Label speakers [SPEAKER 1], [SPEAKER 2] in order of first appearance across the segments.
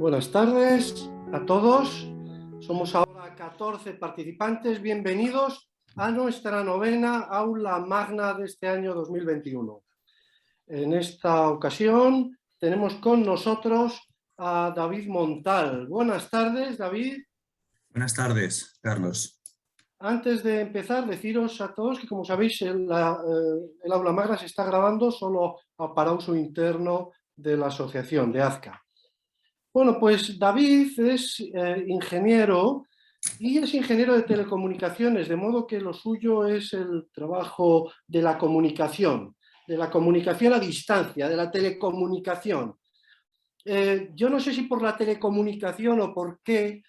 [SPEAKER 1] Buenas tardes a todos. Somos ahora 14 participantes. Bienvenidos a nuestra novena aula magna de este año 2021. En esta ocasión tenemos con nosotros a David Montal. Buenas tardes, David.
[SPEAKER 2] Buenas tardes, Carlos.
[SPEAKER 1] Antes de empezar, deciros a todos que, como sabéis, el aula magna se está grabando solo para uso interno de la asociación de AZCA. Bueno, pues David es ingeniero y es ingeniero de telecomunicaciones, de modo que lo suyo es el trabajo de la comunicación a distancia, de la telecomunicación. Yo no sé si por la telecomunicación o por qué,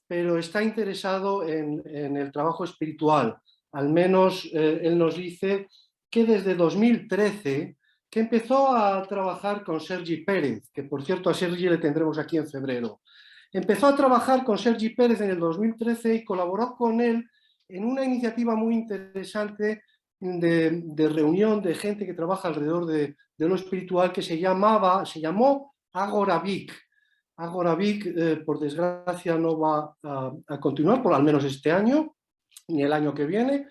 [SPEAKER 1] pero está interesado en el trabajo espiritual. Al menos él nos dice que desde 2013 que empezó a trabajar con Sergi Pérez, que por cierto a Sergi le tendremos aquí en febrero. Empezó a trabajar con Sergi Pérez en el 2013 y colaboró con él en una iniciativa muy interesante de reunión de gente que trabaja alrededor de lo espiritual que se llamó Agora Vic. Agora Vic, por desgracia, no va a continuar, por al menos este año, ni el año que viene,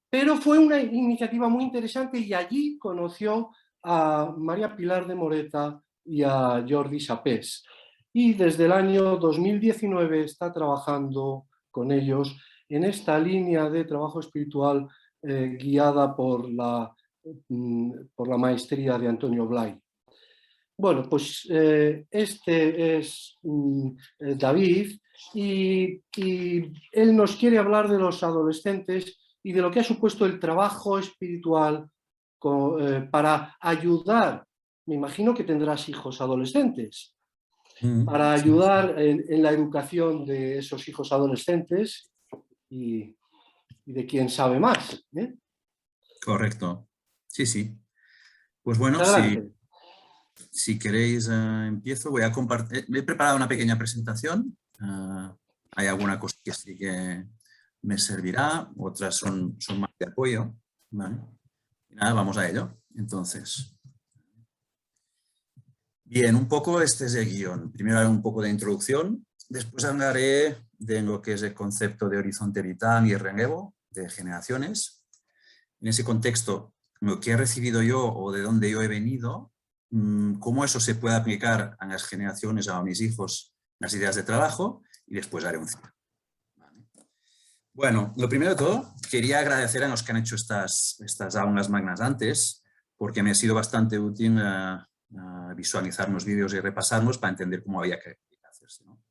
[SPEAKER 1] pero fue una iniciativa muy interesante y allí conoció a María Pilar de Moreta y a Jordi Sapés. Y desde el año 2019 está trabajando con ellos en esta línea de trabajo espiritual guiada por la maestría de Antonio Blay. Bueno, pues este es David y él nos quiere hablar de los adolescentes y de lo que ha supuesto el trabajo espiritual para ayudar, me imagino que tendrás hijos adolescentes, para ayudar en la educación de esos hijos adolescentes y de quién sabe más.
[SPEAKER 2] Correcto. Sí, sí. Pues bueno, si queréis empiezo. Voy a compartir. Me he preparado una pequeña presentación. Hay alguna cosa que sí que me servirá, otras son más de apoyo. ¿Vale? Y nada, vamos a ello. Entonces, bien, un poco este es el guión. Primero haré un poco de introducción, después hablaré de lo que es el concepto de horizonte vital y el relevo de generaciones. En ese contexto, lo que he recibido yo o de dónde yo he venido, cómo eso se puede aplicar a las generaciones, a mis hijos, las ideas de trabajo, y después haré un cierre. ¿Vale? Bueno, lo primero de todo, quería agradecer a los que han hecho estas aulas magnas antes, porque me ha sido bastante útil visualizar los vídeos y repasarlos para entender cómo había que hacerse, ¿no?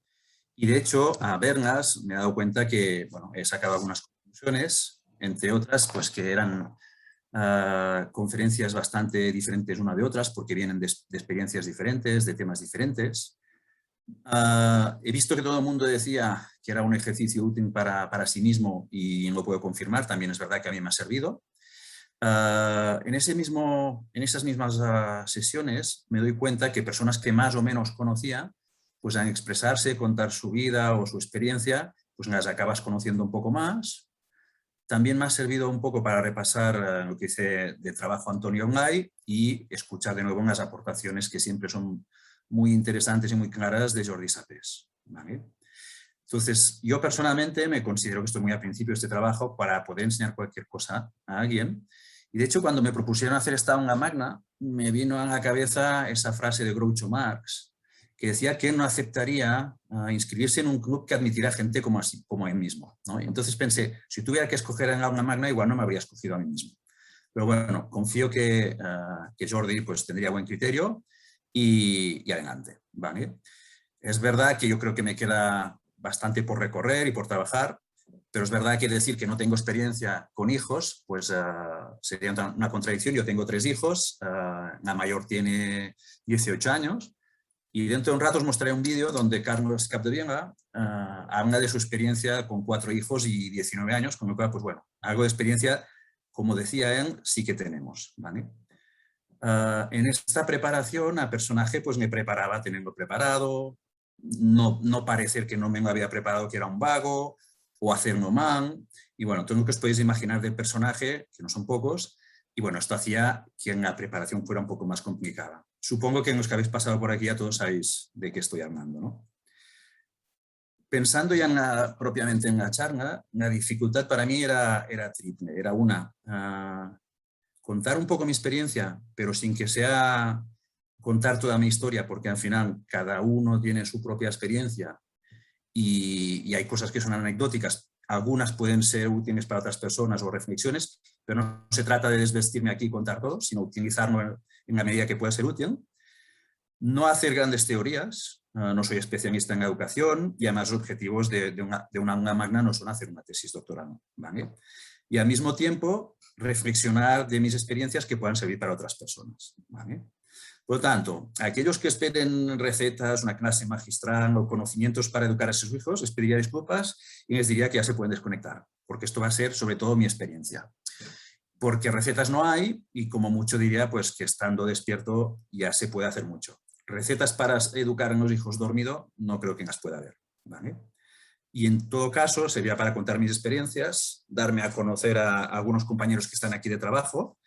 [SPEAKER 2] Y de hecho, a verlas me he dado cuenta que, bueno, he sacado algunas conclusiones, entre otras, pues que eran conferencias bastante diferentes una de otras, porque vienen de experiencias diferentes, de temas diferentes. He visto que todo el mundo decía que era un ejercicio útil para sí mismo y lo puedo confirmar, también es verdad que a mí me ha servido. En esas mismas sesiones me doy cuenta que personas que más o menos conocía, pues al expresarse, contar su vida o su experiencia, pues las acabas conociendo un poco más. También me ha servido un poco para repasar lo que hice de trabajo Antonio Blay y escuchar de nuevo las aportaciones que siempre son muy interesantes y muy claras de Jordi Sapés. ¿Vale? Entonces, yo personalmente me considero que estoy muy al principio de este trabajo para poder enseñar cualquier cosa a alguien. Y de hecho, cuando me propusieron hacer esta aula magna, me vino a la cabeza esa frase de Groucho Marx, que decía que él no aceptaría inscribirse en un club que admitiera gente como él mismo, ¿no? Y entonces pensé, si tuviera que escoger en la aula magna, igual no me habría escogido a mí mismo. Pero bueno, confío que Jordi pues, tendría buen criterio y adelante, ¿vale? Es verdad que yo creo que me queda bastante por recorrer y por trabajar, pero es verdad que decir que no tengo experiencia con hijos, pues sería una contradicción. Yo tengo 3 hijos, la mayor tiene 18 años, y dentro de un rato os mostraré un vídeo donde Carlos Capdevila habla de su experiencia con 4 hijos y 19 años, con lo cual, pues bueno, algo de experiencia, como decía él, sí que tenemos, ¿vale? En esta preparación a personaje pues me preparaba teniendo preparado, no parecer que no me había preparado que era un vago o hacerlo mal, y bueno, todo lo que os podéis imaginar del personaje, que no son pocos, y bueno, esto hacía que en la preparación fuera un poco más complicada. supongo que en los que habéis pasado por aquí ya todos sabéis de qué estoy hablando, ¿no? Pensando ya propiamente en la charla, la dificultad para mí era triple. Era una, contar un poco mi experiencia, pero sin que sea contar toda mi historia, porque al final cada uno tiene su propia experiencia y hay cosas que son anecdóticas. Algunas pueden ser útiles para otras personas o reflexiones, pero no se trata de desvestirme aquí y contar todo, sino utilizarlo en la medida que pueda ser útil. No hacer grandes teorías, no soy especialista en educación y además los objetivos de una aula magna no son hacer una tesis doctoral, ¿vale? Y al mismo tiempo reflexionar de mis experiencias que puedan servir para otras personas, ¿vale? Por lo tanto, a aquellos que esperen recetas, una clase magistral o conocimientos para educar a sus hijos, les pediría disculpas y les diría que ya se pueden desconectar, porque esto va a ser sobre todo mi experiencia. Porque recetas no hay y como mucho diría pues que estando despierto ya se puede hacer mucho. Recetas para educar a los hijos dormido no creo que las pueda haber, ¿vale? Y en todo caso sería para contar mis experiencias, darme a conocer a algunos compañeros que están aquí de trabajo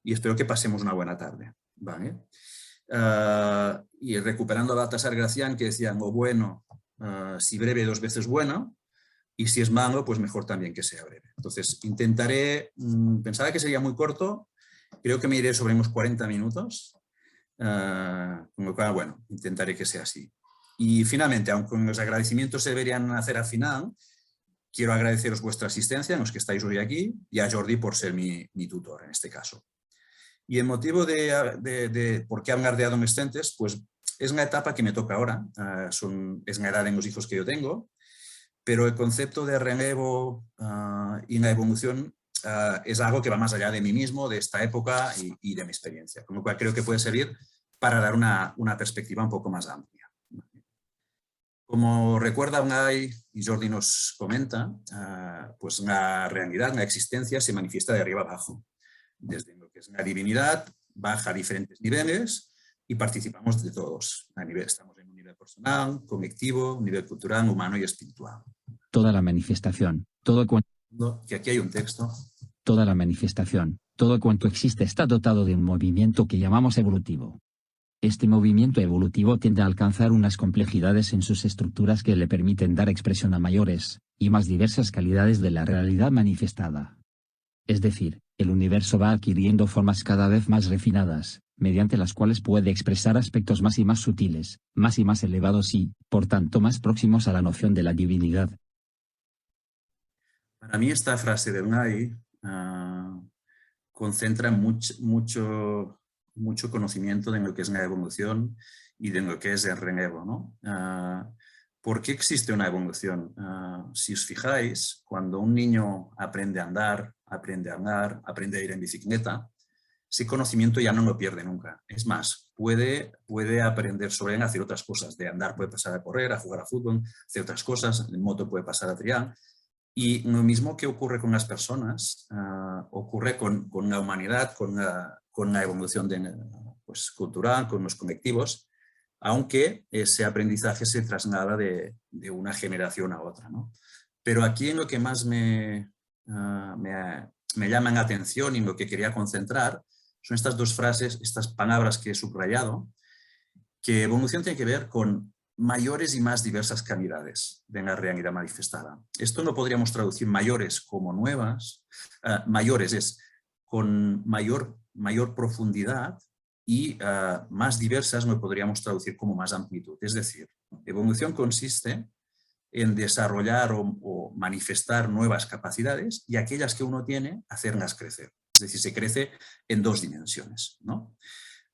[SPEAKER 2] y espero que pasemos una buena tarde, ¿vale? Y recuperando a Baltasar Gracián que decían, o bueno, si breve 2 veces bueno, y si es malo, pues mejor también que sea breve. Entonces intentaré, pensaba que sería muy corto, creo que me iré sobre unos 40 minutos, con lo cual, bueno, intentaré que sea así. Y finalmente, aunque los agradecimientos se deberían hacer al final, quiero agradeceros vuestra asistencia, los que estáis hoy aquí, y a Jordi por ser mi tutor en este caso. Y el motivo de por qué hablar de adolescentes, pues es una etapa que me toca ahora, es una edad en los hijos que yo tengo, pero el concepto de relevo y la evolución es algo que va más allá de mí mismo, de esta época y de mi experiencia, con lo cual creo que puede servir para dar una perspectiva un poco más amplia. Como recuerda Unai y Jordi nos comenta, pues la realidad, la existencia se manifiesta de arriba abajo, desde lo que es la divinidad, baja a diferentes niveles y participamos de todos. Estamos en un nivel personal, colectivo, un nivel cultural, humano y espiritual.
[SPEAKER 3] Toda la manifestación,
[SPEAKER 2] que aquí hay un texto.
[SPEAKER 3] Toda la manifestación, todo cuanto existe está dotado de un movimiento que llamamos evolutivo. Este movimiento evolutivo tiende a alcanzar unas complejidades en sus estructuras que le permiten dar expresión a mayores y más diversas calidades de la realidad manifestada. Es decir, el universo va adquiriendo formas cada vez más refinadas, mediante las cuales puede expresar aspectos más y más sutiles, más y más elevados y, por tanto, más próximos a la noción de la divinidad.
[SPEAKER 2] Para mí esta frase de Unai concentra mucho conocimiento de lo que es la evolución y de lo que es el relevo, ¿no? ¿Por qué existe una evolución? Si os fijáis, cuando un niño aprende a andar, aprende a hablar, aprende a ir en bicicleta, ese conocimiento ya no lo pierde nunca. Es más, puede aprender sobre él, hacer otras cosas. De andar puede pasar a correr, a jugar a fútbol, hacer otras cosas, en moto puede pasar a triar. Y lo mismo que ocurre con las personas, ocurre con la humanidad, con la evolución pues, cultural, con los colectivos, aunque ese aprendizaje se traslada de una generación a otra, ¿no? Pero aquí en lo que más me llaman la atención y en lo que quería concentrar son estas dos frases, estas palabras que he subrayado, que evolución tiene que ver con mayores y más diversas calidades de la realidad manifestada. Esto no podríamos traducir mayores como nuevas, mayores es con mayor profundidad y más diversas no podríamos traducir como más amplitud. Es decir, evolución consiste en desarrollar o manifestar nuevas capacidades y aquellas que uno tiene, hacerlas crecer. Es decir, se crece en 2 dimensiones, ¿no?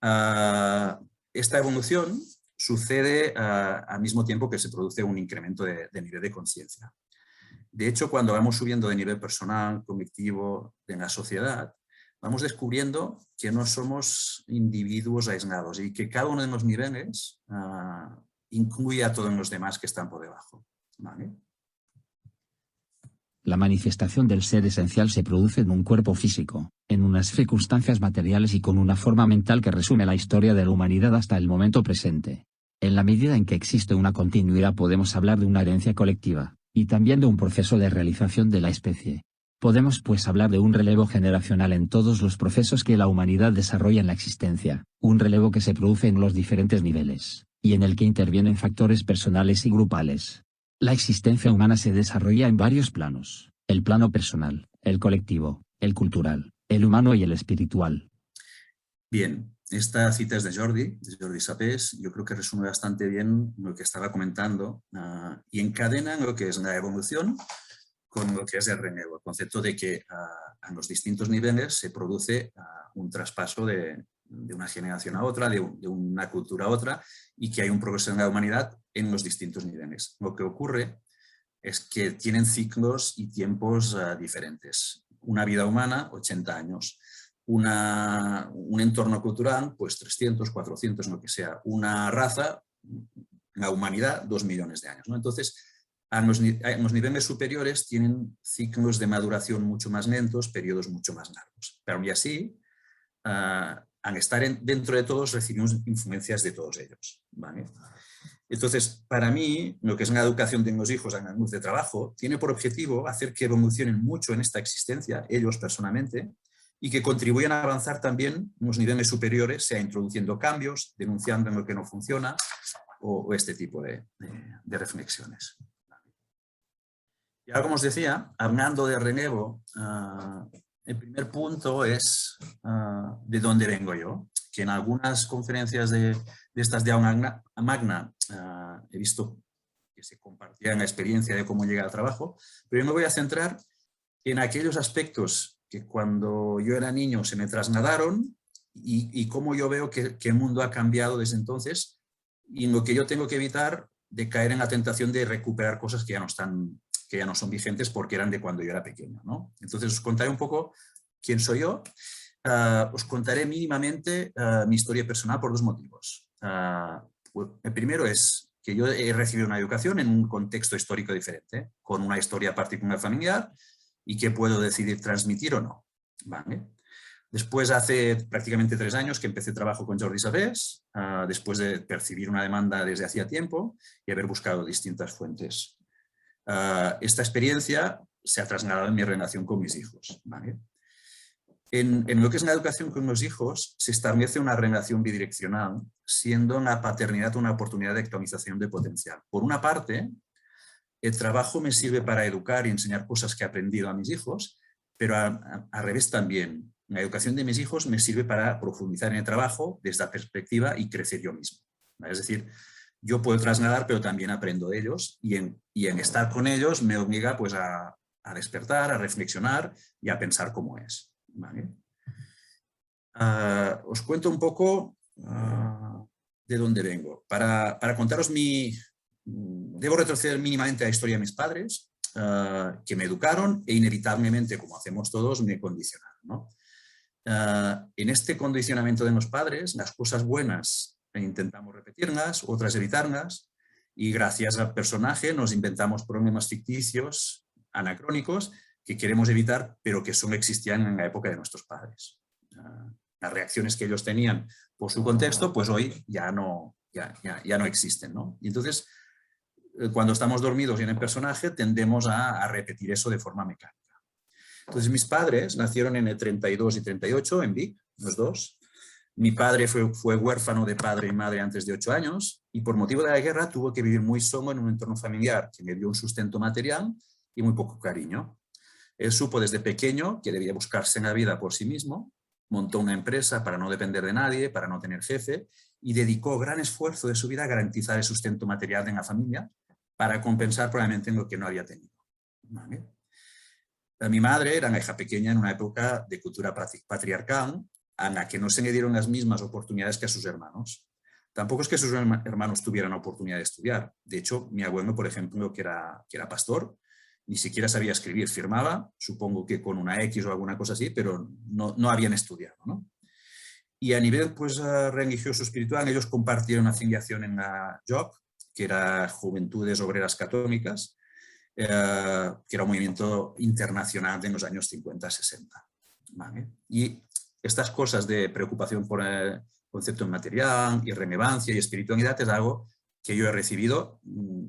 [SPEAKER 2] Esta evolución sucede al mismo tiempo que se produce un incremento de nivel de conciencia. De hecho, cuando vamos subiendo de nivel personal, colectivo, en la sociedad, vamos descubriendo que no somos individuos aislados y que cada uno de los niveles incluye a todos los demás que están por debajo, ¿vale?
[SPEAKER 3] La manifestación del ser esencial se produce en un cuerpo físico, en unas circunstancias materiales y con una forma mental que resume la historia de la humanidad hasta el momento presente. En la medida en que existe una continuidad podemos hablar de una herencia colectiva, y también de un proceso de realización de la especie. Podemos pues hablar de un relevo generacional en todos los procesos que la humanidad desarrolla en la existencia, un relevo que se produce en los diferentes niveles, y en el que intervienen factores personales y grupales. La existencia humana se desarrolla en varios planos: el plano personal, el colectivo, el cultural, el humano y el espiritual.
[SPEAKER 2] Bien, esta cita es de Jordi Sapés. Yo creo que resume bastante bien lo que estaba comentando y encadena lo que es la evolución con lo que es el relevo, el concepto de que a los distintos niveles se produce un traspaso de una generación a otra, de una cultura a otra, y que hay un progreso en la humanidad en los distintos niveles. Lo que ocurre es que tienen ciclos y tiempos diferentes. Una vida humana, 80 años. Un entorno cultural, pues 300, 400, lo que sea. Una raza, la humanidad, 2 millones de años, ¿no? Entonces, en los niveles superiores tienen ciclos de maduración mucho más lentos, periodos mucho más largos. Pero aún así, al estar dentro de todos, recibimos influencias de todos ellos, ¿vale? Entonces, para mí, lo que es la educación de los hijos en la luz de trabajo, tiene por objetivo hacer que evolucionen mucho en esta existencia, ellos personalmente, y que contribuyan a avanzar también en los niveles superiores, sea introduciendo cambios, denunciando en lo que no funciona, o este tipo de reflexiones. Y ahora, como os decía, hablando de relevo, el primer punto es de dónde vengo yo, que en algunas conferencias de estas de aula magna he visto que se compartían la experiencia de cómo llegar al trabajo, pero yo me voy a centrar en aquellos aspectos que cuando yo era niño se me trasladaron y cómo yo veo que el mundo ha cambiado desde entonces, y lo que yo tengo que evitar de caer en la tentación de recuperar cosas que ya no son vigentes porque eran de cuando yo era pequeño, ¿no? Entonces os contaré un poco quién soy yo. Os contaré mínimamente mi historia personal por dos motivos. El primero es que yo he recibido una educación en un contexto histórico diferente, con una historia particular familiar y que puedo decidir transmitir o no, ¿vale? Después, hace prácticamente 3 años que empecé trabajo con Jordi Sapés, después de percibir una demanda desde hacía tiempo y haber buscado distintas fuentes. Esta experiencia se ha trasladado en mi relación con mis hijos, ¿vale? En lo que es la educación con los hijos se establece una relación bidireccional, siendo la paternidad una oportunidad de actualización de potencial. Por una parte, el trabajo me sirve para educar y enseñar cosas que he aprendido a mis hijos, pero al revés también. La educación de mis hijos me sirve para profundizar en el trabajo desde la perspectiva y crecer yo mismo, ¿vale? Es decir, yo puedo trasladar, pero también aprendo de ellos y en estar con ellos me obliga pues, a despertar, a reflexionar y a pensar cómo es, ¿vale? Os cuento un poco de dónde vengo. Para contaros debo retroceder mínimamente a la historia de mis padres, que me educaron e inevitablemente, como hacemos todos, me condicionaron, ¿no? En este condicionamiento de los padres, las cosas buenas intentamos repetirlas, otras evitarlas, y gracias al personaje nos inventamos problemas ficticios, anacrónicos, que queremos evitar, pero que solo existían en la época de nuestros padres. Las reacciones que ellos tenían por su contexto, pues hoy ya no existen, ¿no? Y entonces, cuando estamos dormidos y en el personaje, tendemos a repetir eso de forma mecánica. Entonces, mis padres nacieron en el 32 y 38, en Vic, los dos. Mi padre fue huérfano de padre y madre antes de 8 años y por motivo de la guerra tuvo que vivir muy solo en un entorno familiar que me dio un sustento material y muy poco cariño. Él supo desde pequeño que debía buscarse en la vida por sí mismo, montó una empresa para no depender de nadie, para no tener jefe, y dedicó gran esfuerzo de su vida a garantizar el sustento material en la familia para compensar probablemente en lo que no había tenido, ¿vale? Mi madre era una hija pequeña en una época de cultura patriarcal a la que no se le dieron las mismas oportunidades que a sus hermanos. Tampoco es que sus hermanos tuvieran la oportunidad de estudiar. De hecho, mi abuelo, por ejemplo, que era pastor, ni siquiera sabía escribir, firmaba, supongo que con una X o alguna cosa así, pero no habían estudiado, ¿no? Y a nivel pues, religioso espiritual, ellos compartieron una afiliación en la JOC, que era Juventudes Obreras Católicas, que era un movimiento internacional de los años 50-60. ¿Vale? Y estas cosas de preocupación por el concepto material, irrelevancia y espiritualidad es algo que yo he recibido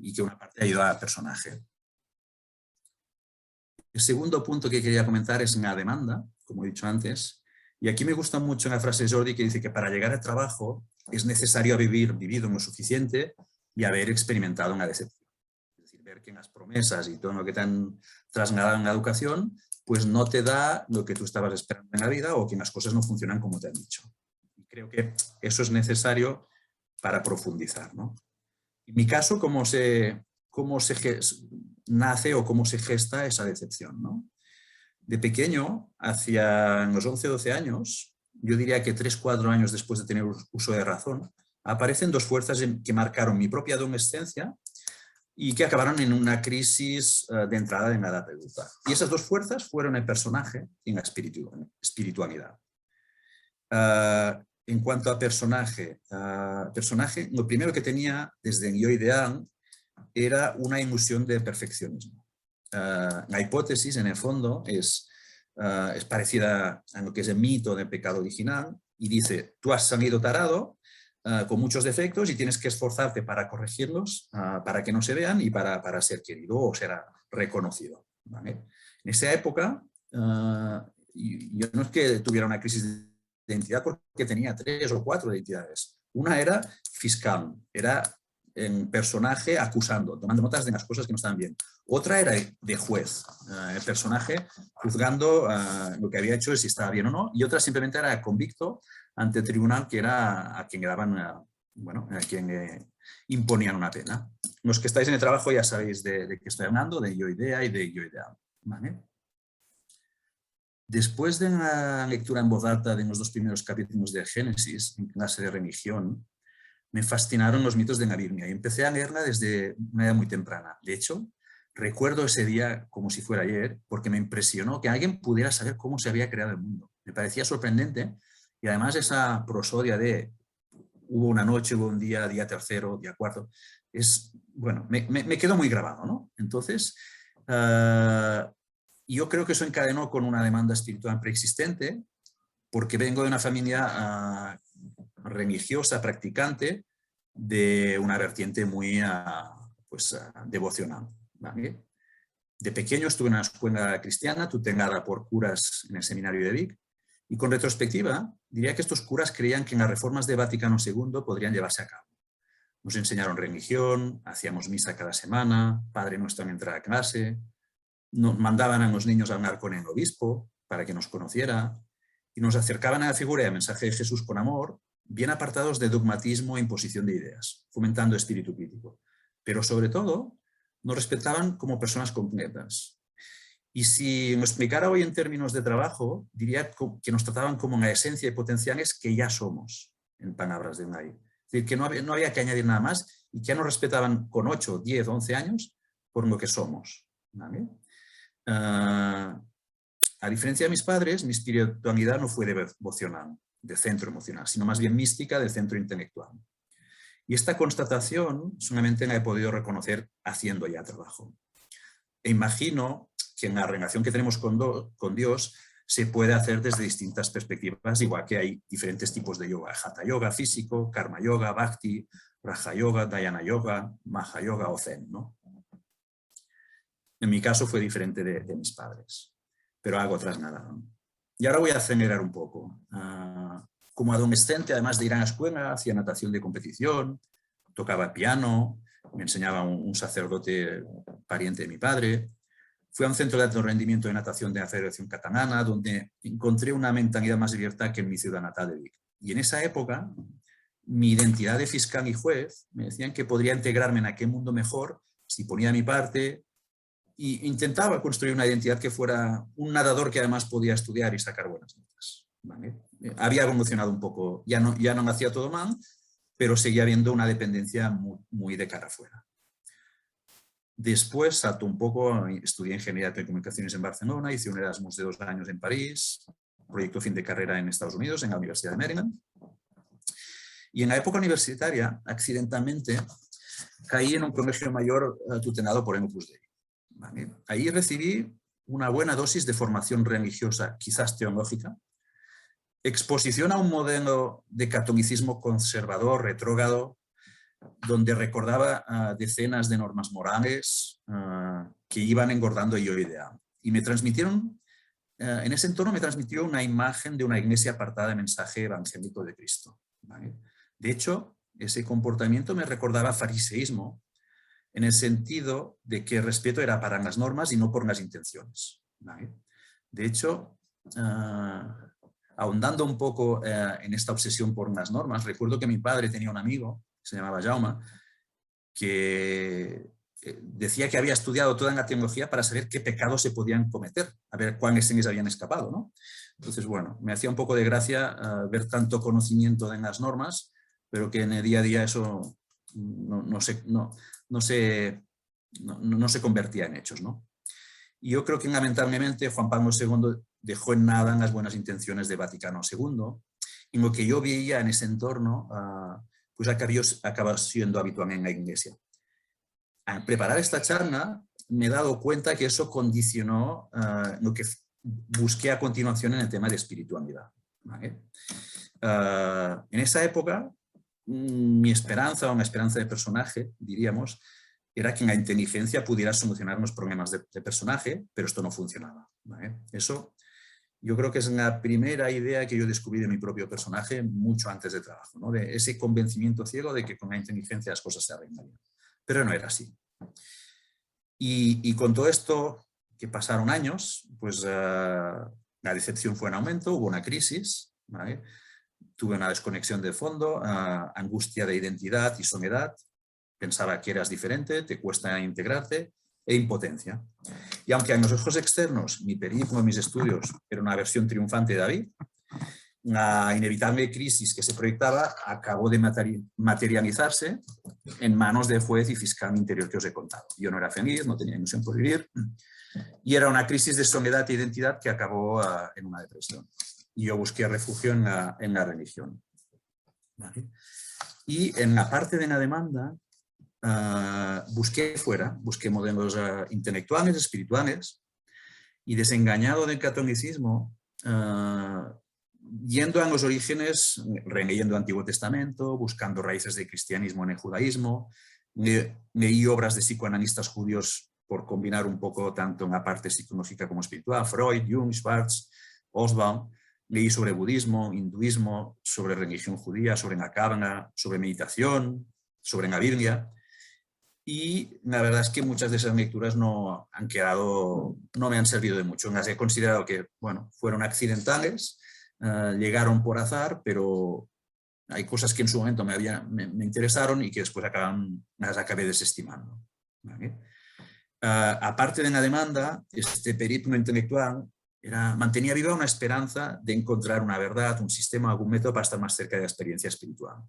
[SPEAKER 2] y que una parte ha ido al personaje. El segundo punto que quería comentar es la demanda, como he dicho antes, y aquí me gusta mucho una frase de Jordi que dice que para llegar al trabajo es necesario haber vivido lo suficiente y haber experimentado una decepción. Es decir, ver que las promesas y todo lo que te han trasladado en la educación, pues no te da lo que tú estabas esperando en la vida o que las cosas no funcionan como te han dicho. Y creo que eso es necesario para profundizar, ¿no? En mi caso, cómo se nace o cómo se gesta esa decepción, ¿no? De pequeño, hacia los 11 o 12 años, yo diría que 3-4 años después de tener uso de razón, aparecen dos fuerzas que marcaron mi propia adolescencia y que acabaron en una crisis de entrada en la edad adulta. Y esas dos fuerzas fueron el personaje y la espiritualidad. En cuanto a personaje, lo primero que tenía desde el yo ideal era una ilusión de perfeccionismo. La hipótesis, en el fondo, es parecida a lo que es el mito del pecado original y dice, tú has salido tarado con muchos defectos y tienes que esforzarte para corregirlos, para que no se vean y para ser querido o ser reconocido, ¿vale? En esa época, yo no es que tuviera una crisis de identidad porque tenía 3 o 4 identidades. Una era fiscal, era en personaje acusando, tomando notas de las cosas que no estaban bien. Otra era de juez, el personaje juzgando lo que había hecho y si estaba bien o no. Y otra simplemente era convicto ante el tribunal, que era a quien daban, a quien imponían una pena. Los que estáis en el trabajo ya sabéis de qué estoy hablando, de yo idea y de yo ideal, ¿vale? Después de la lectura en voz alta de los 2 primeros capítulos de Génesis, en clase de religión, me fascinaron los mitos de la Biblia y empecé a leerla desde una edad muy temprana. De hecho, recuerdo ese día como si fuera ayer, porque me impresionó que alguien pudiera saber cómo se había creado el mundo. Me parecía sorprendente y además esa prosodia de hubo una noche, hubo un día, día tercero, día cuarto, bueno, me quedó muy grabado, ¿no? Entonces, yo creo que eso encadenó con una demanda espiritual preexistente, porque vengo de una familia religiosa, practicante, de una vertiente muy devocional, ¿vale? De pequeño estuve en una escuela cristiana, tutelada por curas en el seminario de Vic, y con retrospectiva diría que estos curas creían que en las reformas de Vaticano II podrían llevarse a cabo. Nos enseñaron religión, hacíamos misa cada semana, Padre Nuestro en entrar a clase, nos mandaban a los niños a hablar con el obispo para que nos conociera, y nos acercaban a la figura y al mensaje de Jesús con amor, bien apartados de dogmatismo e imposición de ideas, fomentando espíritu crítico. Pero sobre todo, nos respetaban como personas completas. Y si lo explicara hoy en términos de trabajo, diría que nos trataban como la esencia y potenciales que ya somos, en palabras de Unai. Es decir, que no había que añadir nada más y que ya nos respetaban con 8, 10, 11 años por lo que somos, ¿vale? A diferencia de mis padres, mi espiritualidad no fue devocional, de centro emocional, sino más bien mística, del centro intelectual. Y esta constatación solamente la he podido reconocer haciendo ya trabajo. E imagino que en la relación que tenemos con Dios se puede hacer desde distintas perspectivas, igual que hay diferentes tipos de yoga: Hatha Yoga físico, Karma Yoga, Bhakti, Raja Yoga, Dhyana Yoga, Maha Yoga o Zen, ¿no? En mi caso fue diferente de mis padres, pero algo trasladado. Y ahora voy a acelerar un poco. Como adolescente, además de ir a la escuela, hacía natación de competición, tocaba piano, me enseñaba un sacerdote pariente de mi padre. Fui a un centro de alto rendimiento de natación de la Federación Catalana, donde encontré una mentalidad más abierta que en mi ciudad natal de Vic. Y en esa época, mi identidad de fiscal y juez me decían que podría integrarme en aquel mundo mejor si ponía mi parte, y intentaba construir una identidad que fuera un nadador que además podía estudiar y sacar buenas notas, ¿vale? Había evolucionado un poco, ya no me hacía todo mal, pero seguía habiendo una dependencia muy de cara afuera. Después salto un poco, estudié Ingeniería de Telecomunicaciones en Barcelona, hice un Erasmus de 2 años en París, proyecto fin de carrera en Estados Unidos, en la Universidad de Maryland. Y en la época universitaria, accidentalmente, caí en un colegio mayor tutelado por Opus Dei. ¿Vale? Ahí recibí una buena dosis de formación religiosa, quizás teológica, exposición a un modelo de catolicismo conservador, retrógrado, donde recordaba decenas de normas morales que iban engordando yo idea. y me transmitieron, en ese entorno me transmitió una imagen de una iglesia apartada de mensaje evangélico de Cristo, ¿vale? De hecho, ese comportamiento me recordaba fariseísmo, en el sentido de que el respeto era para las normas y no por las intenciones, ¿vale? De hecho, ahondando un poco en esta obsesión por las normas, recuerdo que mi padre tenía un amigo, se llamaba Jaume, que decía que había estudiado toda la teología para saber qué pecados se podían cometer, a ver cuáles se les habían escapado, ¿no? Entonces, bueno, me hacía un poco de gracia ver tanto conocimiento de las normas, pero que en el día a día eso no se convertía en hechos, ¿no? Y yo creo que lamentablemente Juan Pablo II dejó en nada las buenas intenciones de Vaticano II, y lo que yo veía en ese entorno pues acaba siendo habitual en la Iglesia. Al preparar esta charla me he dado cuenta que eso condicionó lo que busqué a continuación en el tema de espiritualidad, ¿vale? En esa época mi esperanza, o una esperanza de personaje, diríamos, era que la inteligencia pudiera solucionar los problemas de personaje, pero esto no funcionaba, ¿vale? Eso yo creo que es la primera idea que yo descubrí de mi propio personaje mucho antes de trabajo, ¿no? De ese convencimiento ciego de que con la inteligencia las cosas se arreglarían. Pero no era así. Y con todo esto, que pasaron años, pues la decepción fue en aumento, hubo una crisis, ¿vale? Tuve una desconexión de fondo, angustia de identidad y soledad, pensaba que eras diferente, te cuesta integrarte, e impotencia. Y aunque a los ojos externos mi periplo, mis estudios, era una versión triunfante de David, la inevitable crisis que se proyectaba acabó de materializarse en manos del juez y fiscal interior que os he contado. Yo no era feliz, no tenía ilusión por vivir, y era una crisis de soledad e identidad que acabó en una depresión. Y yo busqué refugio en la religión, ¿vale? Y en la parte de la demanda busqué fuera, busqué modelos intelectuales, espirituales, y desengañado del catolicismo, yendo a los orígenes, releyendo el Antiguo Testamento, buscando raíces del cristianismo en el judaísmo, leí obras de psicoanalistas judíos por combinar un poco tanto en la parte psicológica como espiritual, Freud, Jung, Schwartz, Oswald. Leí sobre budismo, hinduismo, sobre religión judía, sobre la Cábala, sobre meditación, sobre la Biblia. Y la verdad es que muchas de esas lecturas no me han servido de mucho. Las he considerado que, bueno, fueron accidentales, llegaron por azar, pero hay cosas que en su momento me interesaron y que después las acabé desestimando, ¿vale? Aparte de la demanda, este periplo intelectual mantenía viva una esperanza de encontrar una verdad, un sistema, algún método para estar más cerca de la experiencia espiritual.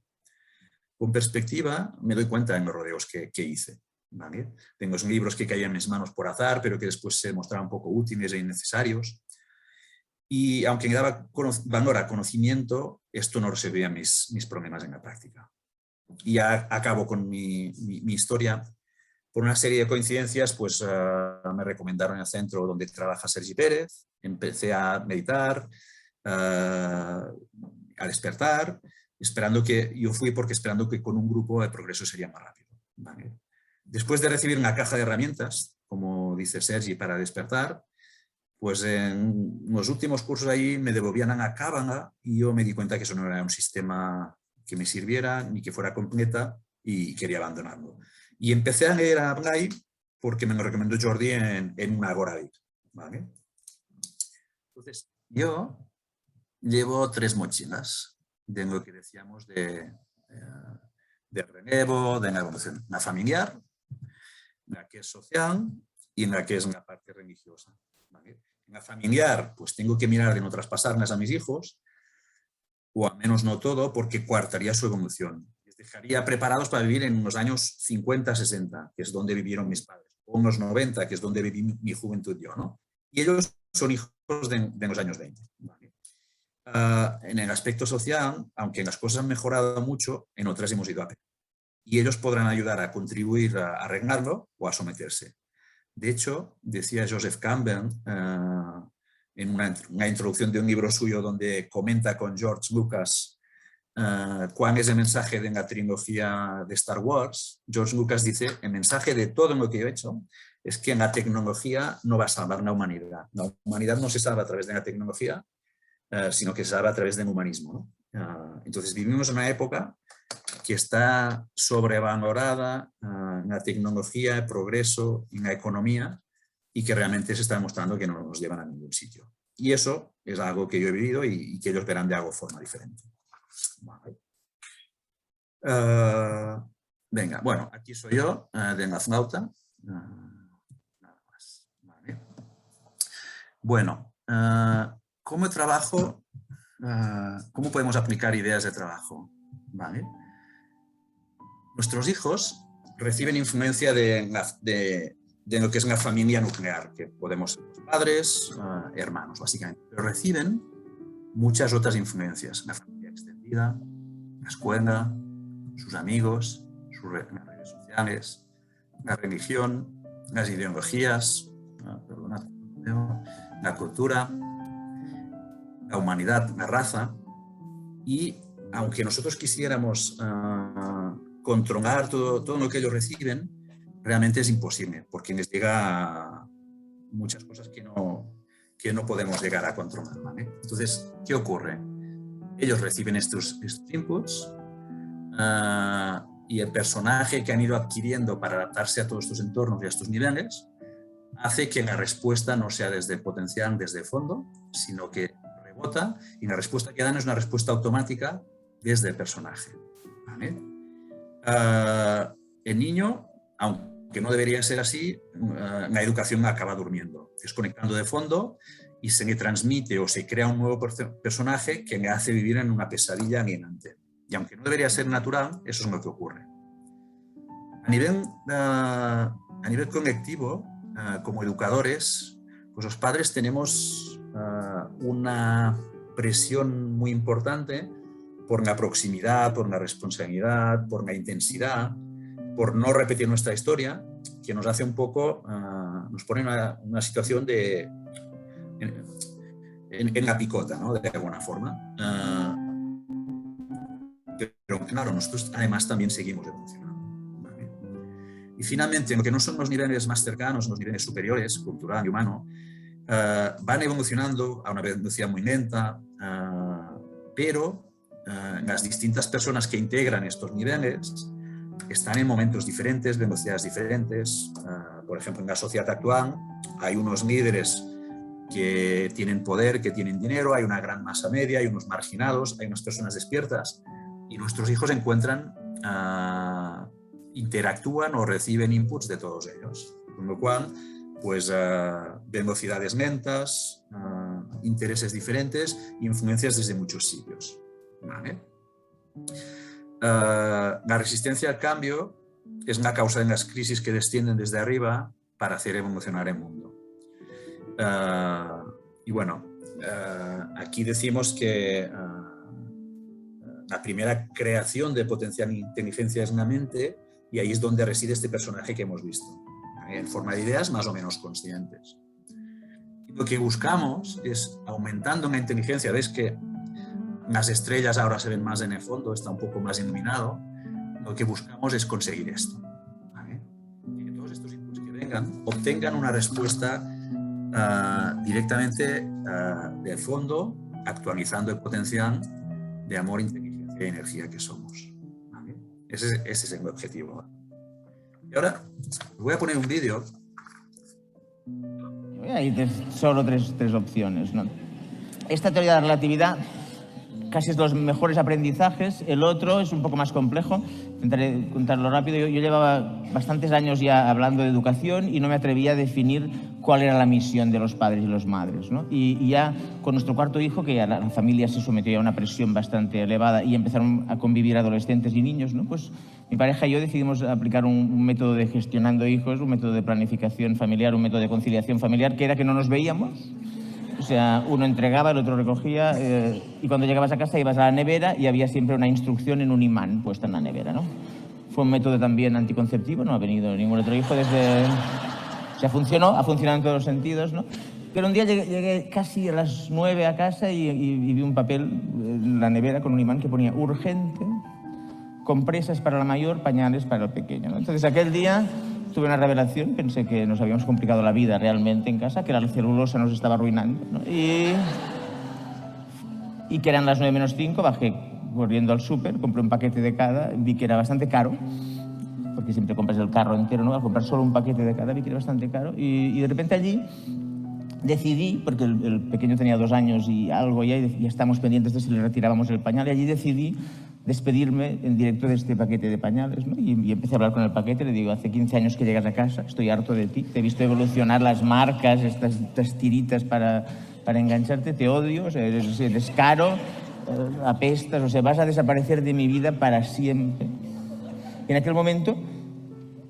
[SPEAKER 2] Con perspectiva me doy cuenta de los rodeos que hice, ¿vale? Tengo libros que caían en mis manos por azar, pero que después se mostraban un poco útiles e innecesarios. Y aunque me daba valor a conocimiento, esto no resolvía mis problemas en la práctica. Y ya acabo con mi historia. Por una serie de coincidencias, pues me recomendaron el centro donde trabaja Sergi Pérez, empecé a meditar, a despertar, esperando que con un grupo el progreso sería más rápido, ¿vale? Después de recibir una caja de herramientas, como dice Sergi, para despertar, pues en los últimos cursos ahí me devolvían a la Cábala y yo me di cuenta que eso no era un sistema que me sirviera ni que fuera completa y quería abandonarlo. Y empecé a leer a Blay porque me lo recomendó Jordi en una Agora, ¿vale? Entonces, yo llevo 3 mochilas de lo que decíamos de relevo, de la evolución. La familiar, la que es social y la que es la parte religiosa, ¿vale? En la familiar, pues tengo que mirar de no traspasarlas a mis hijos, o al menos no todo, porque coartaría su evolución. Les dejaría preparados para vivir en los años 50, 60, que es donde vivieron mis padres, o en los 90, que es donde viví mi juventud yo, ¿no? Y ellos son hijos de los años 20, ¿vale? En el aspecto social, aunque las cosas han mejorado mucho, en otras hemos ido a peor. Y ellos podrán ayudar a contribuir a arreglarlo o a someterse. De hecho, decía Joseph Campbell en una introducción de un libro suyo donde comenta con George Lucas cuál es el mensaje de la trilogía de Star Wars. George Lucas dice: el mensaje de todo lo que he hecho es que la tecnología no va a salvar la humanidad. La humanidad no se salva a través de la tecnología, sino que se salva a través del humanismo, ¿no? Entonces vivimos en una época que está sobrevalorada en la tecnología, el progreso, en la economía, y que realmente se está demostrando que no nos llevan a ningún sitio. Y eso es algo que yo he vivido y que ellos verán de algo forma diferente. Vale. Venga, bueno, aquí soy yo, de la flauta. Nada más. Vale. Bueno, ¿cómo trabajo? ¿Cómo podemos aplicar ideas de trabajo? ¿Vale? Nuestros hijos reciben influencia de lo que es la familia nuclear, que podemos ser los padres, hermanos, básicamente. Pero reciben muchas otras influencias. La familia extendida, la escuela, sus amigos, las redes sociales, la religión, las ideologías, la cultura, la humanidad, la raza. Y aunque nosotros quisiéramos controlar todo lo que ellos reciben, realmente es imposible, porque les llega muchas cosas que no podemos llegar a controlar, ¿vale? Entonces, ¿qué ocurre? Ellos reciben estos inputs y el personaje que han ido adquiriendo para adaptarse a todos estos entornos y a estos niveles hace que la respuesta no sea desde el potencial, desde el fondo, sino que rebota, y la respuesta que dan es una respuesta automática desde el personaje, ¿vale? El niño, aunque no debería ser así, la educación acaba durmiendo, desconectando de fondo, y se le transmite o se crea un nuevo personaje que le hace vivir en una pesadilla alienante. Y aunque no debería ser natural, eso es lo que ocurre. A nivel colectivo, como educadores, pues los padres tenemos una presión muy importante por la proximidad, por la responsabilidad, por la intensidad, por no repetir nuestra historia, que nos hace un poco, nos pone en una situación en la picota, ¿no? De alguna forma. Pero claro, nosotros además también seguimos evolucionando, ¿vale? Y finalmente, en lo que no son los niveles más cercanos, los niveles superiores, cultural y humano, van evolucionando a una velocidad muy lenta, pero las distintas personas que integran estos niveles están en momentos diferentes, velocidades diferentes. Por ejemplo, en la sociedad actual hay unos líderes que tienen poder, que tienen dinero, hay una gran masa media, hay unos marginados, hay unas personas despiertas, y nuestros hijos encuentran, interactúan o reciben inputs de todos ellos. Con lo cual, pues velocidades lentas, intereses diferentes, influencias desde muchos sitios, ¿vale? La resistencia al cambio es una causa de las crisis que descienden desde arriba para hacer evolucionar el mundo. Y bueno, aquí decimos que la primera creación de potencial inteligencia es en la mente, y ahí es donde reside este personaje que hemos visto, ¿vale? En forma de ideas más o menos conscientes. Y lo que buscamos es, aumentando la inteligencia, ves que las estrellas ahora se ven más en el fondo, está un poco más iluminado, lo que buscamos es conseguir esto, ¿vale? Que todos estos inputs que vengan obtengan una respuesta directamente del fondo, actualizando el potencial de amor, inteligencia y energía que somos, ¿vale? Ese es el objetivo. Y ahora os voy a poner un vídeo.
[SPEAKER 4] Hay solo tres opciones, ¿no? Esta teoría de la relatividad casi es los mejores aprendizajes. El otro es un poco más complejo. Intentaré contarlo rápido. Yo llevaba bastantes años ya hablando de educación y no me atrevía a definir cuál era la misión de los padres y las madres, ¿no? Y ya con nuestro cuarto hijo, que ya la familia se sometió a una presión bastante elevada y empezaron a convivir adolescentes y niños, ¿no? Pues mi pareja y yo decidimos aplicar un método de gestionando hijos, un método de planificación familiar, un método de conciliación familiar, que era que no nos veíamos. O sea, uno entregaba, el otro recogía, y cuando llegabas a casa ibas a la nevera y había siempre una instrucción en un imán puesta en la nevera, ¿no? Fue un método también anticonceptivo, no ha venido ningún otro hijo desde... O sea, ha funcionado en todos los sentidos, ¿no? Pero un día llegué casi a las 9 a casa y vi un papel en la nevera con un imán que ponía urgente, compresas para la mayor, pañales para el pequeño, ¿no? Entonces aquel día tuve una revelación, pensé que nos habíamos complicado la vida realmente en casa, que la celulosa nos estaba arruinando, ¿no? Y que eran las 9:05, bajé corriendo al súper, compré un paquete de cada, vi que era bastante caro, porque siempre compras el carro entero, ¿no? Al comprar solo un paquete de cada vi que era bastante caro, y de repente allí decidí, porque el pequeño tenía 2 años y algo ya, y estábamos pendientes de si le retirábamos el pañal, y allí decidí despedirme en directo de este paquete de pañales, ¿no? Y empecé a hablar con el paquete, le digo, hace 15 años que llegas a casa, estoy harto de ti, te he visto evolucionar las marcas, estas tiritas para engancharte, te odio, o sea, eres caro, apestas, o sea, vas a desaparecer de mi vida para siempre. Y en aquel momento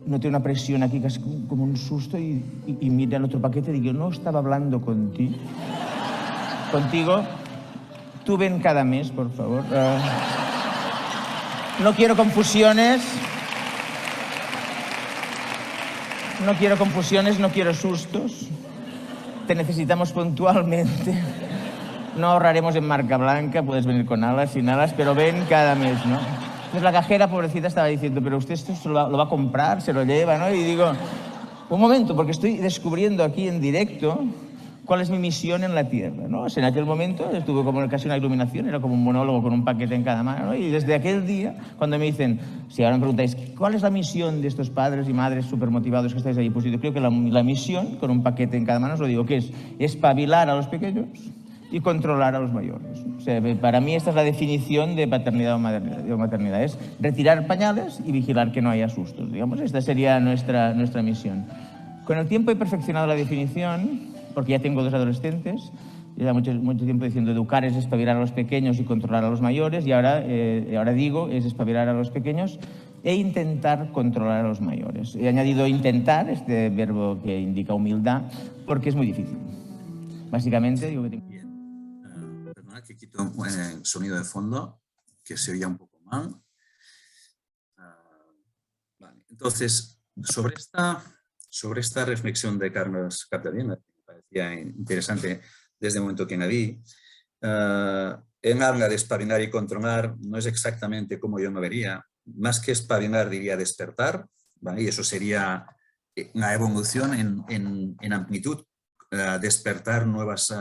[SPEAKER 4] noté una presión aquí, casi como un susto, y miré al otro paquete y digo, no estaba hablando contigo. Contigo, tú ven cada mes, por favor. No quiero confusiones. No quiero confusiones, no quiero sustos. Te necesitamos puntualmente. No ahorraremos en marca blanca, puedes venir con alas, sin alas, pero ven cada mes, ¿no? Entonces la cajera, pobrecita, estaba diciendo, pero usted esto lo va a comprar, se lo lleva, ¿no? Y digo, un momento, porque estoy descubriendo aquí en directo cuál es mi misión en la Tierra, ¿no? O sea, en aquel momento estuve como casi una iluminación, era como un monólogo con un paquete en cada mano, ¿no? Y desde aquel día, cuando me dicen, si ahora me preguntáis, ¿cuál es la misión de estos padres y madres súper motivados que estáis ahí? Pues yo creo que la misión, con un paquete en cada mano, os lo digo, que es espabilar a los pequeños y controlar a los mayores. O sea, para mí esta es la definición de paternidad o maternidad, es retirar pañales y vigilar que no haya sustos, digamos. Esta sería nuestra misión. Con el tiempo he perfeccionado la definición, porque ya tengo 2 adolescentes, llevo mucho tiempo diciendo educar es espabilar a los pequeños y controlar a los mayores, y ahora digo es espabilar a los pequeños e intentar controlar a los mayores. He añadido intentar, este verbo que indica humildad, porque es muy difícil. Básicamente digo que tengo...
[SPEAKER 2] Perdona que quito el sonido de fondo, que se oía un poco mal. Vale. Entonces, sobre esta reflexión de Carlos Capdevila, me parecía interesante desde el momento que la vi, él habla de espabilar y controlar, no es exactamente como yo me vería, más que espabilar diría despertar, ¿vale? Y eso sería una evolución en amplitud, despertar nuevas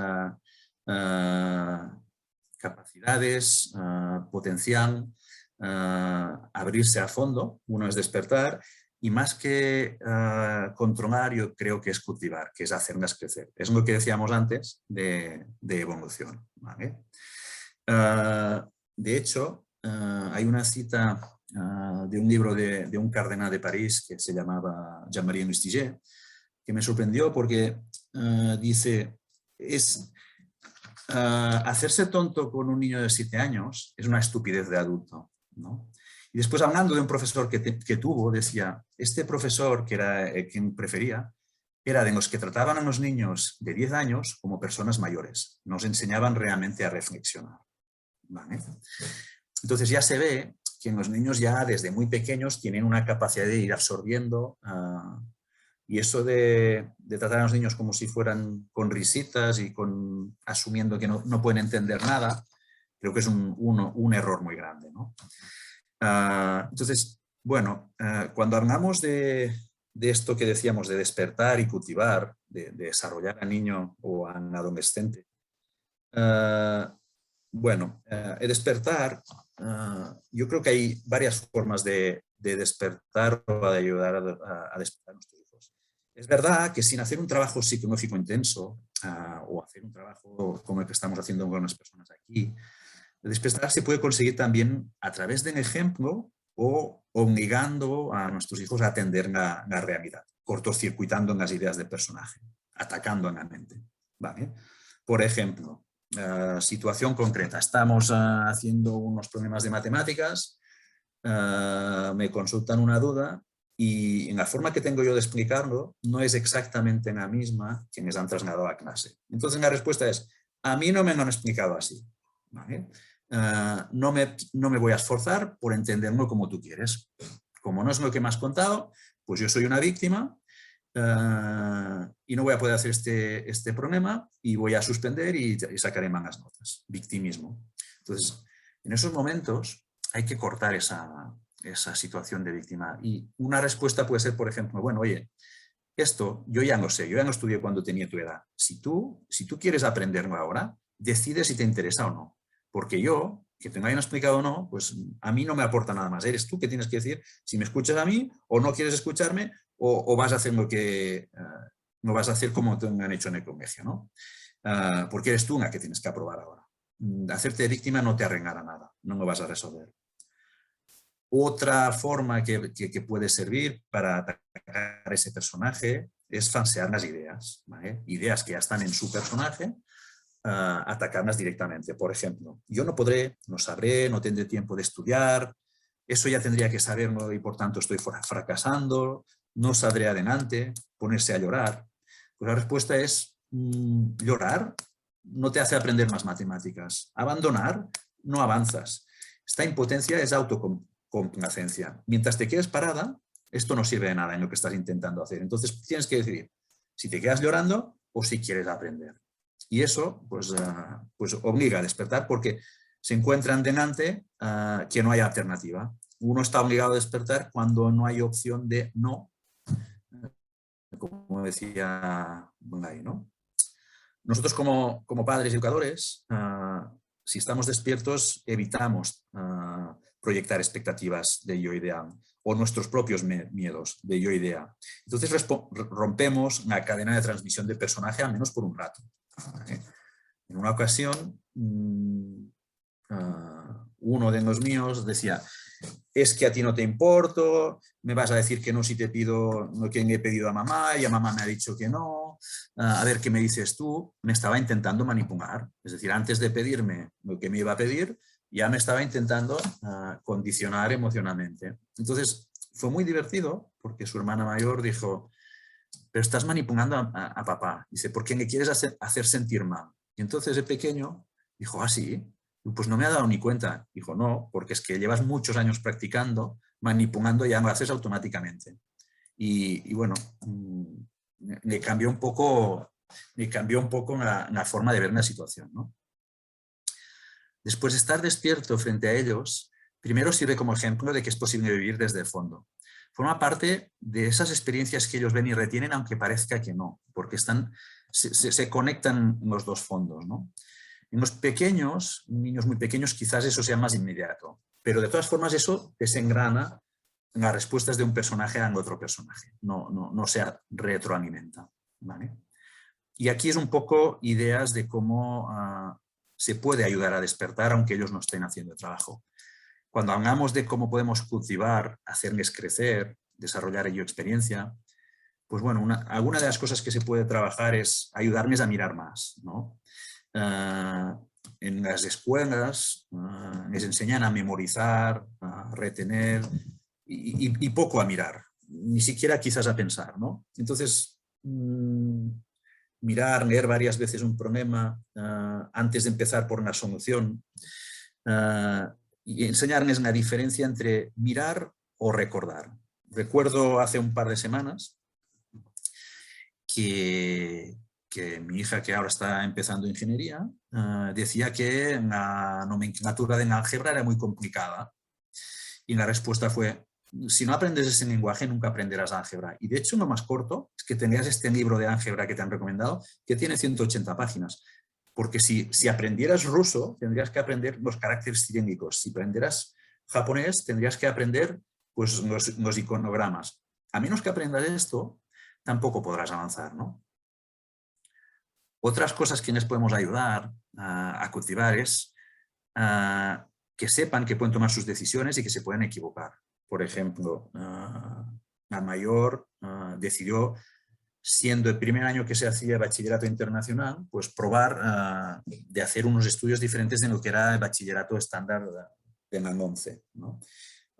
[SPEAKER 2] capacidades, potencial, abrirse a fondo, uno es despertar, y más que controlar, yo creo que es cultivar, que es hacerlas crecer. Es lo que decíamos antes de evolución, ¿vale? De hecho, hay una cita de un libro de un cardenal de París que se llamaba Jean-Marie Lustiger, que me sorprendió porque dice, hacerse tonto con un niño de 7 años es una estupidez de adulto, ¿no? Y después, hablando de un profesor que tuvo, decía, este profesor, que era quien prefería, era de los que trataban a los niños de 10 años como personas mayores. Nos enseñaban realmente a reflexionar, ¿vale? Entonces ya se ve que en los niños ya desde muy pequeños tienen una capacidad de ir absorbiendo, y eso de tratar a los niños como si fueran con risitas y asumiendo que no pueden entender nada, creo que es un error muy grande, ¿no? Entonces, bueno, cuando hablamos de esto que decíamos de despertar y cultivar, de desarrollar al niño o al adolescente, bueno, el despertar, yo creo que hay varias formas de despertar o de ayudar a despertar a nuestros hijos. Es verdad que sin hacer un trabajo psicológico intenso o hacer un trabajo como el que estamos haciendo con las personas aquí, el despertar se puede conseguir también a través del ejemplo o obligando a nuestros hijos a atender la realidad, cortocircuitando en las ideas del personaje, atacando en la mente, ¿vale? Por ejemplo, situación concreta, estamos haciendo unos problemas de matemáticas, me consultan una duda y en la forma que tengo yo de explicarlo no es exactamente la misma que me han trasladado a clase. Entonces la respuesta es, a mí no me lo han explicado así, ¿vale? No me voy a esforzar por entenderlo como tú quieres. Como no es lo que me has contado, pues yo soy una víctima y no voy a poder hacer este problema y voy a suspender y sacaré malas notas. Victimismo. Entonces, en esos momentos hay que cortar esa esa situación de víctima. Y una respuesta puede ser, por ejemplo, bueno, oye, esto yo ya no sé, yo ya no estudié cuando tenía tu edad. Si tú quieres aprenderlo ahora, decide si te interesa o no. Porque yo, que te me hayan explicado o no, pues a mí no me aporta nada más. Eres tú que tienes que decir si me escuchas a mí o no quieres escucharme o vas a hacer lo que no vas a hacer como te han hecho en el colegio, ¿no? Porque eres tú la que tienes que aprobar ahora. Hacerte víctima no te arreglará nada, no lo vas a resolver. Otra forma que puede servir para atacar a ese personaje es falsear las ideas, ¿vale? Ideas que ya están en su personaje, atacarlas directamente. Por ejemplo, yo no podré, no sabré, no tendré tiempo de estudiar, eso ya tendría que saberlo y por tanto estoy fracasando, no saldré adelante, ponerse a llorar. Pues la respuesta es, llorar no te hace aprender más matemáticas, abandonar no avanzas. Esta impotencia es autocomplacencia. Mientras te quedes parada, esto no sirve de nada en lo que estás intentando hacer. Entonces tienes que decidir si te quedas llorando o si quieres aprender. Y eso pues obliga a despertar porque se encuentran delante que no hay alternativa. Uno está obligado a despertar cuando no hay opción de no, como decía Bungai, ¿no? Nosotros como padres y educadores, si estamos despiertos, evitamos proyectar expectativas de yo ideal o nuestros propios miedos de yo idea. Entonces rompemos la cadena de transmisión del personaje al menos por un rato. En una ocasión, uno de los míos decía, es que a ti no te importo, me vas a decir que no si te pido lo que le he pedido a mamá y a mamá me ha dicho que no, a ver qué me dices tú. Me estaba intentando manipular, es decir, antes de pedirme lo que me iba a pedir, ya me estaba intentando condicionar emocionalmente. Entonces fue muy divertido porque su hermana mayor dijo, pero estás manipulando a papá. Dice, ¿por qué me quieres hacer sentir mal? Y entonces el pequeño dijo, sí, pues no me ha dado ni cuenta. Dijo, no, porque es que llevas muchos años practicando, manipulando, ya lo haces automáticamente. Y bueno, me cambió un poco la forma de ver la situación, ¿no? Después de estar despierto frente a ellos, primero sirve como ejemplo de que es posible vivir desde el fondo. Forma parte de esas experiencias que ellos ven y retienen, aunque parezca que no, porque se conectan los dos fondos, ¿no? En los pequeños, niños muy pequeños, quizás eso sea más inmediato, pero de todas formas eso desengrana las respuestas de un personaje a otro personaje, no se retroalimenta, ¿vale? Y aquí es un poco ideas de cómo se puede ayudar a despertar aunque ellos no estén haciendo el trabajo. Cuando hablamos de cómo podemos cultivar, hacerles crecer, desarrollar ello experiencia, pues bueno, alguna de las cosas que se puede trabajar es ayudarles a mirar más, ¿no? En las escuelas les enseñan a memorizar, a retener y poco a mirar, ni siquiera quizás a pensar, ¿no? Entonces, mirar, leer varias veces un problema antes de empezar por una solución y enseñarles la diferencia entre mirar o recordar. Recuerdo hace un par de semanas que mi hija, que ahora está empezando ingeniería, decía que la nomenclatura de álgebra era muy complicada. Y la respuesta fue, si no aprendes ese lenguaje, nunca aprenderás álgebra. Y de hecho, lo más corto es que tendrías este libro de álgebra que te han recomendado, que tiene 180 páginas. Porque si aprendieras ruso, tendrías que aprender los caracteres cirílicos. Si aprendieras japonés, tendrías que aprender pues, los iconogramas. A menos que aprendas esto, tampoco podrás avanzar, ¿no? Otras cosas que les podemos ayudar a cultivar es que sepan que pueden tomar sus decisiones y que se pueden equivocar. Por ejemplo, la mayor decidió, siendo el primer año que se hacía bachillerato internacional, pues probar de hacer unos estudios diferentes de lo que era el bachillerato estándar de la 11, ¿no?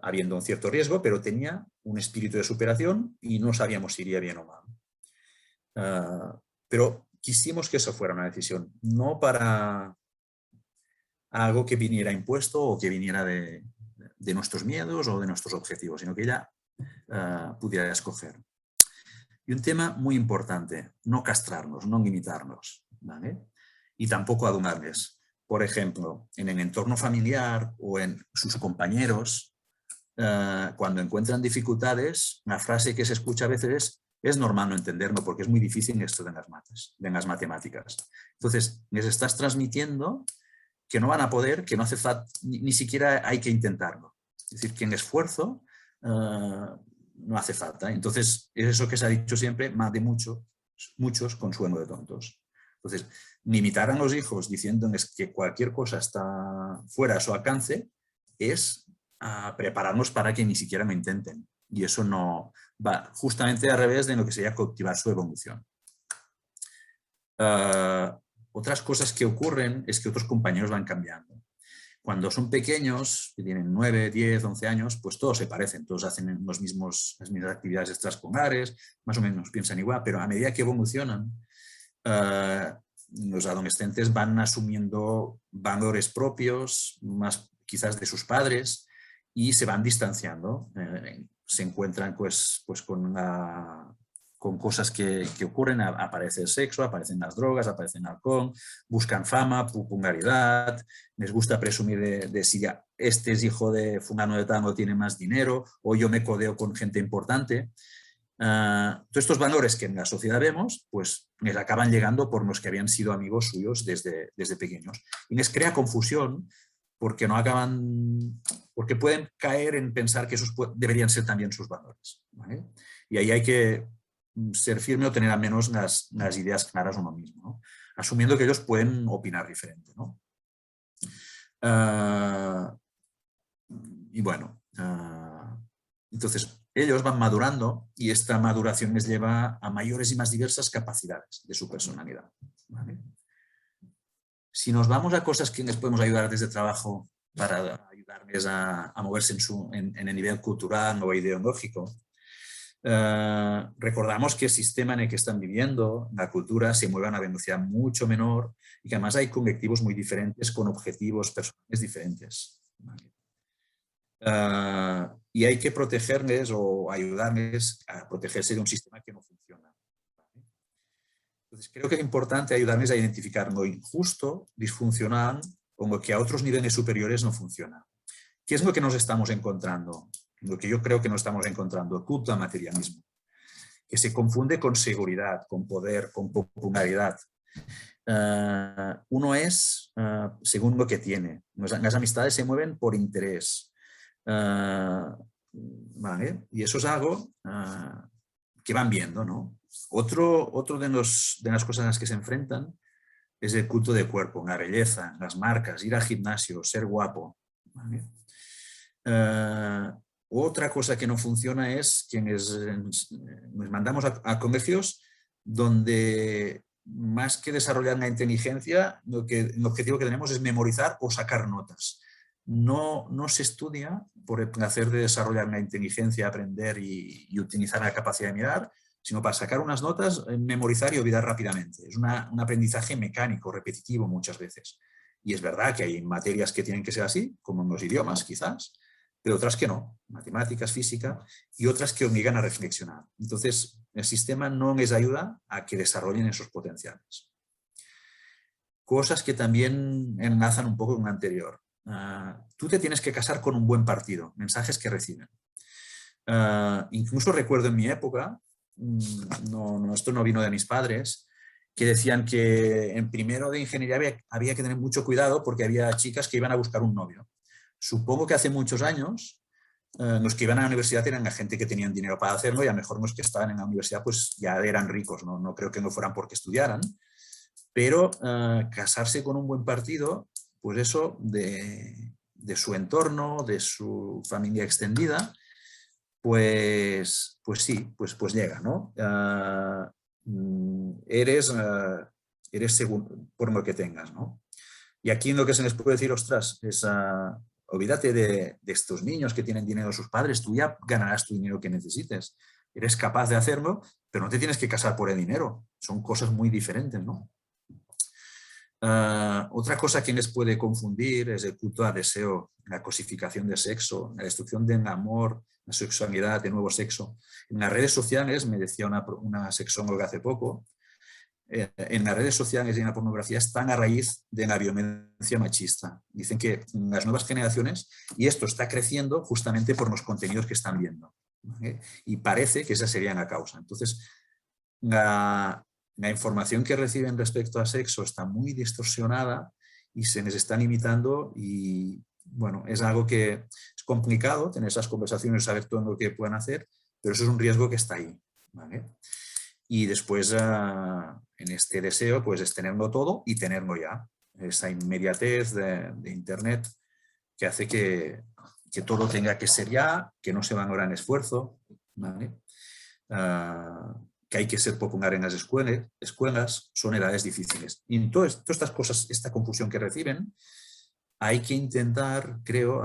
[SPEAKER 2] Habiendo un cierto riesgo, pero tenía un espíritu de superación y no sabíamos si iría bien o mal. Pero quisimos que eso fuera una decisión, no para algo que viniera impuesto o que viniera de nuestros miedos o de nuestros objetivos, sino que ella pudiera escoger. Y un tema muy importante, no castrarnos, no limitarnos, ¿vale? Y tampoco adularles. Por ejemplo, en el entorno familiar o en sus compañeros, cuando encuentran dificultades, la frase que se escucha a veces es normal no entenderlo porque es muy difícil esto de las matemáticas. Entonces, les estás transmitiendo que no van a poder, que no hace falta, ni siquiera hay que intentarlo. Es decir, que en esfuerzo no hace falta. Entonces, es eso que se ha dicho siempre, más de muchos consuelo de tontos. Entonces, limitar a los hijos diciéndoles que cualquier cosa está fuera de su alcance es prepararnos para que ni siquiera lo intenten. Y eso no va justamente al revés de lo que sería cultivar su evolución. Otras cosas que ocurren es que otros compañeros van cambiando. Cuando son pequeños, que tienen 9, 10, 11 años, pues todos se parecen, todos hacen las mismas actividades extraescolares, más o menos piensan igual, pero a medida que evolucionan, los adolescentes van asumiendo valores propios, más quizás de sus padres, y se van distanciando. Se encuentran pues con cosas que ocurren, aparece el sexo, aparecen las drogas, aparece el alcohol, buscan fama, popularidad, les gusta presumir de si este es hijo de fulano de tal o tiene más dinero, o yo me codeo con gente importante. Todos estos valores que en la sociedad vemos, pues les acaban llegando por los que habían sido amigos suyos desde pequeños. Y les crea confusión porque porque pueden caer en pensar que esos deberían ser también sus valores, ¿vale? Y ahí hay que ser firme o tener al menos las ideas claras uno mismo, ¿no? Asumiendo que ellos pueden opinar diferente, ¿no? Y bueno, entonces ellos van madurando y esta maduración les lleva a mayores y más diversas capacidades de su personalidad, ¿vale? Si nos vamos a cosas que les podemos ayudar desde trabajo para ayudarles a moverse en el nivel cultural o ideológico, recordamos que el sistema en el que están viviendo, la cultura, se mueve a una velocidad mucho menor y que además hay colectivos muy diferentes con objetivos personales diferentes, ¿vale? Y hay que protegerles o ayudarles a protegerse de un sistema que no funciona, ¿vale? Entonces creo que es importante ayudarles a identificar lo injusto, disfuncional o lo que a otros niveles superiores no funciona. ¿Qué es lo que nos estamos encontrando? Lo que yo creo que nos estamos encontrando, el culto al materialismo, que se confunde con seguridad, con poder, con popularidad. Uno es según lo que tiene. Las amistades se mueven por interés. ¿Vale? Y eso es algo que van viendo, ¿no? Otro de las cosas a las que se enfrentan es el culto de cuerpo, la belleza, las marcas, ir al gimnasio, ser guapo, ¿vale? Otra cosa que no funciona es que nos mandamos a colegios donde más que desarrollar la inteligencia, el objetivo que tenemos es memorizar o sacar notas. No se estudia por el placer de desarrollar la inteligencia, aprender y utilizar la capacidad de mirar, sino para sacar unas notas, memorizar y olvidar rápidamente. Es un aprendizaje mecánico, repetitivo muchas veces. Y es verdad que hay materias que tienen que ser así, como en los idiomas quizás, pero otras que no, matemáticas, física, y otras que obligan a reflexionar. Entonces, el sistema no les ayuda a que desarrollen esos potenciales. Cosas que también enlazan un poco con lo anterior. Tú te tienes que casar con un buen partido, mensajes que reciben. Incluso recuerdo en mi época, esto no vino de mis padres, que decían que en primero de ingeniería había que tener mucho cuidado porque había chicas que iban a buscar un novio. Supongo que hace muchos años los que iban a la universidad eran la gente que tenían dinero para hacerlo y a lo mejor los que estaban en la universidad pues ya eran ricos, no creo que no fueran porque estudiaran, pero casarse con un buen partido, pues eso de su entorno, de su familia extendida, pues sí, pues llega, ¿no? Eres según por lo que tengas, ¿no? Y aquí lo que se les puede decir, ostras, es olvídate de estos niños que tienen dinero de sus padres, tú ya ganarás tu dinero que necesites. Eres capaz de hacerlo, pero no te tienes que casar por el dinero. Son cosas muy diferentes, ¿no? Otra cosa que les puede confundir es el culto al deseo, la cosificación del sexo, la destrucción del amor, la sexualidad, el nuevo sexo. En las redes sociales, me decía una sexóloga hace poco, en las redes sociales y en la pornografía están a raíz de la violencia machista. Dicen que las nuevas generaciones, y esto está creciendo justamente por los contenidos que están viendo, ¿vale? Y parece que esa sería la causa. Entonces, la información que reciben respecto a sexo está muy distorsionada y se les está limitando, y bueno, es algo que es complicado tener esas conversaciones, saber todo lo que pueden hacer, pero eso es un riesgo que está ahí, ¿vale? Y después, en este deseo, pues es tenerlo todo y tenerlo ya. Esa inmediatez de Internet que hace que todo tenga que ser ya, que no se valora en esfuerzo, ¿vale? Que hay que ser popular en las escuelas, son edades difíciles. Y todas estas cosas, esta confusión que reciben, hay que intentar, creo,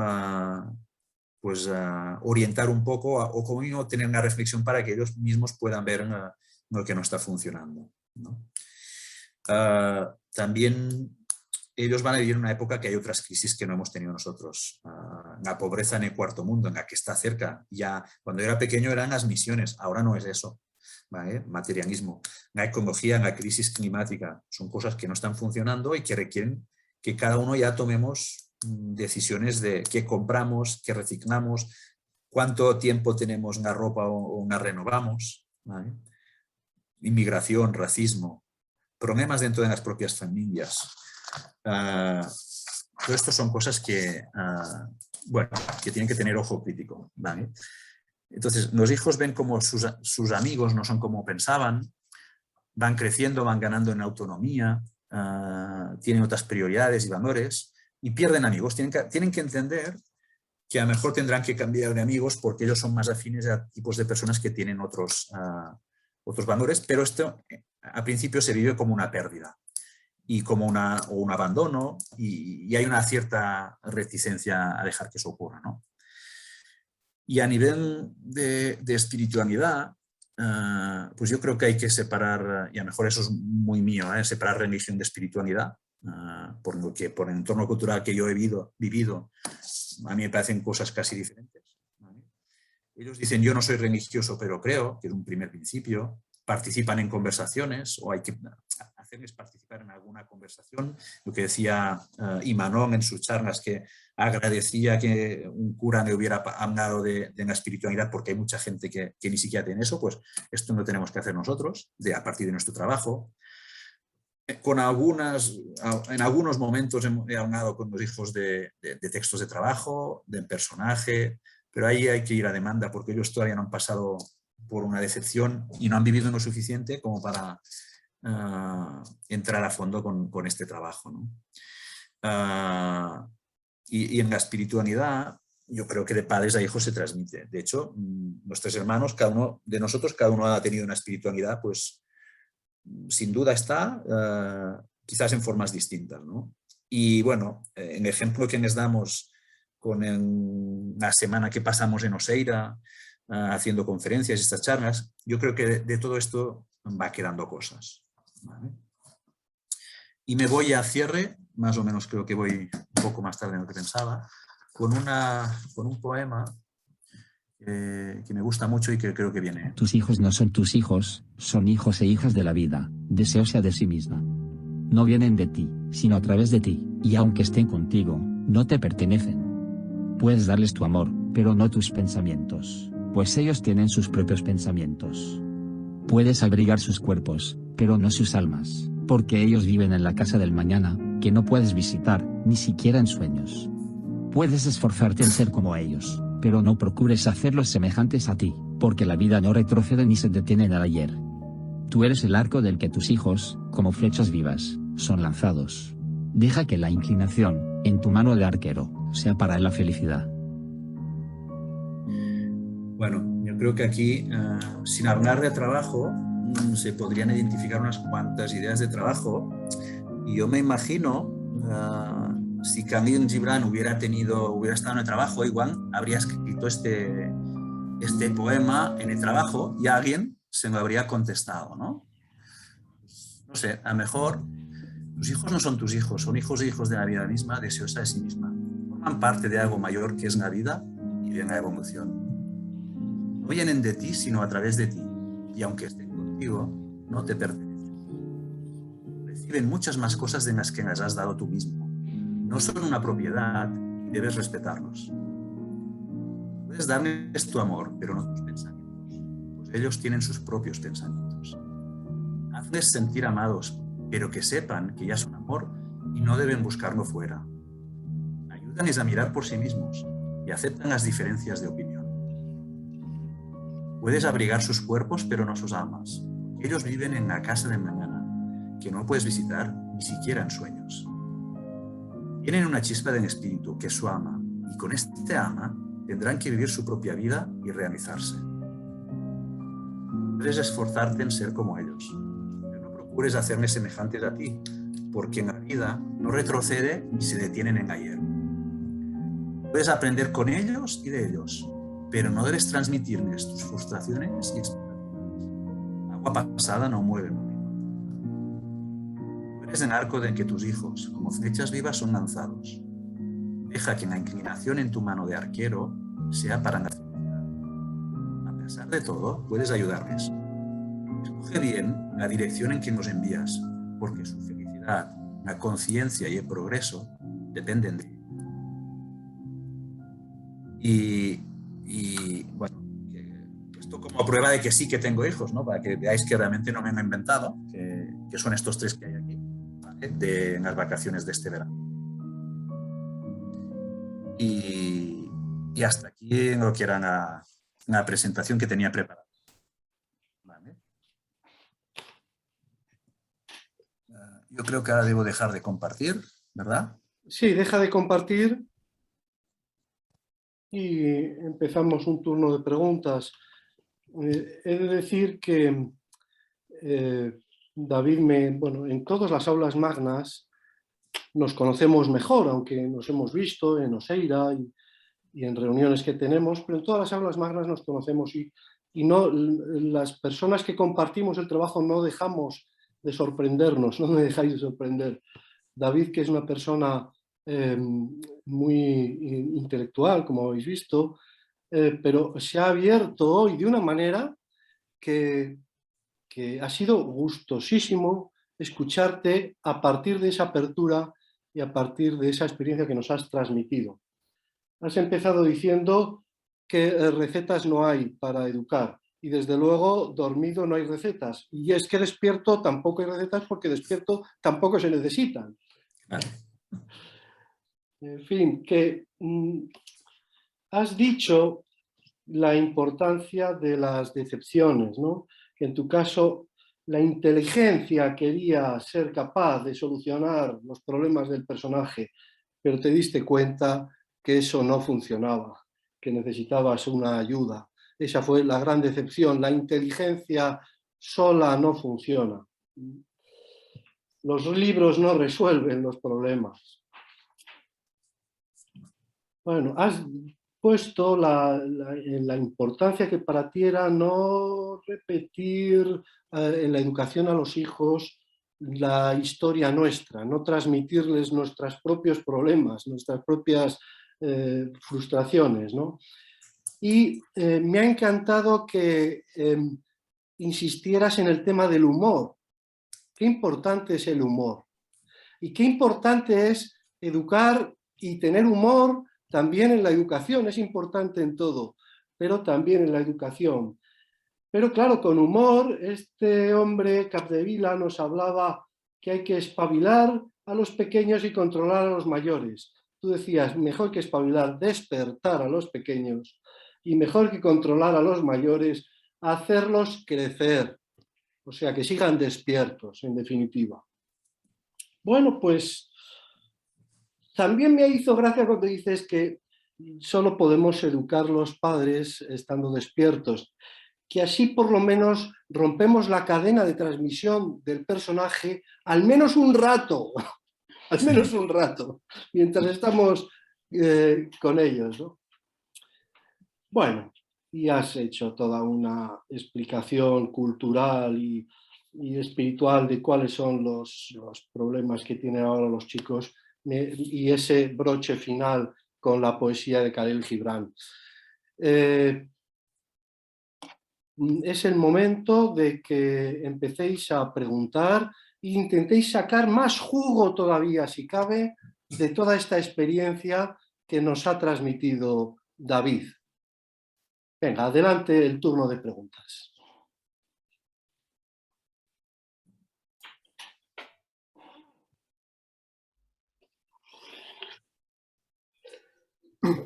[SPEAKER 2] pues orientar un poco, o como mínimo tener una reflexión para que ellos mismos puedan ver lo que no está funcionando, ¿no? También ellos van a vivir una época que hay otras crisis que no hemos tenido nosotros. La pobreza en el cuarto mundo, en la que está cerca. Ya cuando era pequeño eran las misiones, ahora no es eso, ¿vale? Materialismo. La ecología, la crisis climática, son cosas que no están funcionando y que requieren que cada uno ya tomemos decisiones de qué compramos, qué reciclamos, cuánto tiempo tenemos la ropa o la renovamos, ¿vale? Inmigración, racismo, problemas dentro de las propias familias. Todo esto son cosas que, bueno, que tienen que tener ojo crítico, ¿vale? Entonces, los hijos ven como sus amigos no son como pensaban, van creciendo, van ganando en autonomía, tienen otras prioridades y valores y pierden amigos. Tienen que entender que a lo mejor tendrán que cambiar de amigos porque ellos son más afines a tipos de personas que tienen otros valores, pero esto al principio se vive como una pérdida y como un abandono, y hay una cierta reticencia a dejar que eso ocurra, ¿no? Y a nivel de espiritualidad, pues yo creo que hay que separar, y a lo mejor eso es muy mío, separar religión de espiritualidad, por el entorno cultural que yo he vivido, a mí me parecen cosas casi diferentes, ¿vale? Ellos dicen, yo no soy religioso, pero creo, que es un primer principio. Participan en conversaciones, o hay que hacerles participar en alguna conversación. Lo que decía Imanol en sus charlas, que agradecía que un cura le hubiera hablado de la espiritualidad, porque hay mucha gente que ni siquiera tiene eso. Pues esto lo tenemos que hacer nosotros, a partir de nuestro trabajo. En algunos momentos he hablado con los hijos de textos de trabajo, de personaje, pero ahí hay que ir a demanda, porque ellos todavía no han pasado por una decepción y no han vivido lo suficiente como para entrar a fondo con este trabajo, ¿no? Y en la espiritualidad, yo creo que de padres a hijos se transmite. De hecho, nuestros hermanos, cada uno de nosotros, cada uno ha tenido una espiritualidad, pues sin duda está, quizás en formas distintas, ¿no? Y bueno, en el ejemplo que les damos con la semana que pasamos en Oseira, haciendo conferencias y estas charlas, yo creo que de todo esto va quedando cosas, ¿vale? Y me voy a cierre, más o menos creo que voy un poco más tarde de lo que pensaba, con un poema que me gusta mucho y que creo que viene.
[SPEAKER 3] Tus hijos no son tus hijos, son hijos e hijas de la vida, deseosa de sí misma. No vienen de ti, sino a través de ti, y aunque estén contigo, no te pertenecen. Puedes darles tu amor, pero no tus pensamientos, pues ellos tienen sus propios pensamientos. Puedes abrigar sus cuerpos, pero no sus almas, porque ellos viven en la casa del mañana, que no puedes visitar, ni siquiera en sueños. Puedes esforzarte en ser como ellos, pero no procures hacerlos semejantes a ti, porque la vida no retrocede ni se detiene en el ayer. Tú eres el arco del que tus hijos, como flechas vivas, son lanzados. Deja que la inclinación, en tu mano de arquero, sea para la felicidad.
[SPEAKER 2] Bueno, yo creo que aquí, sin hablar de trabajo, se podrían identificar unas cuantas ideas de trabajo, y yo me imagino, si Khalil Gibran hubiera estado en el trabajo, igual habría escrito este poema en el trabajo y alguien se lo habría contestado, ¿no? No sé, a lo mejor tus hijos no son tus hijos, son hijos e hijos de la vida misma, deseosa de sí misma. Forman parte de algo mayor que es la vida y de la evolución. No vienen de ti, sino a través de ti. Y aunque estén contigo, no te pertenecen. reciben muchas más cosas de las que les has dado tú mismo. No son una propiedad y debes respetarlos. Puedes darles tu amor, pero no tus pensamientos, pues ellos tienen sus propios pensamientos. Hazles sentir amados, pero que sepan que ya son amor y no deben buscarlo fuera. Ayúdales a mirar por sí mismos y aceptan las diferencias de opinión. Puedes abrigar sus cuerpos, pero no sus almas. Ellos viven en la casa de mañana, que no puedes visitar ni siquiera en sueños. Tienen una chispa del espíritu, que es su alma, y con este alma tendrán que vivir su propia vida y realizarse. Puedes esforzarte en ser como ellos, pero no procures hacerles semejantes a ti, porque en la vida no retrocede ni se detienen en ayer. Puedes aprender con ellos y de ellos, pero no debes transmitirles tus frustraciones y expectativas. Agua pasada no mueve molino. Tú eres el arco de que tus hijos, como flechas vivas, son lanzados. Deja que la inclinación en tu mano de arquero sea para la felicidad. A pesar de todo, puedes ayudarles. Escoge bien la dirección en que nos envías, porque su felicidad, la conciencia y el progreso dependen de ti. Y bueno, esto como prueba de que sí que tengo hijos, ¿no? Para que veáis que realmente no me han inventado, que son estos tres que hay aquí, ¿vale? En las vacaciones de este verano. Y hasta aquí lo que era la presentación que tenía preparada. ¿Vale? Yo creo que ahora debo dejar de compartir, ¿verdad?
[SPEAKER 1] Sí, deja de compartir y empezamos un turno de preguntas. He de decir que David, bueno, en todas las aulas magnas nos conocemos mejor, aunque nos hemos visto en Oseira y en reuniones que tenemos, pero en todas las aulas magnas nos conocemos y no, las personas que compartimos el trabajo no dejamos de sorprendernos, no me dejáis de sorprender. David, que es una persona muy intelectual, como habéis visto, pero se ha abierto hoy de una manera que ha sido gustosísimo escucharte a partir de esa apertura y a partir de esa experiencia que nos has transmitido. Has empezado diciendo que recetas no hay para educar y desde luego dormido no hay recetas. Y es que despierto tampoco hay recetas porque despierto tampoco se necesitan.
[SPEAKER 2] Vale.
[SPEAKER 1] En fin, que has dicho la importancia de las decepciones, ¿no? Que en tu caso la inteligencia quería ser capaz de solucionar los problemas del personaje, pero te diste cuenta que eso no funcionaba, que necesitabas una ayuda. Esa fue la gran decepción. La inteligencia sola no funciona. Los libros no resuelven los problemas. Bueno, has puesto la importancia que para ti era no repetir en la educación a los hijos la historia nuestra, no transmitirles nuestros propios problemas, nuestras propias frustraciones, ¿no? Y me ha encantado que insistieras en el tema del humor. Qué importante es el humor. Y qué importante es educar y tener humor también en la educación. Es importante en todo, pero también en la educación. Pero claro, con humor, este hombre Capdevila nos hablaba que hay que espabilar a los pequeños y controlar a los mayores. Tú decías, mejor que espabilar, despertar a los pequeños y mejor que controlar a los mayores, hacerlos crecer. O sea, que sigan despiertos, en definitiva. Bueno, pues también me hizo gracia cuando dices que solo podemos educar los padres estando despiertos, que así por lo menos rompemos la cadena de transmisión del personaje al menos un rato, al menos un rato, mientras estamos con ellos, ¿no? Bueno, y has hecho toda una explicación cultural y espiritual de cuáles son los problemas que tienen ahora los chicos y ese broche final con la poesía de Khalil Gibran. Es el momento de que empecéis a preguntar e intentéis sacar más jugo todavía, si cabe, de toda esta experiencia que nos ha transmitido David. Venga, adelante el turno de preguntas.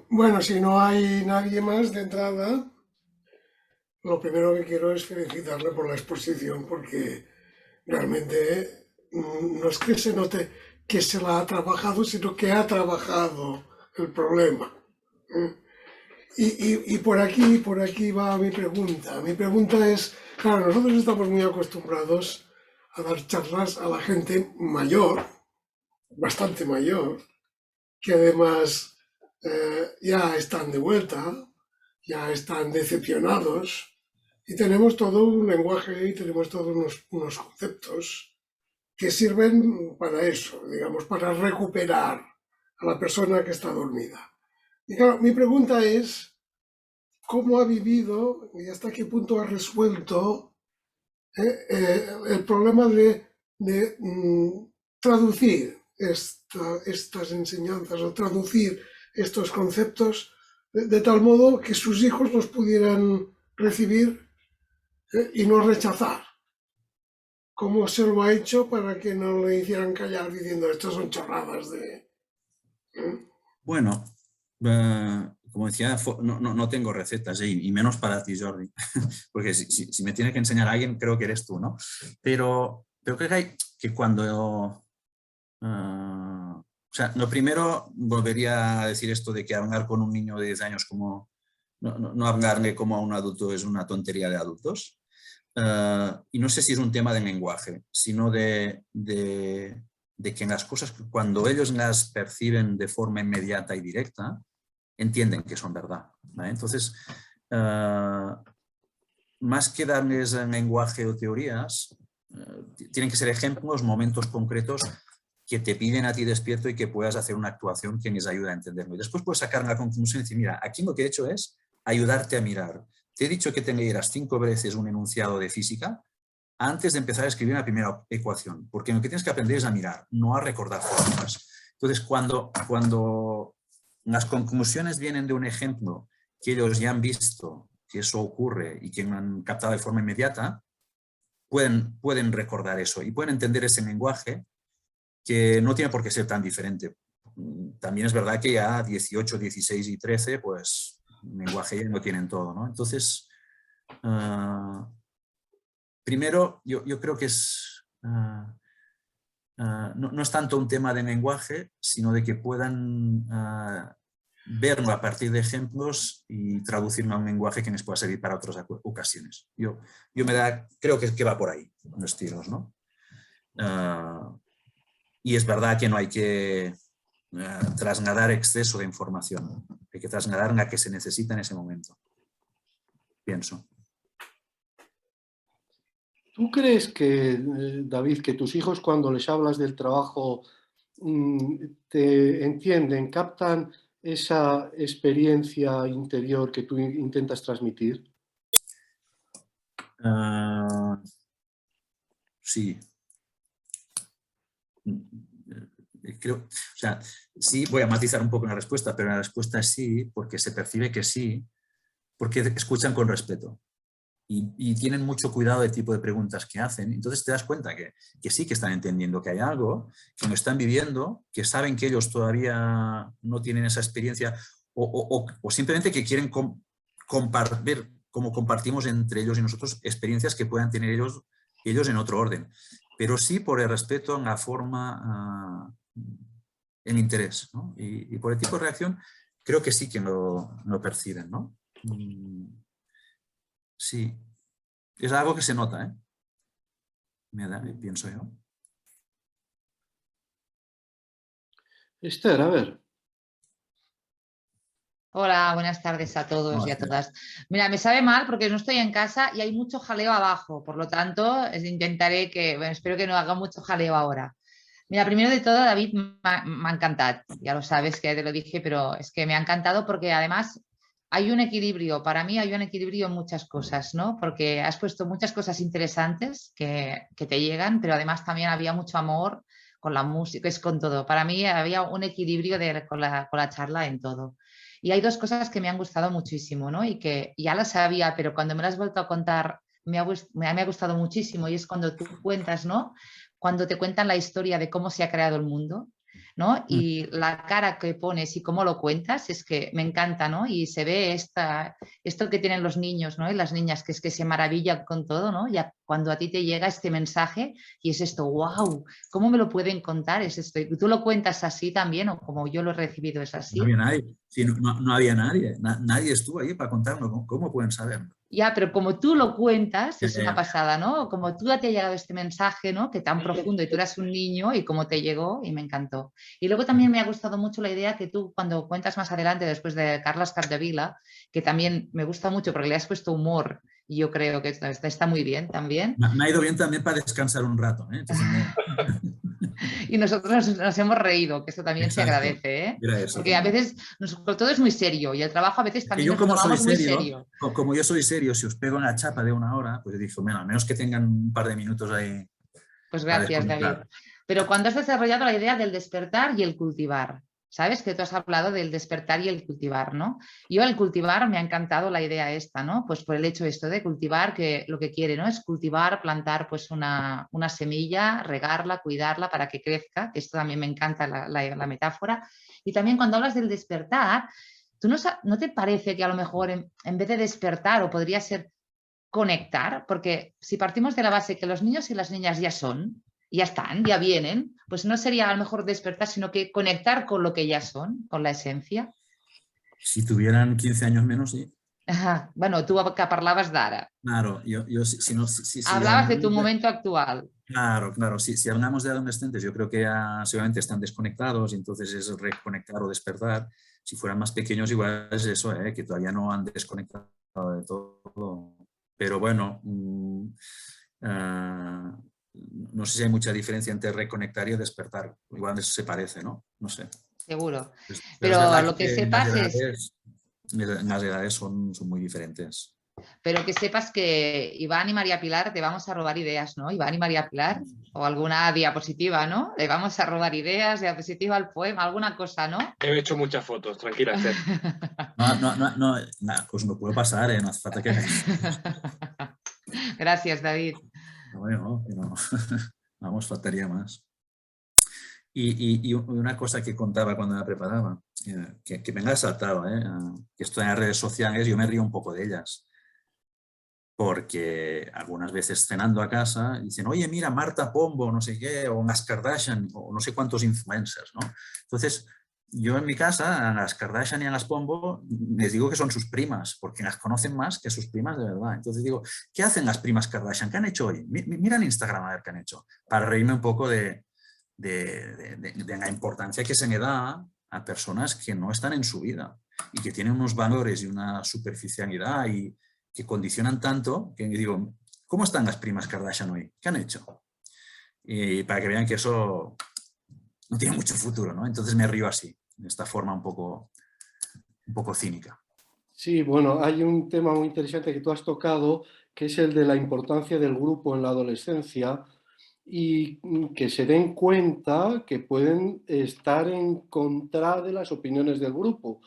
[SPEAKER 5] Bueno, si no hay nadie más de entrada, lo primero que quiero es felicitarle por la exposición, porque realmente no es que se note que se la ha trabajado, sino que ha trabajado el problema. Y por aquí va mi pregunta. Mi pregunta es, claro, nosotros estamos muy acostumbrados a dar charlas a la gente mayor, bastante mayor, que además ya están de vuelta, ya están decepcionados, y tenemos todo un lenguaje y tenemos todos unos conceptos que sirven para eso, digamos, para recuperar a la persona que está dormida. Y claro, mi pregunta es, ¿cómo ha vivido y hasta qué punto ha resuelto el problema de traducir estas enseñanzas o traducir estos conceptos de tal modo que sus hijos los pudieran recibir y no rechazar? ¿Cómo se lo ha hecho para que no le hicieran callar diciendo estas son chorradas de...?
[SPEAKER 2] Bueno, como decía, no tengo recetas, y menos para ti, Jordi, porque si me tiene que enseñar a alguien, creo que eres tú, ¿no? Pero creo que cuando... o sea, lo primero, volvería a decir esto de que hablar con un niño de 10 años como... No hablarle como a un adulto es una tontería de adultos. Y no sé si es un tema de lenguaje, sino de que las cosas, cuando ellos las perciben de forma inmediata y directa, entienden que son verdad, ¿vale? Entonces, más que darles lenguaje o teorías, tienen que ser ejemplos, momentos concretos que te piden a ti despierto y que puedas hacer una actuación que les ayude a entenderlo. Y después puedes sacar la conclusión y decir, mira, aquí lo que he hecho es ayudarte a mirar. Te he dicho que te leyeras 5 veces un enunciado de física antes de empezar a escribir la primera ecuación, porque lo que tienes que aprender es a mirar, no a recordar fórmulas. Entonces, cuando las conclusiones vienen de un ejemplo que ellos ya han visto que eso ocurre y que han captado de forma inmediata, pueden recordar eso y pueden entender ese lenguaje que no tiene por qué ser tan diferente. También es verdad que ya 18, 16 y 13, pues lenguaje ya no tienen todo, ¿no? Entonces, primero, yo creo que es, no es tanto un tema de lenguaje, sino de que puedan verlo a partir de ejemplos y traducirlo a un lenguaje que les pueda servir para otras ocasiones. Creo que va por ahí, los tiros, ¿no? Y es verdad que no hay que trasladar exceso de información, hay que trasladar la que se necesita en ese momento, pienso.
[SPEAKER 1] ¿Tú crees que, David, que tus hijos cuando les hablas del trabajo te entienden, captan esa experiencia interior que tú intentas transmitir?
[SPEAKER 2] Sí. Creo, o sea, sí, voy a matizar un poco la respuesta, pero la respuesta es sí, porque se percibe que sí, porque escuchan con respeto y tienen mucho cuidado del tipo de preguntas que hacen. Entonces te das cuenta que sí que están entendiendo que hay algo, que lo están viviendo, que saben que ellos todavía no tienen esa experiencia o simplemente que quieren ver cómo compartimos entre ellos y nosotros experiencias que puedan tener ellos en otro orden. Pero sí por el respeto en la forma, el interés, ¿no? Y por el tipo de reacción, creo que sí que lo perciben, ¿no? Sí, es algo que se nota, ¿eh? Pienso yo.
[SPEAKER 1] Esther, a ver.
[SPEAKER 6] Hola, buenas tardes a todos y a todas. Mira, me sabe mal porque no estoy en casa y hay mucho jaleo abajo, por lo tanto intentaré espero que no haga mucho jaleo ahora. Mira, primero de todo, David, m'ha encantat, ja lo sabes que te lo dije, però és que me ha encantado porque además hay un equilibrio, para mí hay un equilibrio en muchas cosas, ¿no? Porque has puesto muchas cosas interesantes que te llegan, pero además también había mucho amor con la música, es con todo. Para mí había un equilibrio con la charla en todo. Y hay dos cosas que me han gustado muchísimo, ¿no? Y que ya las sabía, pero cuando me las has vuelto a contar me ha gustado muchísimo, y es cuando tú cuentas, ¿no? Cuando te cuentan la historia de cómo se ha creado el mundo, ¿no? Y la cara que pones y cómo lo cuentas, es que me encanta, ¿no? Y se ve esto que tienen los niños, ¿no? Y las niñas, que es que se maravillan con todo, ¿no? Ya cuando a ti te llega este mensaje y es esto, wow, ¿cómo me lo pueden contar? Es esto. ¿Y tú lo cuentas así también, o como yo lo he recibido es así?
[SPEAKER 2] No había nadie, sí, no había nadie, nadie estuvo ahí para contarlo, ¿cómo pueden saberlo?
[SPEAKER 6] Ya, pero como tú lo cuentas, es una
[SPEAKER 2] Ya.
[SPEAKER 6] pasada, ¿no? Como tú te ha llegado este mensaje, ¿no? Que tan profundo, y tú eras un niño, y cómo te llegó, y me encantó. Y luego también me ha gustado mucho la idea que tú, cuando cuentas más adelante, después de Carles Capdevila, que también me gusta mucho porque le has puesto humor, y yo creo que está muy bien también.
[SPEAKER 2] Me ha ido bien también para descansar un rato, ¿eh? Entonces
[SPEAKER 6] Y nosotros nos hemos reído, que eso también se
[SPEAKER 2] Exacto.
[SPEAKER 6] agradece, ¿eh?
[SPEAKER 2] Era eso
[SPEAKER 6] Porque a
[SPEAKER 2] también.
[SPEAKER 6] veces todo es muy serio, y el trabajo a veces
[SPEAKER 2] Que
[SPEAKER 6] también
[SPEAKER 2] yo
[SPEAKER 6] nos lo
[SPEAKER 2] como soy
[SPEAKER 6] tomamos muy
[SPEAKER 2] serio,
[SPEAKER 6] serio.
[SPEAKER 2] como yo soy serio, si os pego una chapa de 1 hora, pues digo, bueno, al menos que tengan un par de minutos ahí
[SPEAKER 6] Pues
[SPEAKER 2] para
[SPEAKER 6] gracias, David.
[SPEAKER 2] desconectar.
[SPEAKER 6] Pero cuando has desarrollado la idea del despertar y el cultivar, ¿sabes? Que tú has hablado del despertar y el cultivar, ¿no? Yo el cultivar me ha encantado la idea esta, ¿no? Pues por el hecho esto de cultivar, que lo que quiere, ¿no? Es cultivar, plantar pues una semilla, regarla, cuidarla para que crezca, que esto también me encanta la metáfora. Y también cuando hablas del despertar, ¿tú no te parece que a lo mejor en vez de despertar, o podría ser conectar? Porque si partimos de la base que los niños y las niñas ya están, ya vienen, pues no sería a lo mejor despertar, sino que conectar con lo que ya son, con la esencia.
[SPEAKER 2] Si tuvieran 15 años menos, sí.
[SPEAKER 6] Ajá. Bueno, tú que parlaves d'ara.
[SPEAKER 2] Claro, yo si
[SPEAKER 6] Hablabas de tu
[SPEAKER 2] hablamos
[SPEAKER 6] momento actual.
[SPEAKER 2] Claro, si hablamos de adolescentes, yo creo que ya seguramente están desconectados, y entonces es reconectar o despertar. Si fueran más pequeños, igual es eso, que todavía no han desconectado de todo. Pero bueno, no sé si hay mucha diferencia entre reconectar y despertar. Igual eso se parece, ¿no? No sé.
[SPEAKER 6] Seguro.
[SPEAKER 2] Pero es
[SPEAKER 6] Pero
[SPEAKER 2] verdad
[SPEAKER 6] lo que
[SPEAKER 2] que
[SPEAKER 6] sepas es,
[SPEAKER 2] las edades son muy diferentes.
[SPEAKER 6] pero que sepas que Iván y María Pilar te vamos a robar ideas, ¿no? Iván y María Pilar, o alguna diapositiva, ¿no? Le vamos a robar ideas, diapositiva al poema, alguna cosa, ¿no?
[SPEAKER 7] He hecho muchas fotos, tranquila, Esther.
[SPEAKER 2] No, pues no puedo pasar, no hace falta que...
[SPEAKER 6] Gracias, David.
[SPEAKER 2] No, vamos, faltaría más. Y una cosa que contaba cuando la preparaba, que me ha saltado, que esto en las redes sociales, yo me río un poco de ellas, porque algunas veces cenando a casa dicen, oye, mira, Marta Pombo, no sé qué, o las Kardashian, o no sé cuántos influencers, ¿no? Entonces, yo en mi casa, a las Kardashian y a las Pombo, les digo que son sus primas, porque las conocen más que sus primas de verdad. Entonces digo, ¿qué hacen las primas Kardashian? ¿Qué han hecho hoy? Mira en Instagram a ver qué han hecho, para reírme un poco de la importancia que se me da a personas que no están en su vida y que tienen unos valores y una superficialidad y que condicionan tanto que digo, ¿cómo están las primas Kardashian hoy? ¿Qué han hecho? Y para que vean que eso no tiene mucho futuro, ¿no? Entonces me río así, de esta forma un poco cínica.
[SPEAKER 1] Sí, bueno, hay un tema muy interesante que tú has tocado, que es el de la importancia del grupo en la adolescencia, y que se den cuenta que pueden estar en contra de las opiniones del grupo.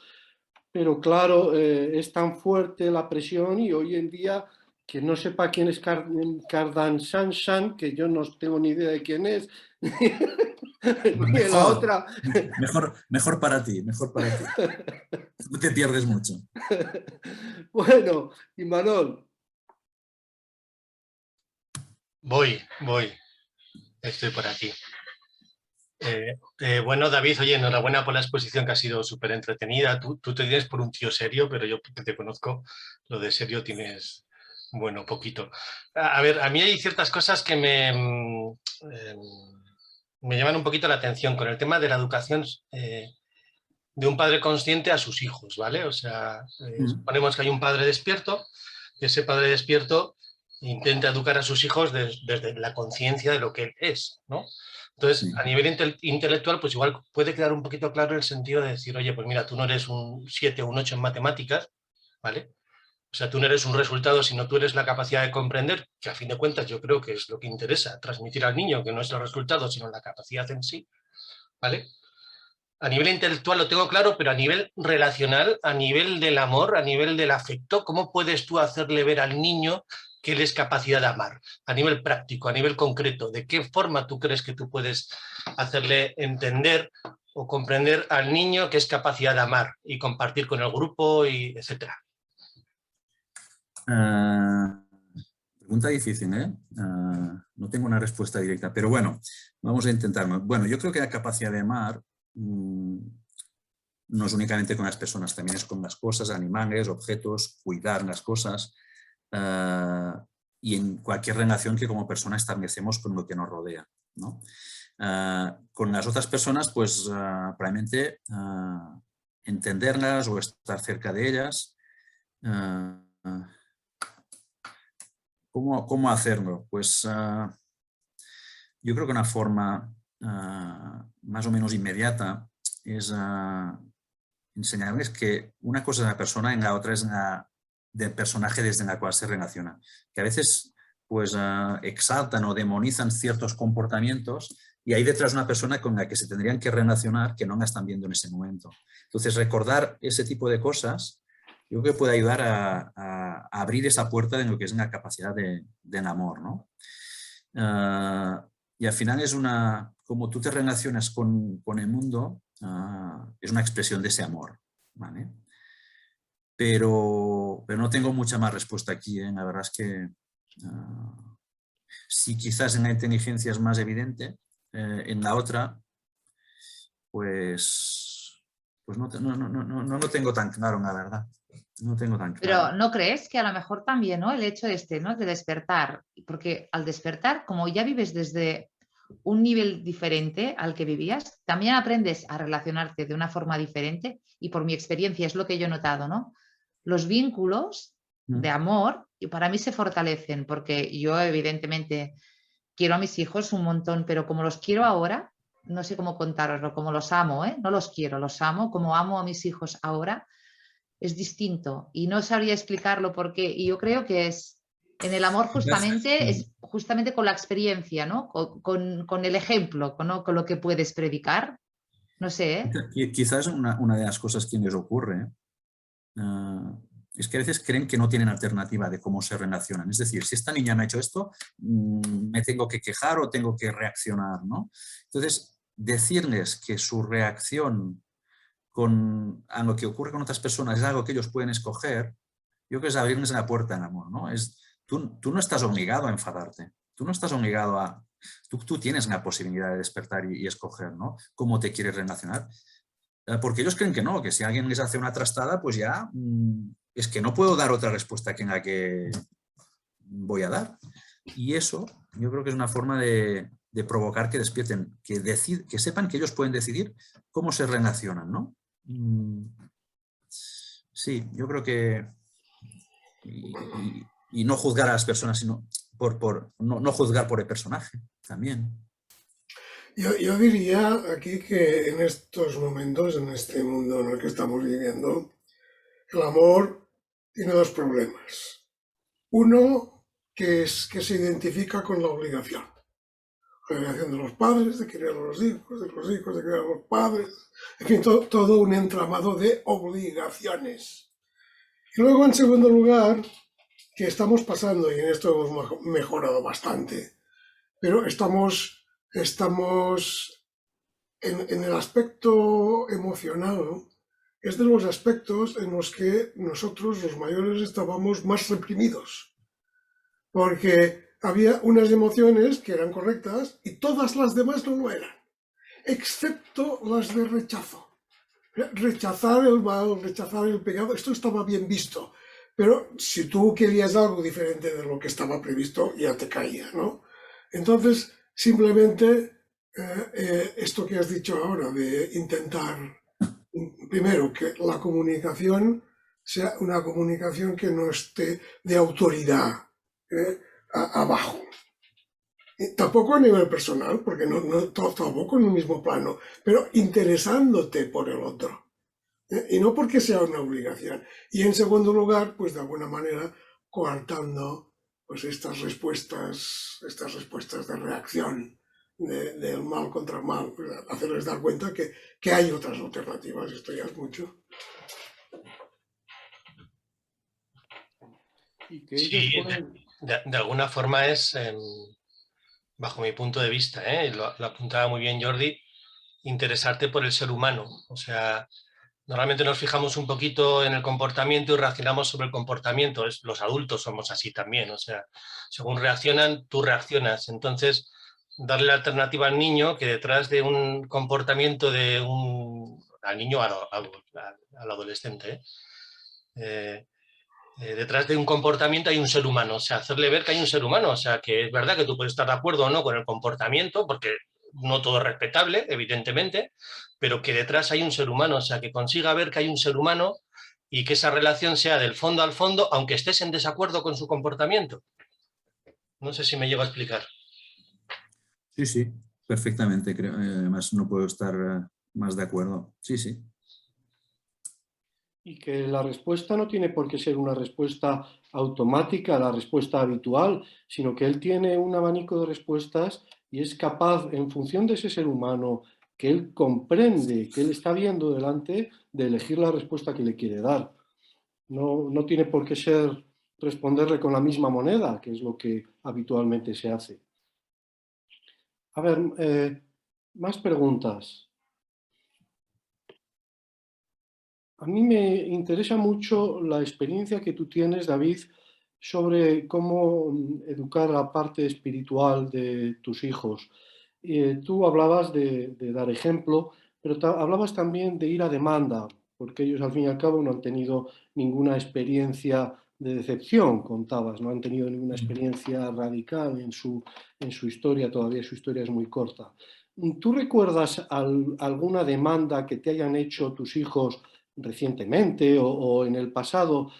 [SPEAKER 1] Pero claro, es tan fuerte la presión, y hoy en día que no sepa quién es Kardashian, que yo no tengo ni idea de quién es, ni de la otra.
[SPEAKER 2] Mejor para ti, No te pierdes mucho.
[SPEAKER 1] Bueno, Imanol.
[SPEAKER 8] Voy. Estoy por aquí. Bueno, David, oye, enhorabuena por la exposición, que ha sido súper entretenida. Tú te tienes por un tío serio, pero yo que te conozco, lo de serio tienes, bueno, poquito. A ver, a mí hay ciertas cosas que me llaman un poquito la atención con el tema de la educación de un padre consciente a sus hijos, ¿vale? O sea, suponemos que hay un padre despierto, y ese padre despierto intenta educar a sus hijos desde la conciencia de lo que él es, ¿no? Entonces, a nivel intelectual, pues igual puede quedar un poquito claro el sentido de decir, oye, pues mira, tú no eres un 7 o un 8 en matemáticas, ¿vale? O sea, tú no eres un resultado, sino tú eres la capacidad de comprender, que a fin de cuentas yo creo que es lo que interesa, transmitir al niño, que no es el resultado, sino la capacidad en sí, ¿vale? A nivel intelectual lo tengo claro, pero a nivel relacional, a nivel del amor, a nivel del afecto, ¿cómo puedes tú hacerle ver al niño que él es capacidad de amar? A nivel práctico, a nivel concreto, ¿de qué forma tú crees que tú puedes hacerle entender o comprender al niño que es capacidad de amar y compartir con el grupo, y etcétera?
[SPEAKER 2] Pregunta difícil, ¿eh? No tengo una respuesta directa, pero bueno, vamos a intentarlo. Bueno, yo creo que la capacidad de amar no es únicamente con las personas, también es con las cosas, animales, objetos, cuidar las cosas y en cualquier relación que como persona establecemos con lo que nos rodea, ¿no? Con las otras personas, pues probablemente entenderlas o estar cerca de ellas. ¿Cómo hacerlo? Pues yo creo que una forma más o menos inmediata es enseñarles que una cosa es la persona y la otra es del personaje desde el cual se relaciona. Que a veces pues, exaltan o demonizan ciertos comportamientos y hay detrás una persona con la que se tendrían que relacionar que no la están viendo en ese momento. Entonces recordar ese tipo de cosas yo creo que puede ayudar a abrir esa puerta de lo que es una capacidad del amor, ¿no? Y al final es como tú te relacionas con el mundo, es una expresión de ese amor, ¿vale? Pero no tengo mucha más respuesta aquí, ¿eh? La verdad es que sí, quizás en la inteligencia es más evidente, en la otra, pues no lo tengo tan claro, la verdad. No tengo tan claro.
[SPEAKER 6] Pero ¿no crees que a lo mejor también, ¿no? El hecho ¿no? de despertar, porque al despertar, como ya vives desde un nivel diferente al que vivías, también aprendes a relacionarte de una forma diferente y por mi experiencia es lo que yo he notado, ¿no? Los vínculos de amor para mí se fortalecen porque yo evidentemente quiero a mis hijos un montón, pero como los quiero ahora, no sé cómo contároslo, como los amo, ¿eh? No los quiero, los amo, como amo a mis hijos ahora, es distinto y no sabría explicarlo porque y yo creo que es en el amor justamente es justamente con la experiencia, ¿no? Con el ejemplo, ¿no? Con lo que puedes predicar, no sé, ¿eh?
[SPEAKER 2] Quizás una de las cosas que les ocurre es que a veces creen que no tienen alternativa de cómo se relacionan. Es decir, si esta niña me ha hecho esto, me tengo que quejar o tengo que reaccionar, ¿no? Entonces, decirles que su reacción a lo que ocurre con otras personas es algo que ellos pueden escoger, yo creo que es abrirles la puerta en amor, ¿no? Tú no estás obligado a enfadarte, tú no estás obligado a... Tú tienes la posibilidad de despertar y escoger, ¿no? Cómo te quieres relacionar. Porque ellos creen que no, que si alguien les hace una trastada, pues ya es que no puedo dar otra respuesta que en la que voy a dar. Y eso yo creo que es una forma de provocar que despierten, que sepan que ellos pueden decidir cómo se relacionan, ¿no? Sí, yo creo que... Y no juzgar a las personas, sino no juzgar por el personaje también.
[SPEAKER 5] Yo diría aquí que en estos momentos, en este mundo en el que estamos viviendo, el amor tiene dos problemas. Uno, que se identifica con la obligación. La obligación de los padres de querer a los hijos, de los hijos de querer a los padres. En fin, todo un entramado de obligaciones. Y luego, en segundo lugar, que estamos pasando, y en esto hemos mejorado bastante, pero estamos en el aspecto emocional, es de los aspectos en los que nosotros, los mayores, estábamos más reprimidos. Porque había unas emociones que eran correctas y todas las demás no lo eran, excepto las de rechazo. Rechazar el mal, rechazar el pecado, esto estaba bien visto. Pero si tú querías algo diferente de lo que estaba previsto, ya te caía, ¿no? Entonces, simplemente esto que has dicho ahora de intentar, primero, que la comunicación sea una comunicación que no esté de autoridad abajo. Y tampoco a nivel personal, porque tampoco en el mismo plano, pero interesándote por el otro. Y no porque sea una obligación. Y en segundo lugar, pues de alguna manera coartando pues estas respuestas de reacción del mal contra el mal, pues hacerles dar cuenta que hay otras alternativas. Esto ya es mucho.
[SPEAKER 1] Y que
[SPEAKER 8] Sí,
[SPEAKER 1] ellos pueden...
[SPEAKER 8] de alguna forma es, bajo mi punto de vista, lo apuntaba muy bien Jordi, interesarte por el ser humano. O sea, normalmente nos fijamos un poquito en el comportamiento y reaccionamos sobre el comportamiento. Los adultos somos así también. O sea, según reaccionan, tú reaccionas. Entonces, darle la alternativa al niño que detrás de un comportamiento al niño, al adolescente, detrás de un comportamiento hay un ser humano. O sea, hacerle ver que hay un ser humano. O sea, que es verdad que tú puedes estar de acuerdo o no con el comportamiento, porque no todo es respetable, evidentemente, pero que detrás hay un ser humano, o sea, que consiga ver que hay un ser humano y que esa relación sea del fondo al fondo, aunque estés en desacuerdo con su comportamiento. No sé si me llego a explicar.
[SPEAKER 2] Sí, sí, perfectamente. Creo, además, no puedo estar más de acuerdo. Sí, sí.
[SPEAKER 1] Y que la respuesta no tiene por qué ser una respuesta automática, la respuesta habitual, sino que él tiene un abanico de respuestas y es capaz, en función de ese ser humano que él comprende, que él está viendo delante, de elegir la respuesta que le quiere dar. No tiene por qué ser responderle con la misma moneda, que es lo que habitualmente se hace. A ver, más preguntas. A mí me interesa mucho la experiencia que tú tienes, David, sobre cómo educar la parte espiritual de tus hijos. Tú hablabas de dar ejemplo, pero hablabas también de ir a demanda, porque ellos al fin y al cabo no han tenido ninguna experiencia de decepción, contabas, no han tenido ninguna experiencia radical en su historia, todavía su historia es muy corta. ¿Tú recuerdas alguna demanda que te hayan hecho tus hijos recientemente o en el pasado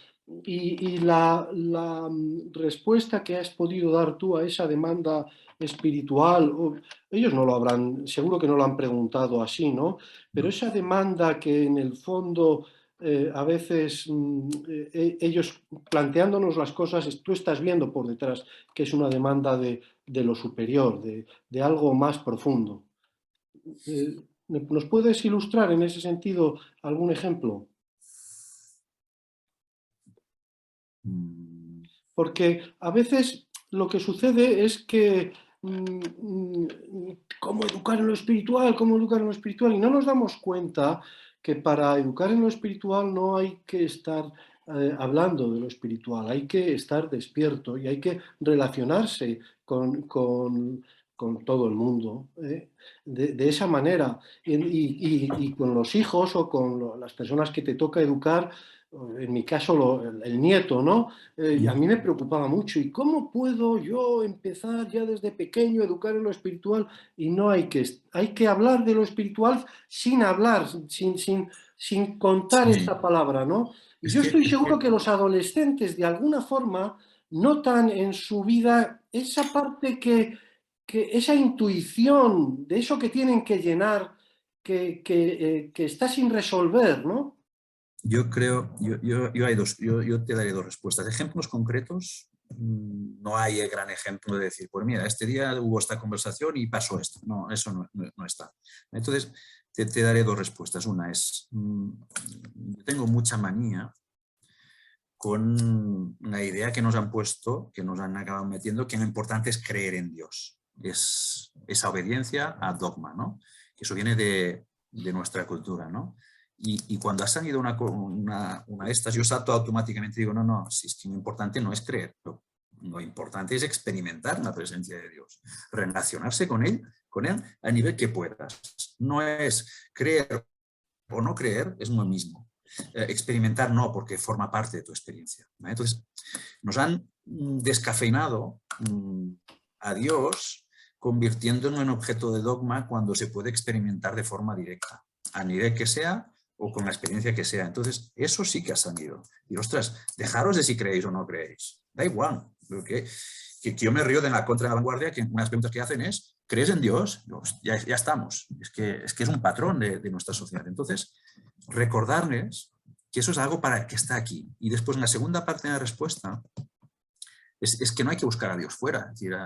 [SPEAKER 1] y la respuesta que has podido dar tú a esa demanda espiritual, ellos no lo habrán, seguro que no lo han preguntado así, ¿no? Pero esa demanda que en el fondo a veces ellos planteándonos las cosas, tú estás viendo por detrás que es una demanda de lo superior, de algo más profundo. ¿Nos puedes ilustrar en ese sentido algún ejemplo? Porque a veces lo que sucede es que ¿cómo educar en lo espiritual? ¿Cómo educar en lo espiritual? Y no nos damos cuenta que para educar en lo espiritual no hay que estar hablando de lo espiritual, hay que estar despierto y hay que relacionarse con todo el mundo de esa manera. Y con los hijos o con las personas que te toca educar, en mi caso el nieto, ¿no? A mí me preocupaba mucho. ¿Y cómo puedo yo empezar ya desde pequeño a educar en lo espiritual? Y no hay que hablar de lo espiritual sin hablar, sin contar
[SPEAKER 2] Sí.
[SPEAKER 1] esta palabra, ¿no? Y yo estoy seguro que los adolescentes de alguna forma notan en su vida esa parte que esa intuición de eso que tienen que llenar, que está sin resolver, ¿no?
[SPEAKER 2] Yo creo, yo te daré dos respuestas. Ejemplos concretos, no hay el gran ejemplo de decir, pues mira, este día hubo esta conversación y pasó esto. No, eso no está. Entonces, te daré dos respuestas. Una es, tengo mucha manía con la idea que nos han puesto, que nos han acabado metiendo, que lo importante es creer en Dios. Es esa obediencia a dogma, ¿no? Que eso viene de nuestra cultura, ¿no? Y cuando ha salido una de estas, yo salto automáticamente y digo, no, si es que lo importante no es creer, lo importante es experimentar la presencia de Dios, relacionarse con él a nivel que puedas. No es creer o no creer, es lo mismo. Experimentar no, porque forma parte de tu experiencia, ¿no? Entonces, nos han descafeinado a Dios convirtiéndolo en objeto de dogma cuando se puede experimentar de forma directa, a nivel que sea o con la experiencia que sea. Entonces, eso sí que ha salido. Y ostras, dejaros de si creéis o no creéis. Da igual. Que yo me río de la contra de la vanguardia, que unas preguntas que hacen es, ¿crees en Dios? Ya estamos. Es que es un patrón de nuestra sociedad. Entonces, recordarles que eso es algo que está aquí. Y después en la segunda parte de la respuesta es que no hay que buscar a Dios fuera. Es decir,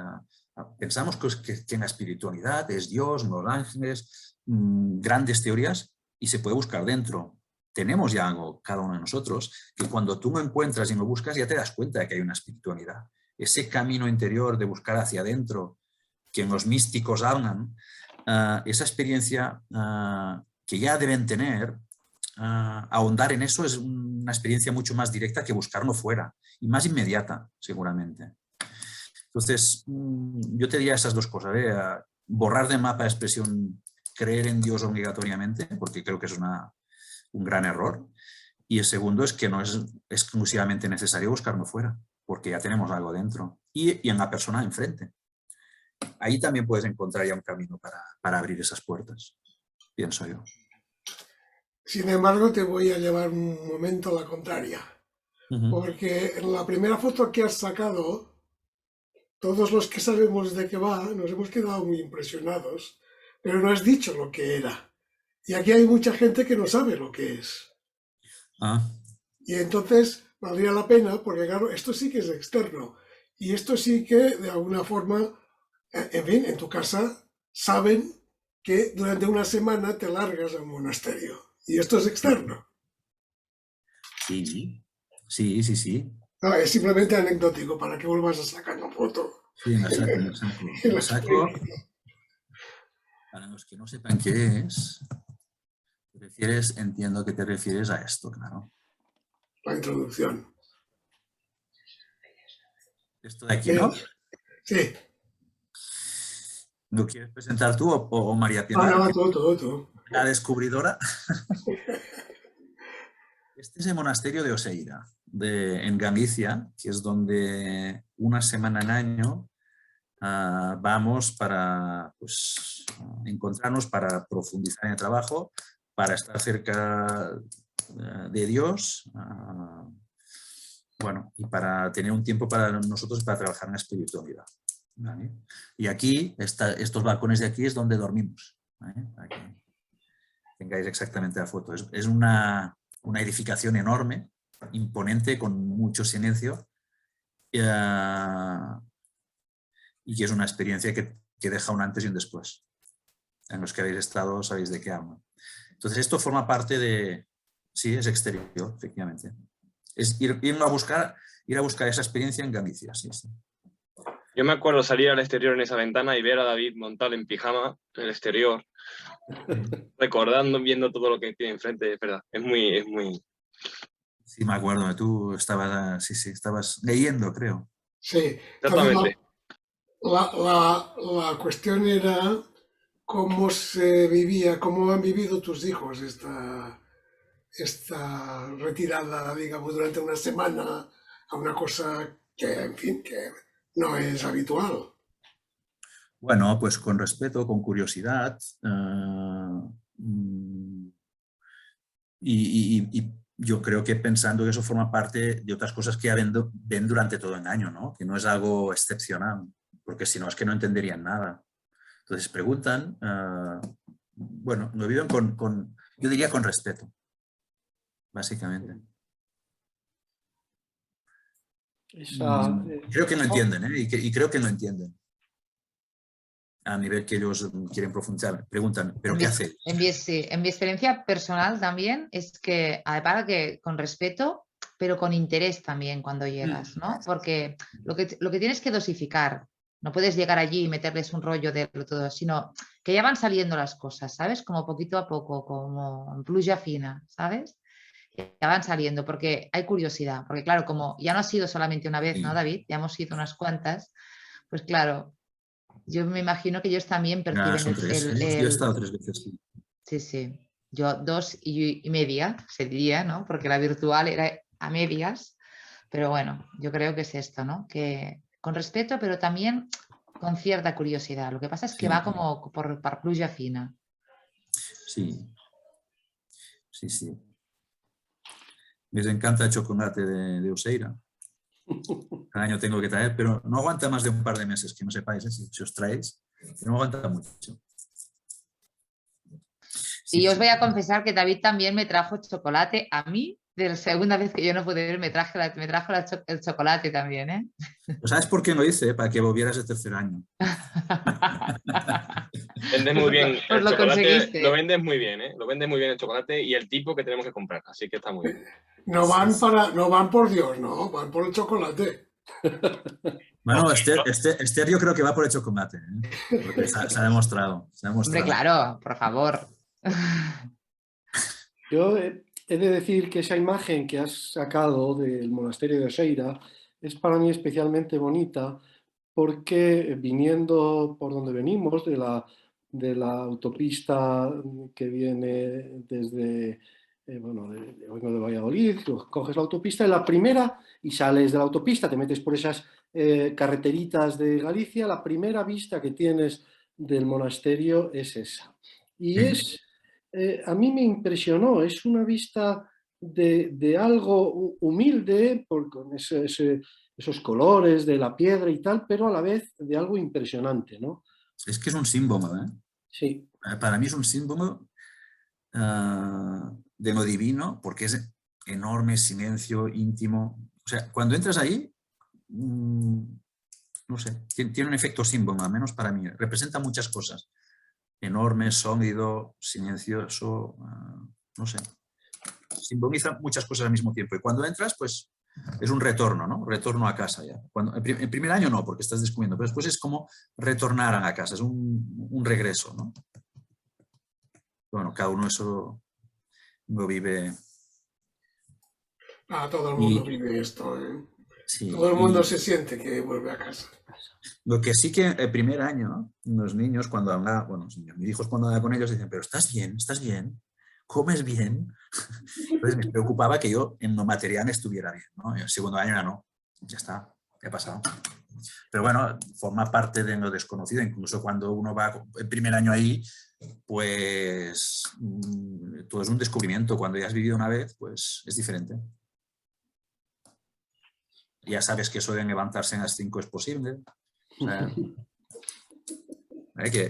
[SPEAKER 2] pensamos que en la espiritualidad es Dios, los ángeles, grandes teorías, y se puede buscar dentro. Tenemos ya algo, cada uno de nosotros, que cuando tú lo encuentras y lo buscas ya te das cuenta de que hay una espiritualidad. Ese camino interior de buscar hacia adentro, que en los místicos hablan, esa experiencia que ya deben tener, ahondar en eso es una experiencia mucho más directa que buscarlo fuera y más inmediata, seguramente. Entonces, yo te diría esas dos cosas, borrar del mapa la expresión creer en Dios obligatoriamente, porque creo que es un gran error. Y el segundo es que no es exclusivamente necesario buscarlo fuera, porque ya tenemos algo dentro y en la persona enfrente. Ahí también puedes encontrar ya un camino para abrir esas puertas, pienso yo.
[SPEAKER 5] Sin embargo, te voy a llevar un momento a la contraria, porque en la primera foto que has sacado, todos los que sabemos de qué va nos hemos quedado muy impresionados, pero no has dicho lo que era. Y aquí hay mucha gente que no sabe lo que es. Y entonces valdría la pena, porque claro, esto sí que es externo. Y esto sí que de alguna forma, en fin, en tu casa saben que durante una semana te largas a un monasterio. Y esto es externo.
[SPEAKER 2] Sí.
[SPEAKER 5] No, es simplemente anecdótico para que vuelvas a sacar una foto.
[SPEAKER 2] Sí, me saco. Para los que no sepan qué es, entiendo que te refieres a esto, claro.
[SPEAKER 5] La introducción.
[SPEAKER 2] Esto de aquí, ¿no?
[SPEAKER 5] Sí.
[SPEAKER 2] ¿Lo quieres presentar tú o María Piedad?
[SPEAKER 5] No, tú.
[SPEAKER 2] La descubridora. Este es el monasterio de Oseira, en Galicia, que es donde una semana al año vamos para encontrarnos, para profundizar en el trabajo, para estar cerca de Dios, y para tener un tiempo para nosotros para trabajar en la espiritualidad. ¿Vale? Y aquí, estos balcones de aquí es donde dormimos. ¿Vale? Para que tengáis exactamente la foto. Es una edificación enorme, imponente, con mucho silencio, y que es una experiencia que deja un antes y un después. En los que habéis estado sabéis de qué hablo. Entonces esto forma parte de... Sí, es exterior, efectivamente. Es ir a buscar esa experiencia en Galicia. Sí.
[SPEAKER 7] Yo me acuerdo salir al exterior en esa ventana y ver a David montado en pijama en el exterior, recordando, viendo todo lo que tiene enfrente, es verdad. Es muy...
[SPEAKER 2] Sí, me acuerdo. Tú estabas leyendo, creo.
[SPEAKER 5] Sí.
[SPEAKER 7] Exactamente.
[SPEAKER 5] La cuestión era cómo se vivía, cómo han vivido tus hijos esta retirada, digamos, durante una semana a una cosa que, en fin, que no es habitual.
[SPEAKER 2] Bueno, pues con respeto, con curiosidad, y yo creo que pensando que eso forma parte de otras cosas que ya ven durante todo el año, ¿no? Que no es algo excepcional, porque si no es que no entenderían nada. Entonces preguntan, lo viven yo diría con respeto, básicamente. Creo que lo entienden, y creo que lo entienden. A nivel que ellos quieren profundizar, preguntan, ¿pero qué hace?
[SPEAKER 6] En mi experiencia personal también es que, para que con respeto, pero con interés también cuando llegas, ¿no? Porque lo que tienes que dosificar, no puedes llegar allí y meterles un rollo de todo, sino que ya van saliendo las cosas, ¿sabes? Como poquito a poco, como en pluja fina, ¿sabes? Ya van saliendo porque hay curiosidad, porque claro, como ya no ha sido solamente una vez, ¿no, David? Ya hemos ido unas cuantas, pues claro, yo me imagino que ellos también perciben
[SPEAKER 2] Yo he estado 3 veces.
[SPEAKER 6] Sí. Yo 2 y media, se diría, ¿no? Porque la virtual era a medias. Pero bueno, yo creo que es esto, ¿no? Que con respeto, pero también con cierta curiosidad. Lo que pasa es que va como por pluja fina.
[SPEAKER 2] Sí. Les encanta el chocolate de Oseira. Cada año tengo que traer, pero no aguanta más de un par de meses, que no sepáis, si os traéis, no aguanta mucho. Sí,
[SPEAKER 6] Y os
[SPEAKER 2] sí.
[SPEAKER 6] voy a confesar que David también me trajo chocolate a mí. De la segunda vez que yo no pude ver, me trajo el chocolate también, ¿eh?
[SPEAKER 2] Pues ¿sabes por qué lo hice? Para que volvieras de tercer año.
[SPEAKER 7] Vendes muy bien
[SPEAKER 6] Pues
[SPEAKER 7] el
[SPEAKER 6] lo
[SPEAKER 7] chocolate,
[SPEAKER 6] conseguiste.
[SPEAKER 7] lo vendes muy bien, ¿eh? Lo vendes muy bien el chocolate y el tipo que tenemos que comprar, así que está muy bien.
[SPEAKER 5] No van por Dios, no, van por el chocolate.
[SPEAKER 2] Bueno, Esther yo creo que va por el chocolate, ¿eh? Porque se ha demostrado.
[SPEAKER 6] Hombre, claro, por favor.
[SPEAKER 1] Yo he de decir que esa imagen que has sacado del monasterio de Oseira es para mí especialmente bonita porque viniendo por donde venimos, de la autopista que viene desde, vengo de Valladolid, coges la autopista en la primera y sales de la autopista, te metes por esas carreteritas de Galicia, la primera vista que tienes del monasterio es esa. Y a mí me impresionó, es una vista de algo humilde, con esos colores de la piedra y tal, pero a la vez de algo impresionante, ¿no?
[SPEAKER 2] Es que es un símbolo, ¿eh?
[SPEAKER 1] Sí.
[SPEAKER 2] Para mí es un símbolo de lo divino, porque es enorme, silencio, íntimo. O sea, cuando entras ahí, no sé, tiene un efecto símbolo, al menos para mí. Representa muchas cosas. Enorme, sólido, silencioso, no sé. Simboliza muchas cosas al mismo tiempo. Y cuando entras, pues es un retorno, ¿no? Retorno a casa ya. El primer año no, porque estás descubriendo, pero después es como retornar a la casa, es un regreso, ¿no? Bueno, cada uno eso lo vive.
[SPEAKER 5] Todo el mundo vive esto, ¿eh?
[SPEAKER 2] Sí,
[SPEAKER 5] todo el mundo se siente que vuelve a casa.
[SPEAKER 2] Lo que sí que el primer año, los niños cuando hablan, bueno, mis hijos cuando hablan con ellos dicen, pero ¿estás bien? ¿Estás bien? ¿Comes bien? Entonces me preocupaba que yo en lo material estuviera bien, ¿no? En el segundo año ya no, ya está, ya ha pasado. Pero bueno, forma parte de lo desconocido, incluso cuando uno va el primer año ahí, pues todo es un descubrimiento. Cuando ya has vivido una vez, pues es diferente. Ya sabes que eso de levantarse a las 5 es posible. O sea,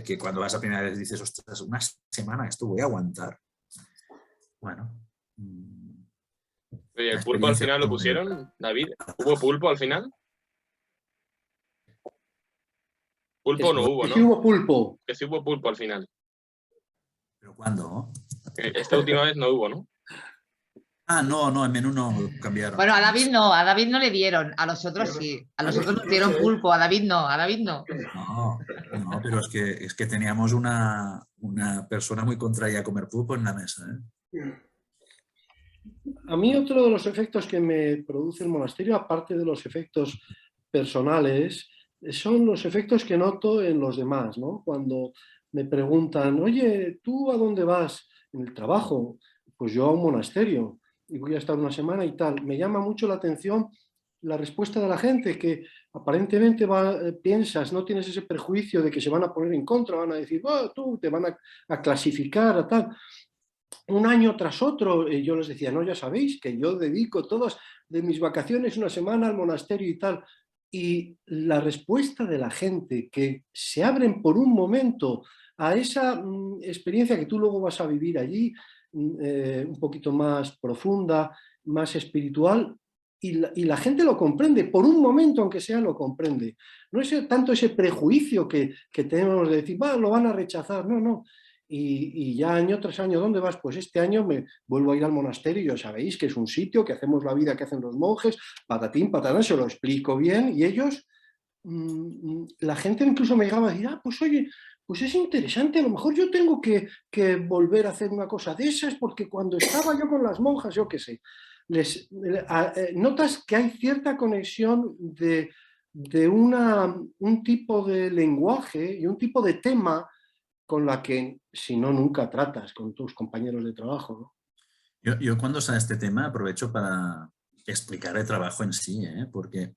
[SPEAKER 2] que cuando vas a primera vez dices, ostras, una semana esto voy a aguantar. Bueno.
[SPEAKER 7] Oye, ¿el pulpo al final lo pusieron, David? ¿Hubo pulpo al final? Pulpo no hubo, ¿no?
[SPEAKER 1] Sí hubo pulpo.
[SPEAKER 7] Que sí hubo pulpo al final.
[SPEAKER 2] ¿Pero cuándo?
[SPEAKER 7] Esta última vez no hubo, ¿no?
[SPEAKER 2] Ah, no, el menú no lo cambiaron.
[SPEAKER 6] Bueno, a David no le dieron, a los otros sí. A los otros nos dieron pulpo, a David no.
[SPEAKER 2] No, pero es que teníamos una persona muy contraria a comer pulpo en la mesa, ¿eh?
[SPEAKER 1] A mí otro de los efectos que me produce el monasterio, aparte de los efectos personales, son los efectos que noto en los demás, ¿no? Cuando me preguntan, oye, ¿tú a dónde vas? En el trabajo. Pues yo a un monasterio y voy a estar una semana y tal. Me llama mucho la atención la respuesta de la gente, que aparentemente piensas, no tienes ese prejuicio de que se van a poner en contra, van a decir, oh, tú te van a clasificar a tal. Un año tras otro, yo les decía, no, ya sabéis que yo dedico todas de mis vacaciones una semana al monasterio y tal. Y la respuesta de la gente, que se abren por un momento a esa experiencia que tú luego vas a vivir allí, un poquito más profunda, más espiritual, y la gente lo comprende, por un momento aunque sea lo comprende. No es tanto ese prejuicio que tenemos de decir, lo van a rechazar, no. Y ya año tras año, ¿dónde vas? Pues este año me vuelvo a ir al monasterio, ya sabéis que es un sitio, que hacemos la vida que hacen los monjes, patatín, patatán, se lo explico bien, y ellos, la gente incluso me llegaba a decir, pues oye, pues es interesante, a lo mejor yo tengo que volver a hacer una cosa de esas, porque cuando estaba yo con las monjas, yo qué sé, notas que hay cierta conexión de un tipo de lenguaje y un tipo de tema con la que, si no, nunca tratas con tus compañeros de trabajo, ¿no?
[SPEAKER 2] Yo cuando sale este tema aprovecho para explicar el trabajo en sí, ¿eh? Porque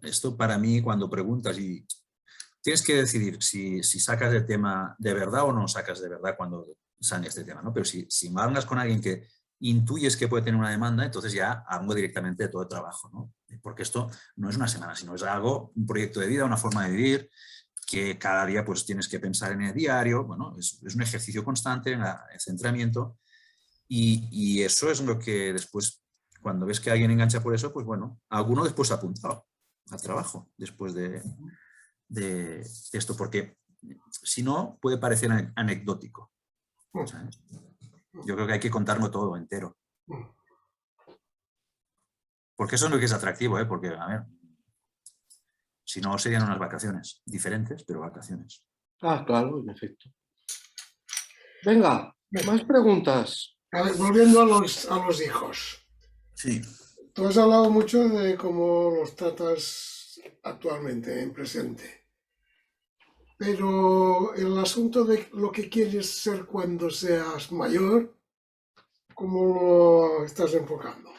[SPEAKER 2] esto para mí, cuando preguntas y tienes que decidir si sacas el tema de verdad o no sacas de verdad cuando sale este tema, ¿no? Pero si hablas con alguien que intuyes que puede tener una demanda, entonces ya hablo directamente de todo el trabajo, ¿no? Porque esto no es una semana, sino es algo, un proyecto de vida, una forma de vivir, que cada día pues tienes que pensar en el diario. Bueno, es un ejercicio constante en el centramiento y eso es lo que después, cuando ves que alguien engancha por eso, pues bueno, alguno después ha apuntado al trabajo después de esto, porque si no puede parecer anecdótico, ¿sabes? Yo creo que hay que contarlo todo entero. Porque eso es lo que es atractivo, ¿eh? Porque, a ver, si no serían unas vacaciones diferentes, pero vacaciones.
[SPEAKER 1] Ah, claro, en efecto. Venga, más preguntas.
[SPEAKER 5] A ver, volviendo a los hijos.
[SPEAKER 2] Sí.
[SPEAKER 5] Tú has hablado mucho de cómo los tratas actualmente, en presente. Pero el asunto de lo que quieres ser cuando seas mayor, ¿cómo lo estás enfocando?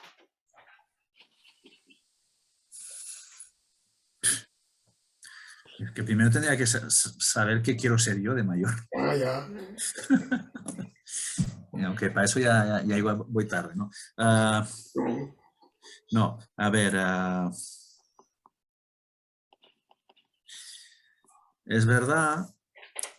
[SPEAKER 2] Es que primero tendría que saber qué quiero ser yo de mayor.
[SPEAKER 5] Ah, ya.
[SPEAKER 2] Aunque para eso ya igual voy tarde, ¿no? No, a ver... es verdad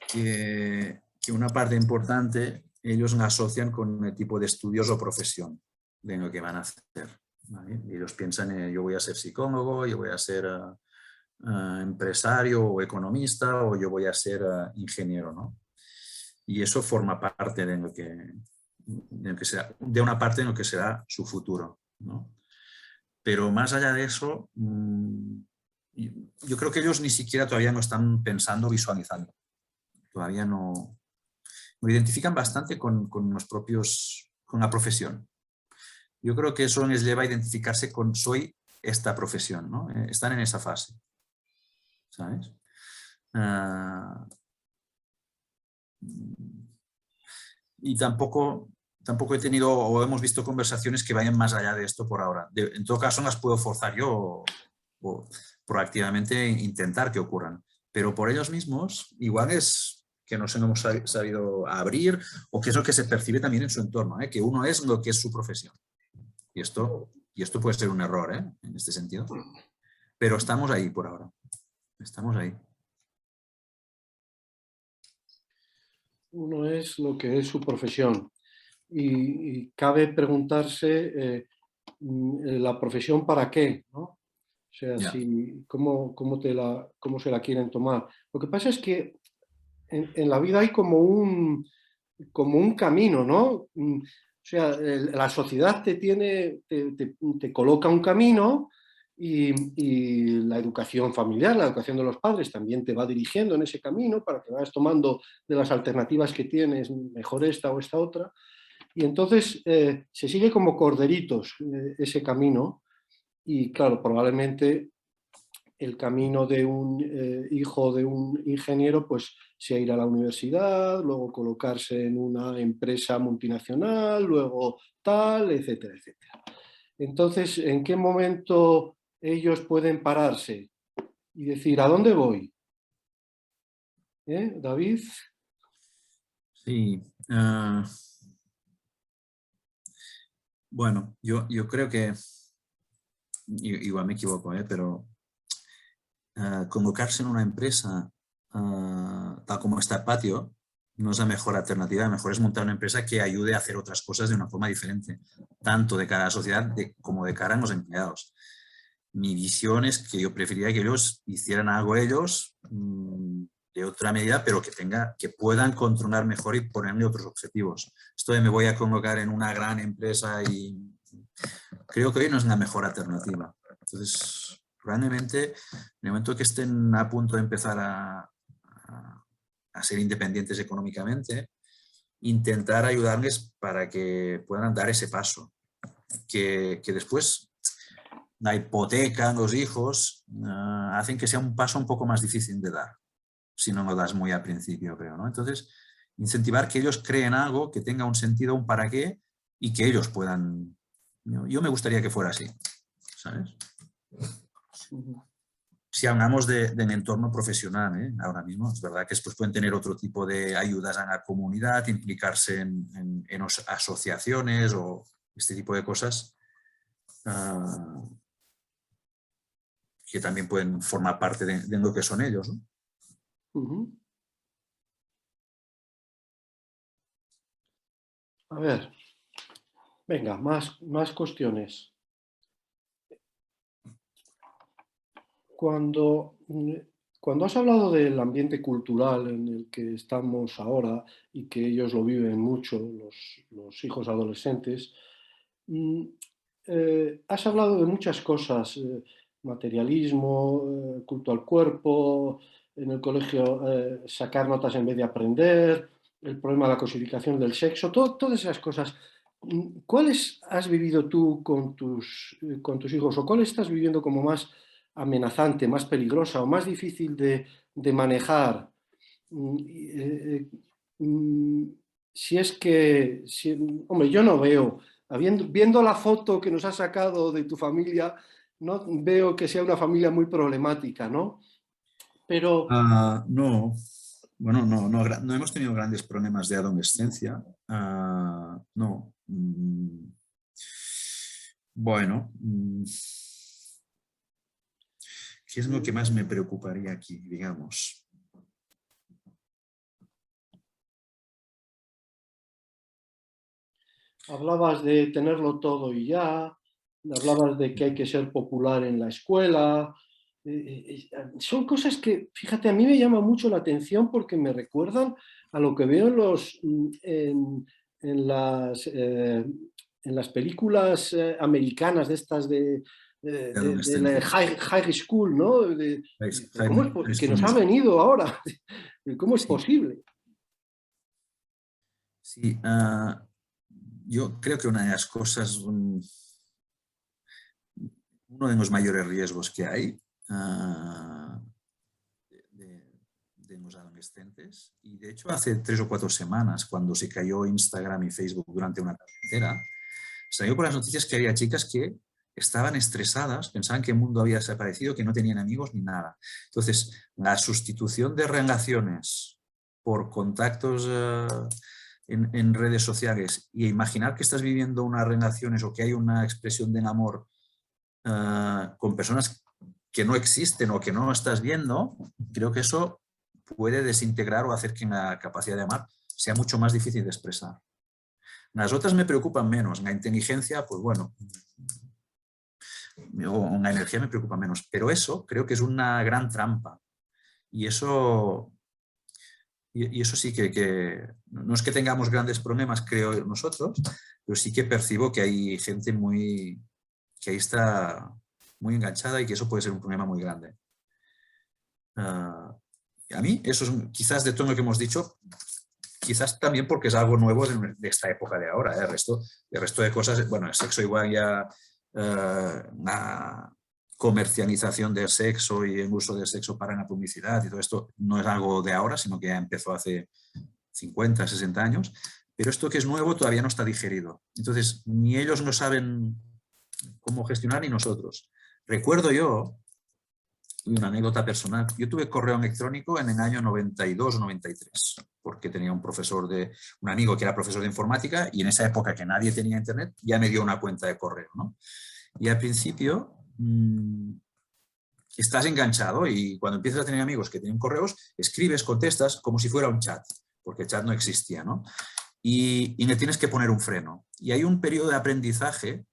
[SPEAKER 2] que una parte importante ellos la asocian con el tipo de estudios o profesión de lo que van a hacer, ¿vale? Ellos piensan, yo voy a ser psicólogo, yo voy a ser empresario o economista, o yo voy a ser ingeniero, ¿no? Y eso forma parte de lo que será, de una parte de lo que será su futuro, ¿no? Pero más allá de eso, yo creo que ellos ni siquiera todavía no están pensando, visualizando. Todavía no identifican bastante con los propios, con la profesión. Yo creo que eso les lleva a identificarse con soy esta profesión, ¿no? Están en esa fase, ¿sabes? Y tampoco he tenido o hemos visto conversaciones que vayan más allá de esto por ahora. En todo caso, las puedo forzar yo o proactivamente intentar que ocurran. Pero por ellos mismos, igual es que no se nos hemos sabido abrir o que es lo que se percibe también en su entorno, ¿eh? Que uno es lo que es su profesión. Y esto puede ser un error, ¿eh? En este sentido. Pero estamos ahí por ahora. Estamos ahí.
[SPEAKER 1] Uno es lo que es su profesión. Y cabe preguntarse la profesión para qué, ¿no? O sea, cómo se la quieren tomar. Lo que pasa es que en la vida hay como un camino, ¿no? O sea, la sociedad te coloca un camino y la educación familiar, la educación de los padres también te va dirigiendo en ese camino para que vayas tomando de las alternativas que tienes, mejor esta o esta otra. Y entonces se sigue como corderitos ese camino y claro, probablemente el camino de un hijo de un ingeniero pues sea ir a la universidad, luego colocarse en una empresa multinacional, luego tal, etcétera, etcétera. Entonces, ¿en qué momento ellos pueden pararse y decir, ¿a dónde voy? David.
[SPEAKER 2] Sí. Bueno, yo creo que, igual me equivoco, pero colocarse en una empresa tal como está el patio no es la mejor alternativa. Lo mejor es montar una empresa que ayude a hacer otras cosas de una forma diferente, tanto de cara a la sociedad como de cara a los empleados. Mi visión es que yo preferiría que ellos hicieran algo ellos de otra medida, pero que puedan controlar mejor y ponerle otros objetivos. Esto de me voy a colocar en una gran empresa y creo que hoy no es la mejor alternativa. Entonces, probablemente en el momento que estén a punto de empezar a ser independientes económicamente, intentar ayudarles para que puedan dar ese paso. Que después la hipoteca, los hijos, hacen que sea un paso un poco más difícil de dar, si no lo das muy al principio, creo, ¿no? Entonces, incentivar que ellos creen algo, que tenga un sentido, un para qué, y que ellos puedan... Yo me gustaría que fuera así, ¿sabes? Si hablamos del entorno profesional, ahora mismo, es verdad que después pueden tener otro tipo de ayudas a la comunidad, implicarse en asociaciones o este tipo de cosas que también pueden formar parte de lo que son ellos, ¿no?
[SPEAKER 1] A ver, venga, más cuestiones. Cuando has hablado del ambiente cultural en el que estamos ahora y que ellos lo viven mucho, los hijos adolescentes, has hablado de muchas cosas, materialismo, culto al cuerpo, en el colegio sacar notas en vez de aprender, el problema de la cosificación del sexo, todas esas cosas. ¿Cuáles has vivido tú con tus hijos o cuál estás viviendo como más amenazante, más peligrosa o más difícil de manejar? Si es que, hombre, yo no veo, viendo la foto que nos has sacado de tu familia, no veo que sea una familia muy problemática, ¿no? Pero...
[SPEAKER 2] no, bueno, no hemos tenido grandes problemas de adolescencia, no. Bueno, ¿qué es lo que más me preocuparía aquí, digamos?
[SPEAKER 1] Hablabas de tenerlo todo y ya, hablabas de que hay que ser popular en la escuela. Son cosas que, fíjate, a mí me llama mucho la atención porque me recuerdan a lo que veo en las películas americanas de estas de la high school, ¿no? ¿Cómo es que nos ha venido ahora? ¿Cómo es posible?
[SPEAKER 2] Sí, yo creo que una de las cosas, uno de los mayores riesgos que hay de los adolescentes, y de hecho hace 3 o 4 semanas, cuando se cayó Instagram y Facebook durante una tarde entera, salió por las noticias que había chicas que estaban estresadas, pensaban que el mundo había desaparecido, que no tenían amigos ni nada. Entonces, la sustitución de relaciones por contactos en redes sociales y imaginar que estás viviendo unas relaciones o que hay una expresión de amor con personas que no existen o que no estás viendo, creo que eso puede desintegrar o hacer que la capacidad de amar sea mucho más difícil de expresar. Las otras me preocupan menos, la inteligencia, pues bueno, o la energía me preocupa menos, pero eso creo que es una gran trampa y eso sí que no es que tengamos grandes problemas, creo nosotros, pero sí que percibo que hay gente que ahí está muy enganchada y que eso puede ser un problema muy grande. A mí, eso es quizás de todo lo que hemos dicho, quizás también porque es algo nuevo de esta época de ahora. El resto de cosas, bueno, el sexo igual ya, la comercialización del sexo y el uso del sexo para la publicidad y todo esto no es algo de ahora, sino que ya empezó hace 50, 60 años, pero esto que es nuevo todavía no está digerido. Entonces, ni ellos no saben cómo gestionar ni nosotros. Recuerdo yo, una anécdota personal, yo tuve correo electrónico en el año 92 o 93, porque tenía un amigo que era profesor de informática y en esa época que nadie tenía internet ya me dio una cuenta de correo, ¿no? Y al principio estás enganchado y cuando empiezas a tener amigos que tienen correos, escribes, contestas como si fuera un chat, porque el chat no existía, ¿no? Y le tienes que poner un freno. Y hay un periodo de aprendizaje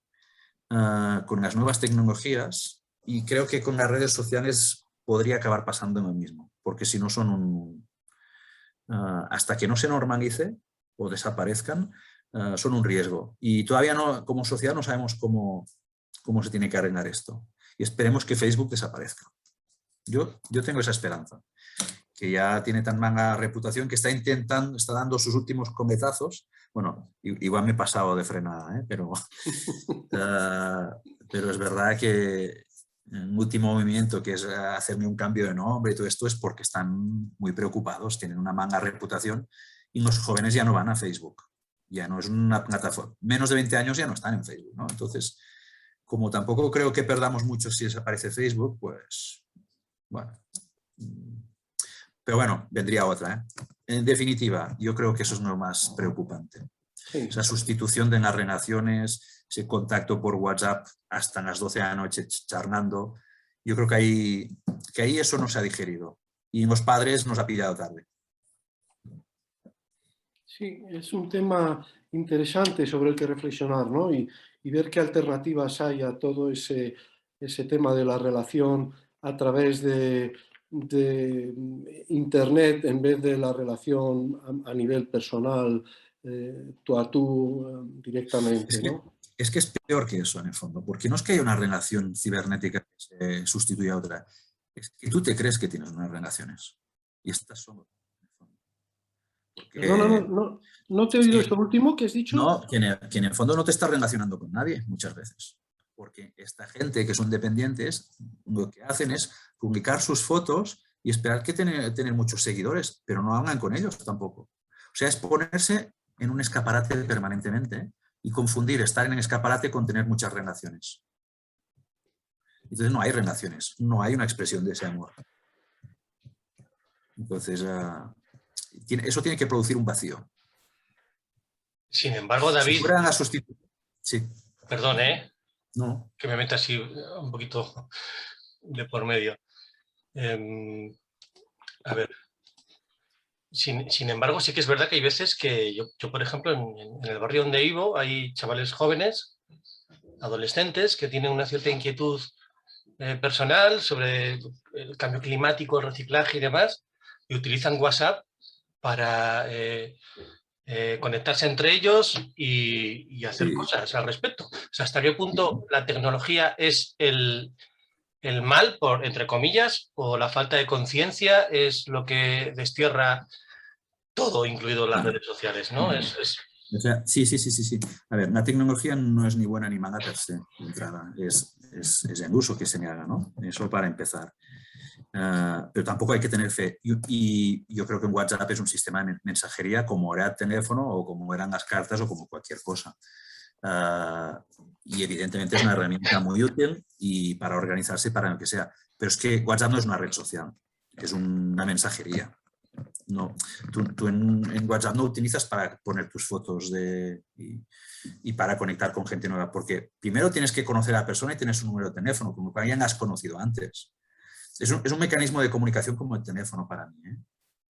[SPEAKER 2] con las nuevas tecnologías y creo que con las redes sociales podría acabar pasando lo mismo, porque si no son hasta que no se normalice o desaparezcan, son un riesgo. Y todavía no, como sociedad no sabemos cómo se tiene que arreglar esto. Y esperemos que Facebook desaparezca. Yo tengo esa esperanza, que ya tiene tan mala reputación que está dando sus últimos cometazos. Bueno, igual me he pasado de frenada, pero es verdad que el último movimiento, que es hacerme un cambio de nombre y todo esto, es porque están muy preocupados, tienen una mala reputación y los jóvenes ya no van a Facebook. Ya no es una plataforma. Menos de 20 años ya no están en Facebook, ¿no? Entonces, como tampoco creo que perdamos mucho si desaparece Facebook, pues, bueno. Pero bueno, vendría otra, ¿eh? En definitiva, yo creo que eso es lo más preocupante. Sí. Esa sustitución de las relaciones, ese contacto por WhatsApp hasta las 12 de la noche charlando. Yo creo que ahí eso no se ha digerido. y los padres nos ha pillado tarde.
[SPEAKER 1] Sí, es un tema interesante sobre el que reflexionar, ¿no? Y ver qué alternativas hay a todo ese tema de la relación a través de Internet en vez de la relación a nivel personal, tú a tú, directamente, ¿no?
[SPEAKER 2] Es que es peor que eso, en el fondo, porque no es que haya una relación cibernética que se sustituya a otra, es que tú te crees que tienes unas relaciones y estas son... Porque,
[SPEAKER 1] no te he oído esto último que has dicho.
[SPEAKER 2] No, que en el fondo no te estás relacionando con nadie muchas veces, porque esta gente que son dependientes lo que hacen es publicar sus fotos y esperar que tener muchos seguidores, pero no hablan con ellos tampoco. O sea, es ponerse en un escaparate permanentemente y confundir estar en el escaparate con tener muchas relaciones. Entonces no hay relaciones, no hay una expresión de ese amor. Entonces, eso tiene que producir un vacío.
[SPEAKER 8] Sin embargo, David...
[SPEAKER 2] Sí.
[SPEAKER 8] Perdón,
[SPEAKER 2] No.
[SPEAKER 8] Que me meta así un poquito de por medio. A ver... Sin embargo, sí que es verdad que hay veces que yo por ejemplo, en el barrio donde vivo hay chavales jóvenes, adolescentes, que tienen una cierta inquietud personal sobre el cambio climático, el reciclaje y demás, y utilizan WhatsApp para conectarse entre ellos y hacer cosas al respecto. O sea, ¿hasta qué punto la tecnología es el mal, entre comillas, o la falta de conciencia es lo que destierra todo, incluido las redes sociales, ¿no?
[SPEAKER 2] O sea, sí. A ver, la tecnología no es ni buena ni mala per se, de entrada. Es el uso que se le haga, ¿no? Eso para empezar. Pero tampoco hay que tener fe. Y yo creo que en WhatsApp es un sistema de mensajería como era el teléfono o como eran las cartas o como cualquier cosa. Y evidentemente es una herramienta muy útil y para organizarse, para lo que sea. Pero es que WhatsApp no es una red social, es una mensajería. No, tú en WhatsApp no utilizas para poner tus fotos y para conectar con gente nueva, porque primero tienes que conocer a la persona y tienes su número de teléfono, como que alguien has conocido antes. Es un mecanismo de comunicación como el teléfono para mí, ¿eh?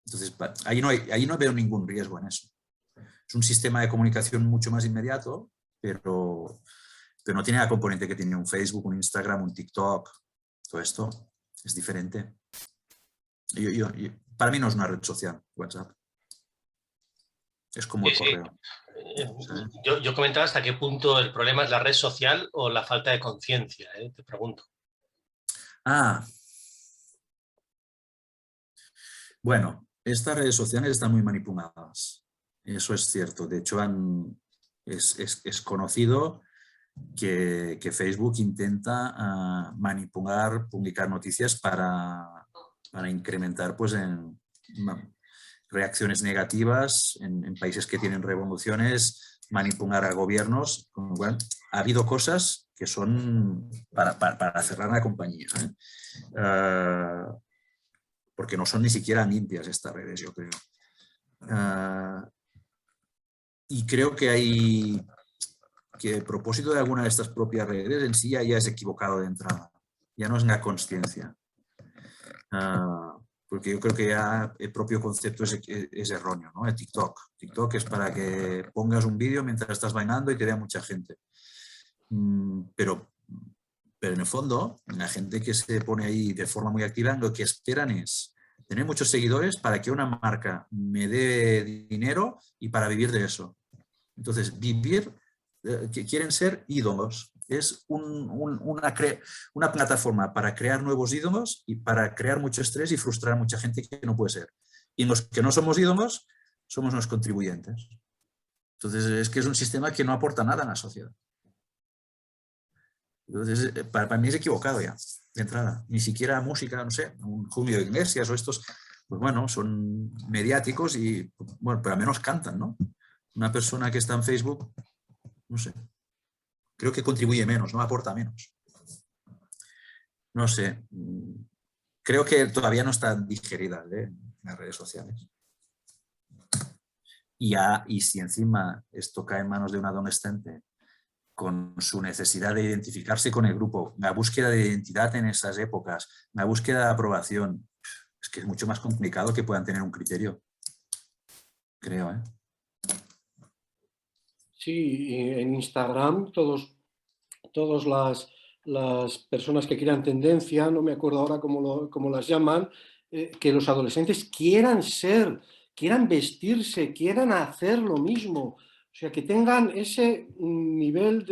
[SPEAKER 2] Entonces, ahí no veo ningún riesgo en eso. Es un sistema de comunicación mucho más inmediato, pero no tiene la componente que tiene un Facebook, un Instagram, un TikTok. Todo esto es diferente. Para mí no es una red social, WhatsApp. Es como el correo.
[SPEAKER 8] Yo comentaba hasta qué punto el problema es la red social o la falta de conciencia, te pregunto.
[SPEAKER 2] Bueno, estas redes sociales están muy manipuladas. Eso es cierto. De hecho, es conocido que Facebook intenta manipular, publicar noticias para incrementar pues, en reacciones negativas en países que tienen revoluciones, manipular a gobiernos. Con lo cual, ha habido cosas que son para cerrar la compañía, porque no son ni siquiera limpias estas redes, yo creo. Y creo que el propósito de alguna de estas propias redes en sí ya es equivocado de entrada, ya no es la consciencia. Porque yo creo que ya el propio concepto es erróneo, ¿no? El TikTok. TikTok es para que pongas un vídeo mientras estás bailando y te vea mucha gente. Pero en el fondo, la gente que se pone ahí de forma muy activa, lo que esperan es tener muchos seguidores para que una marca me dé dinero y para vivir de eso. Entonces, que quieren ser ídolos. Es una plataforma para crear nuevos ídolos y para crear mucho estrés y frustrar a mucha gente que no puede ser. Y los que no somos ídolos somos los contribuyentes. Entonces es que es un sistema que no aporta nada a la sociedad. Entonces para mí es equivocado ya, de entrada. Ni siquiera música, no sé, un Julio Iglesias o estos, pues bueno, son mediáticos y, bueno, pero al menos cantan, ¿no? Una persona que está en Facebook, no sé, creo que contribuye menos, no aporta menos. No sé, creo que todavía no está digerida las redes sociales. Y si encima esto cae en manos de un adolescente con su necesidad de identificarse con el grupo, la búsqueda de identidad en esas épocas, la búsqueda de aprobación, es que es mucho más complicado que puedan tener un criterio, creo, ¿eh?
[SPEAKER 1] Sí, en Instagram todas las personas que crean tendencia, no me acuerdo ahora cómo las llaman, que los adolescentes quieran vestirse, quieran hacer lo mismo. O sea, que tengan ese nivel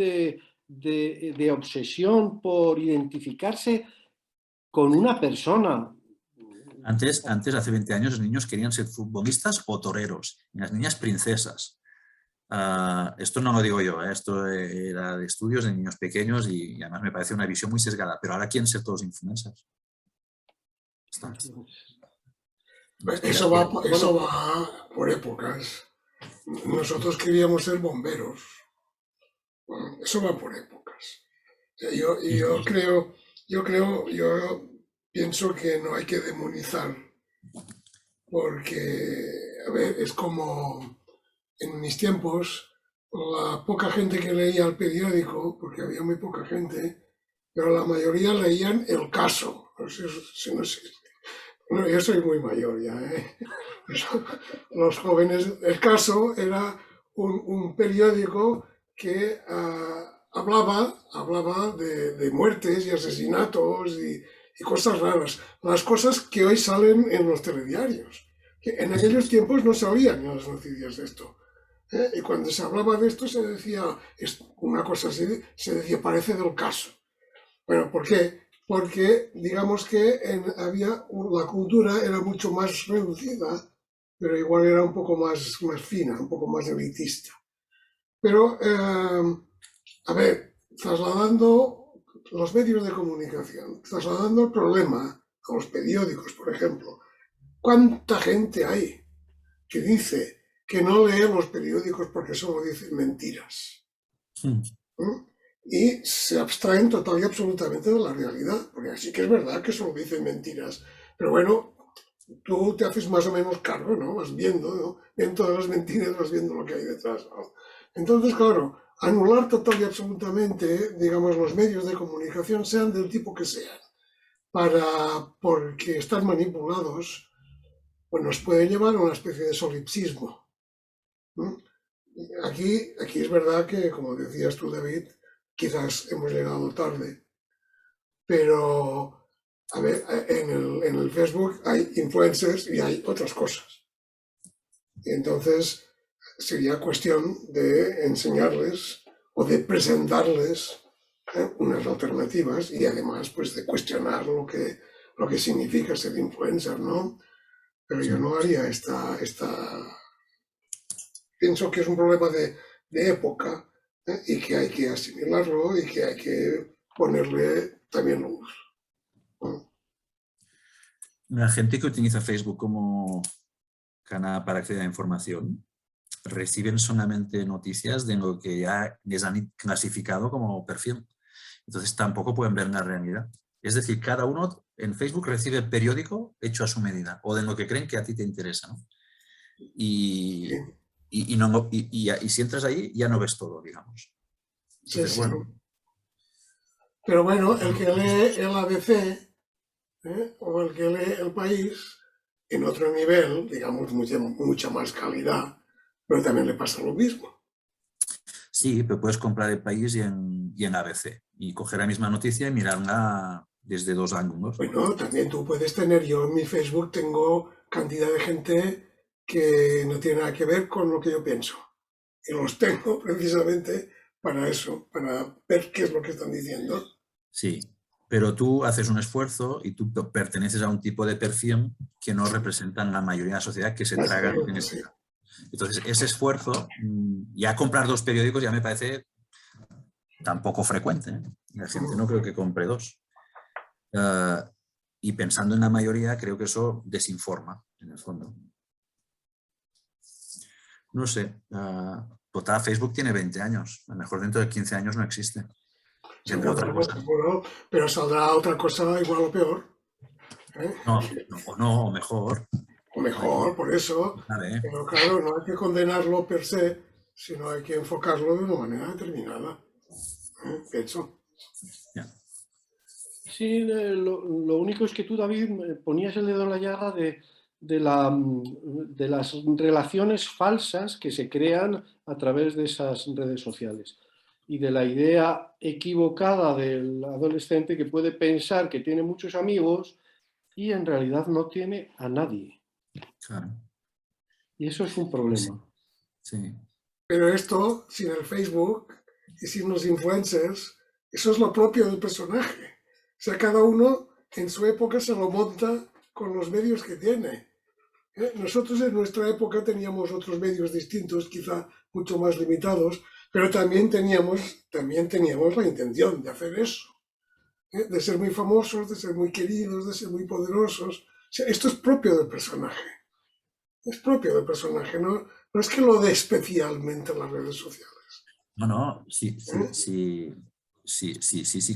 [SPEAKER 1] de obsesión por identificarse con una persona.
[SPEAKER 2] Antes, hace 20 años, los niños querían ser futbolistas o toreros, y las niñas princesas. Esto no lo digo yo, esto era de estudios de niños pequeños y además me parece una visión muy sesgada, pero ahora quieren ser todos influencers.
[SPEAKER 5] Eso va por épocas. Nosotros queríamos ser bomberos. Eso va por épocas. Yo pienso que no hay que demonizar, porque, a ver, es como en mis tiempos, la poca gente que leía el periódico, porque había muy poca gente, pero la mayoría leían El Caso. No sé. Bueno, yo soy muy mayor ya, ¿eh? Los jóvenes, El Caso era un periódico que hablaba de muertes y asesinatos y cosas raras. Las cosas que hoy salen en los telediarios. Que en aquellos tiempos no salían en las noticias de esto. Y cuando se hablaba de esto se decía, una cosa así, se decía, parece del caso. Bueno, ¿por qué? Porque digamos que la cultura era mucho más reducida, pero igual era un poco más fina, un poco más elitista. Pero, a ver, trasladando los medios de comunicación, trasladando el problema a los periódicos, por ejemplo, ¿cuánta gente hay que dice que no lee los periódicos porque solo dicen mentiras? Y se abstraen total y absolutamente de la realidad, porque así que es verdad que solo dicen mentiras, pero bueno, tú te haces más o menos cargo, ¿no? Vas viendo, ¿no? En todas las mentiras vas viendo lo que hay detrás, ¿no? Entonces, claro, anular total y absolutamente, digamos, los medios de comunicación, sean del tipo que sean, porque están manipulados, pues nos puede llevar a una especie de solipsismo. Aquí es verdad que, como decías tú, David, quizás hemos llegado tarde, pero, a ver, en el Facebook hay influencers y hay otras cosas. Y entonces sería cuestión de enseñarles o de presentarles unas alternativas y además pues de cuestionar lo que significa ser influencer, ¿no? Pero yo no haría pienso que es un problema de época, y que hay que asimilarlo y que hay que ponerle también luz.
[SPEAKER 2] La gente que utiliza Facebook como canal para acceder a información reciben solamente noticias de lo que ya les han clasificado como perfil. Entonces tampoco pueden ver la realidad. Es decir, cada uno en Facebook recibe el periódico hecho a su medida o de lo que creen que a ti te interesa, ¿no? Y si entras ahí ya no ves todo, digamos. Entonces,
[SPEAKER 5] Sí.
[SPEAKER 2] bueno.
[SPEAKER 5] Pero bueno, el que lee el ABC o el que lee El País, en otro nivel, digamos, mucha más calidad, pero también le pasa lo mismo.
[SPEAKER 2] Sí, pero puedes comprar El País y en ABC y coger la misma noticia y mirarla desde dos ángulos.
[SPEAKER 5] Bueno, también tú puedes tener, yo en mi Facebook tengo cantidad de gente que no tiene nada que ver con lo que yo pienso. Y los tengo precisamente para eso, para ver qué es lo que están diciendo.
[SPEAKER 2] Sí, pero tú haces un esfuerzo y tú perteneces a un tipo de perfil que no representan la mayoría de la sociedad que se traga lo que necesita. Entonces, ese esfuerzo, ya comprar dos periódicos ya me parece tan poco frecuente, ¿eh? La gente no creo que compre dos. Y pensando en la mayoría, creo que eso desinforma, en el fondo. No sé, total, Facebook tiene 20 años. A lo mejor dentro de 15 años no existe.
[SPEAKER 5] Seguro, otra cosa. Pero saldrá otra cosa igual o peor.
[SPEAKER 2] O mejor.
[SPEAKER 5] O mejor, por eso.
[SPEAKER 2] Vale.
[SPEAKER 5] Pero claro, no hay que condenarlo per se, sino hay que enfocarlo de una manera determinada. Pienso.
[SPEAKER 2] Ya.
[SPEAKER 1] Sí, lo único es que tú, David, ponías el dedo en la llaga de las relaciones falsas que se crean a través de esas redes sociales y de la idea equivocada del adolescente que puede pensar que tiene muchos amigos y en realidad no tiene a nadie.
[SPEAKER 2] Claro.
[SPEAKER 1] Y eso es un problema.
[SPEAKER 2] Sí.
[SPEAKER 5] Pero esto, sin el Facebook y sin los influencers, eso es lo propio del personaje. O sea, cada uno en su época se lo monta con los medios que tiene. Nosotros en nuestra época teníamos otros medios distintos, quizá mucho más limitados, pero también teníamos la intención de hacer eso, de ser muy famosos, de ser muy queridos, de ser muy poderosos. O sea, esto es propio del personaje. Es propio del personaje, no es que lo dé especialmente en las redes sociales.
[SPEAKER 2] No, sí,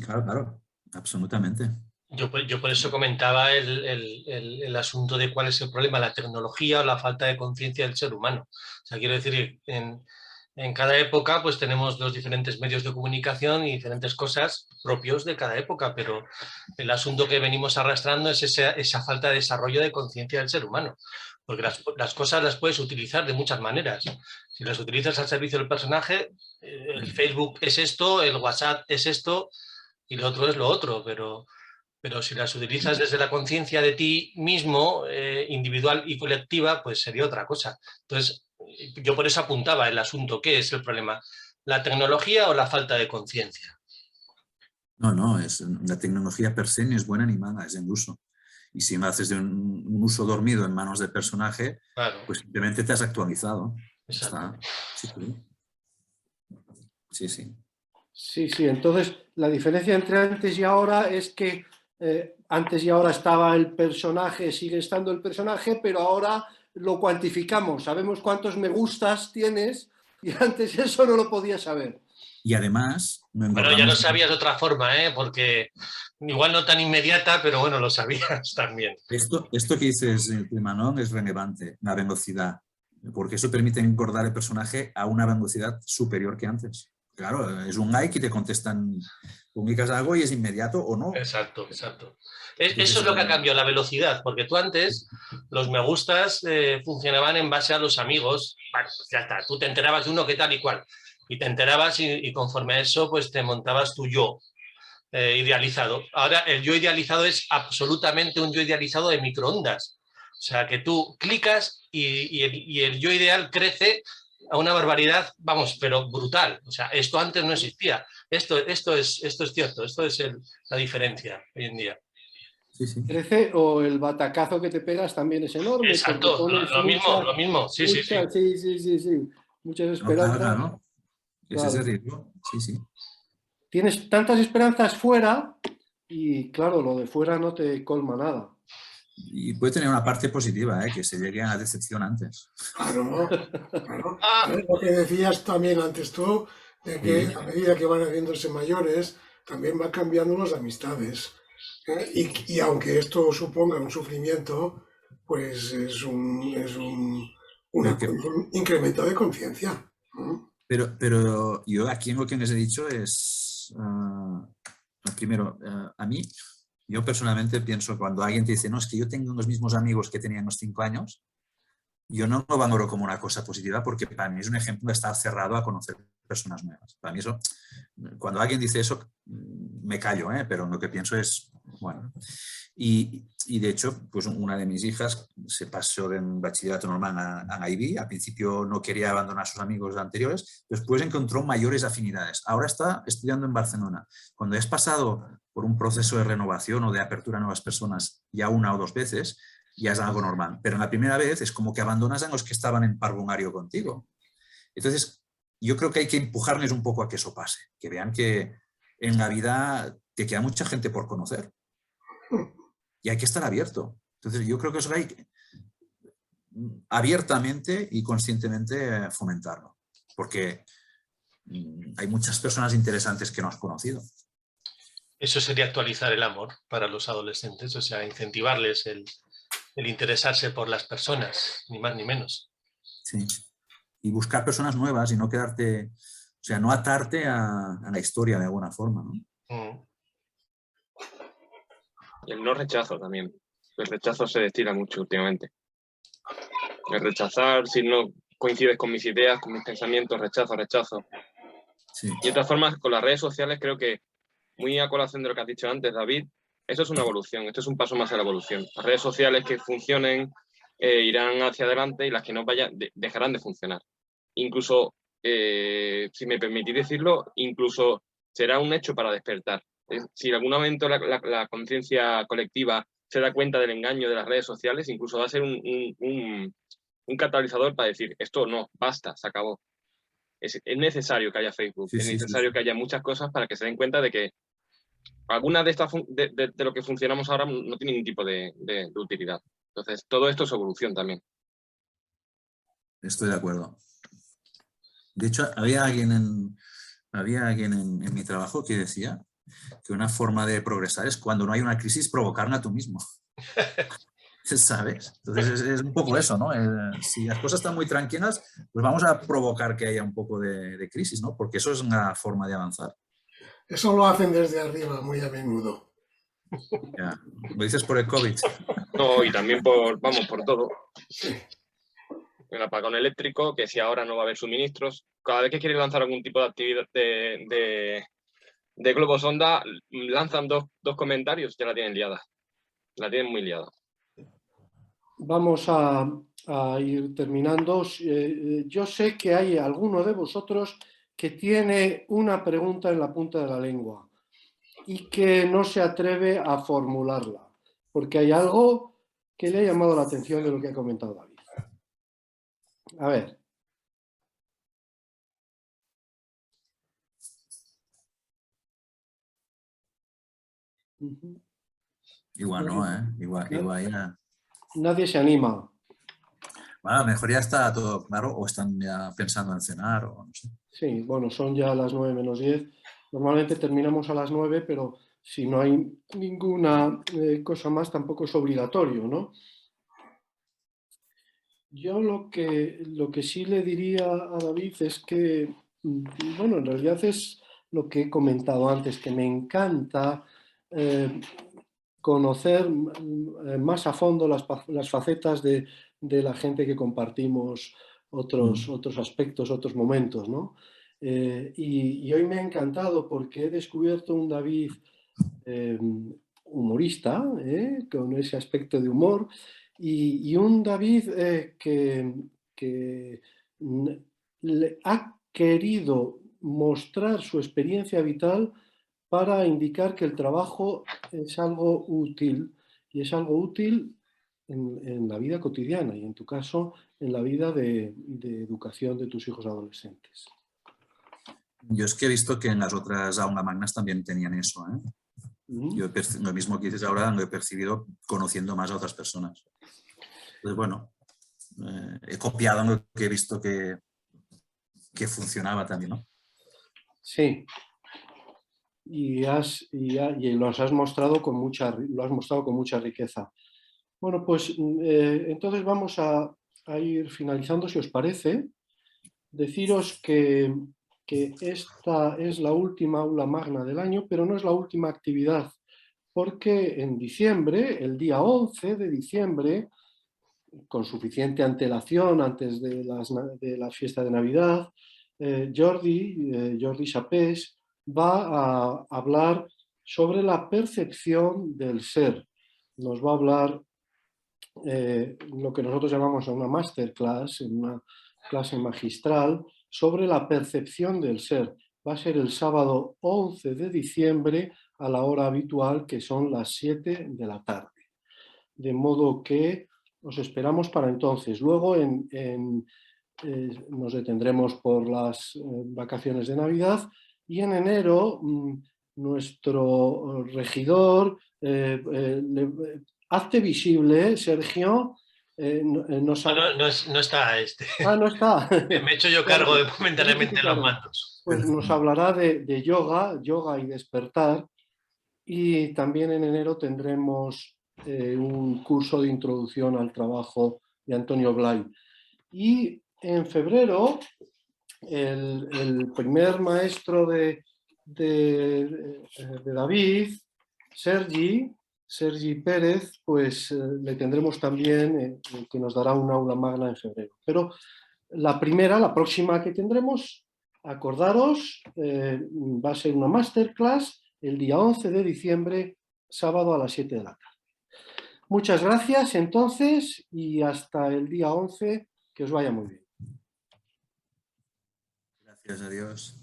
[SPEAKER 2] claro, absolutamente.
[SPEAKER 8] Yo por eso comentaba el asunto de cuál es el problema, la tecnología o la falta de conciencia del ser humano. O sea, quiero decir, en cada época pues tenemos los diferentes medios de comunicación y diferentes cosas propios de cada época, pero el asunto que venimos arrastrando es esa falta de desarrollo de conciencia del ser humano. Porque las cosas las puedes utilizar de muchas maneras. Si las utilizas al servicio del personaje, el Facebook es esto, el WhatsApp es esto y lo otro es lo otro, pero si las utilizas desde la conciencia de ti mismo, individual y colectiva, pues sería otra cosa. Entonces, yo por eso apuntaba el asunto. ¿Qué es el problema? ¿La tecnología o la falta de conciencia?
[SPEAKER 2] No, la tecnología per se no es buena ni mala, es en uso. Y si me haces de un uso dormido en manos del personaje, claro, pues simplemente te has actualizado. Está. Sí.
[SPEAKER 1] Sí, entonces la diferencia entre antes y ahora es que antes y ahora estaba el personaje, sigue estando el personaje, pero ahora lo cuantificamos, sabemos cuántos me gustas tienes y antes eso no lo podías saber.
[SPEAKER 2] Y además...
[SPEAKER 8] Bueno, ya lo sabías de otra forma, porque igual no tan inmediata, pero bueno, lo sabías también.
[SPEAKER 2] Esto que dices, Manon, es relevante, la velocidad, porque eso permite engordar el personaje a una velocidad superior que antes. Claro, es un like y te contestan, publicas algo y es inmediato o no.
[SPEAKER 8] Exacto. Eso es lo que ha cambiado, la velocidad, porque tú antes los me gustas funcionaban en base a los amigos. Bueno, pues ya está, tú te enterabas de uno que tal y cual, y te enterabas y conforme a eso pues te montabas tu yo idealizado. Ahora el yo idealizado es absolutamente un yo idealizado de microondas. O sea, que tú clicas y el yo ideal crece a una barbaridad, vamos, pero brutal. O sea, esto antes no existía. Esto es cierto, esto es la diferencia hoy en día.
[SPEAKER 2] Sí.
[SPEAKER 1] Crece o el batacazo que te pegas también es enorme.
[SPEAKER 8] Exacto, lo mismo. Sí.
[SPEAKER 1] Sí. Muchas esperanzas.
[SPEAKER 2] Claro. Ese es el riesgo. Sí.
[SPEAKER 1] Tienes tantas esperanzas fuera y claro, lo de fuera no te colma nada.
[SPEAKER 2] Y puede tener una parte positiva, que se llegue a la decepción antes.
[SPEAKER 5] Claro. Lo que decías también antes tú, de que a medida que van haciéndose mayores, también van cambiando las amistades. Y aunque esto suponga un sufrimiento, pues es un incremento de conciencia.
[SPEAKER 2] Pero yo aquí lo que les he dicho es, primero, a mí, yo personalmente pienso cuando alguien te dice, no, es que yo tengo los mismos amigos que tenía en los 5 años, yo no lo valoro como una cosa positiva porque para mí es un ejemplo de estar cerrado a conocer personas nuevas. Para mí eso, cuando alguien dice eso, me callo, pero lo que pienso es, bueno. Y de hecho, pues una de mis hijas se pasó de un bachillerato normal a IB. Al principio no quería abandonar a sus amigos anteriores, después encontró mayores afinidades. Ahora está estudiando en Barcelona. Cuando has pasado por un proceso de renovación o de apertura a nuevas personas ya 1 o 2 veces, ya es algo normal. Pero en la primera vez es como que abandonas a los que estaban en parvumario contigo. Entonces, yo creo que hay que empujarles un poco a que eso pase, que vean que en la vida te queda mucha gente por conocer. Y hay que estar abierto. Entonces, yo creo que eso hay que abiertamente y conscientemente fomentarlo. Porque hay muchas personas interesantes que no has conocido.
[SPEAKER 8] Eso sería actualizar el amor para los adolescentes, o sea, incentivarles el interesarse por las personas, ni más ni menos.
[SPEAKER 2] Sí. Y buscar personas nuevas y no quedarte, o sea, no atarte a la historia de alguna forma, ¿no?
[SPEAKER 7] Y el no rechazo también. El rechazo se destila mucho últimamente. El rechazar, si no coincides con mis ideas, con mis pensamientos, rechazo.
[SPEAKER 2] Sí.
[SPEAKER 7] Y de otras formas, con las redes sociales creo que, muy a colación de lo que has dicho antes, David, eso es una evolución, esto es un paso más a la evolución. Las redes sociales que funcionen irán hacia adelante y las que no vayan dejarán de funcionar. Incluso, si me permitís decirlo, incluso será un hecho para despertar. Si en algún momento la conciencia colectiva se da cuenta del engaño de las redes sociales, incluso va a ser un catalizador para decir, esto no, basta, se acabó. Es necesario que haya Facebook,
[SPEAKER 2] Sí,
[SPEAKER 7] es
[SPEAKER 2] sí,
[SPEAKER 7] necesario
[SPEAKER 2] sí.
[SPEAKER 7] que haya muchas cosas para que se den cuenta de que algunas de estas de lo que funcionamos ahora no tiene ningún tipo de utilidad. Entonces, todo esto es evolución también.
[SPEAKER 2] Estoy de acuerdo. De hecho, había alguien en mi trabajo que decía que una forma de progresar es cuando no hay una crisis provocarla tú mismo. ¿Sabes? Entonces es un poco eso, ¿no? Si las cosas están muy tranquilas, pues vamos a provocar que haya un poco de crisis, ¿no? Porque eso es una forma de avanzar.
[SPEAKER 5] Eso lo hacen desde arriba muy a menudo.
[SPEAKER 2] Ya. ¿Lo dices por el COVID?
[SPEAKER 7] No, y también por todo.
[SPEAKER 5] Sí.
[SPEAKER 7] El apagón eléctrico, que si ahora no va a haber suministros, cada vez que quieren lanzar algún tipo de actividad de globo sonda, lanzan dos comentarios, ya la tienen liada. La tienen muy liada.
[SPEAKER 1] Vamos a ir terminando. Yo sé que hay alguno de vosotros que tiene una pregunta en la punta de la lengua y que no se atreve a formularla, porque hay algo que le ha llamado la atención de lo que ha comentado David. A ver.
[SPEAKER 2] Igual no, ¿eh? Igual ya...
[SPEAKER 1] Nadie se anima.
[SPEAKER 2] Bueno, mejor ya está todo claro o están ya pensando en cenar o no sé.
[SPEAKER 1] Sí, bueno, son ya las 9 menos 10. Normalmente terminamos a las 9, pero si no hay ninguna cosa más tampoco es obligatorio, ¿no? Yo lo que sí le diría a David es que, bueno, en realidad es lo que he comentado antes, que me encanta conocer más a fondo las facetas de la gente que compartimos otros aspectos, otros momentos, ¿no? Y hoy me ha encantado porque he descubierto un David humorista, con ese aspecto de humor, y un David que le ha querido mostrar su experiencia vital para indicar que el trabajo es algo útil, y es algo útil en la vida cotidiana y en tu caso en la vida de educación de tus hijos adolescentes.
[SPEAKER 2] Yo es que he visto que en las otras aula magnas también tenían eso, ¿eh? Yo lo mismo que dices ahora lo he percibido conociendo más a otras personas. Entonces, bueno, he copiado lo que he visto que funcionaba también, ¿no?
[SPEAKER 1] Sí. Y los has mostrado con mucha riqueza. Bueno, pues entonces vamos a ir finalizando, si os parece. Deciros que esta es la última aula magna del año, pero no es la última actividad, porque en diciembre, el día 11 de diciembre, con suficiente antelación antes de la fiesta de Navidad, Jordi Chapés va a hablar sobre la percepción del ser. Nos va a hablar lo que nosotros llamamos una masterclass, una clase magistral, sobre la percepción del ser. Va a ser el sábado 11 de diciembre a la hora habitual, que son las 7 de la tarde. De modo que os esperamos para entonces. Luego nos detendremos por las vacaciones de Navidad y en enero nuestro regidor, hazte visible, Sergio.
[SPEAKER 8] No está este.
[SPEAKER 1] Ah, no está.
[SPEAKER 8] Me he hecho yo cargo momentáneamente los mandos.
[SPEAKER 1] Pues nos hablará de yoga y despertar, y también en enero tendremos un curso de introducción al trabajo de Antonio Blay. Y en febrero, el primer maestro de David, Sergi, Sergi Pérez, pues le tendremos también, que nos dará un aula magna en febrero. Pero la próxima que tendremos, acordaros, va a ser una masterclass el día 11 de diciembre, sábado a las 7 de la tarde. Muchas gracias entonces y hasta el día 11, que os vaya muy bien.
[SPEAKER 2] Gracias, adiós.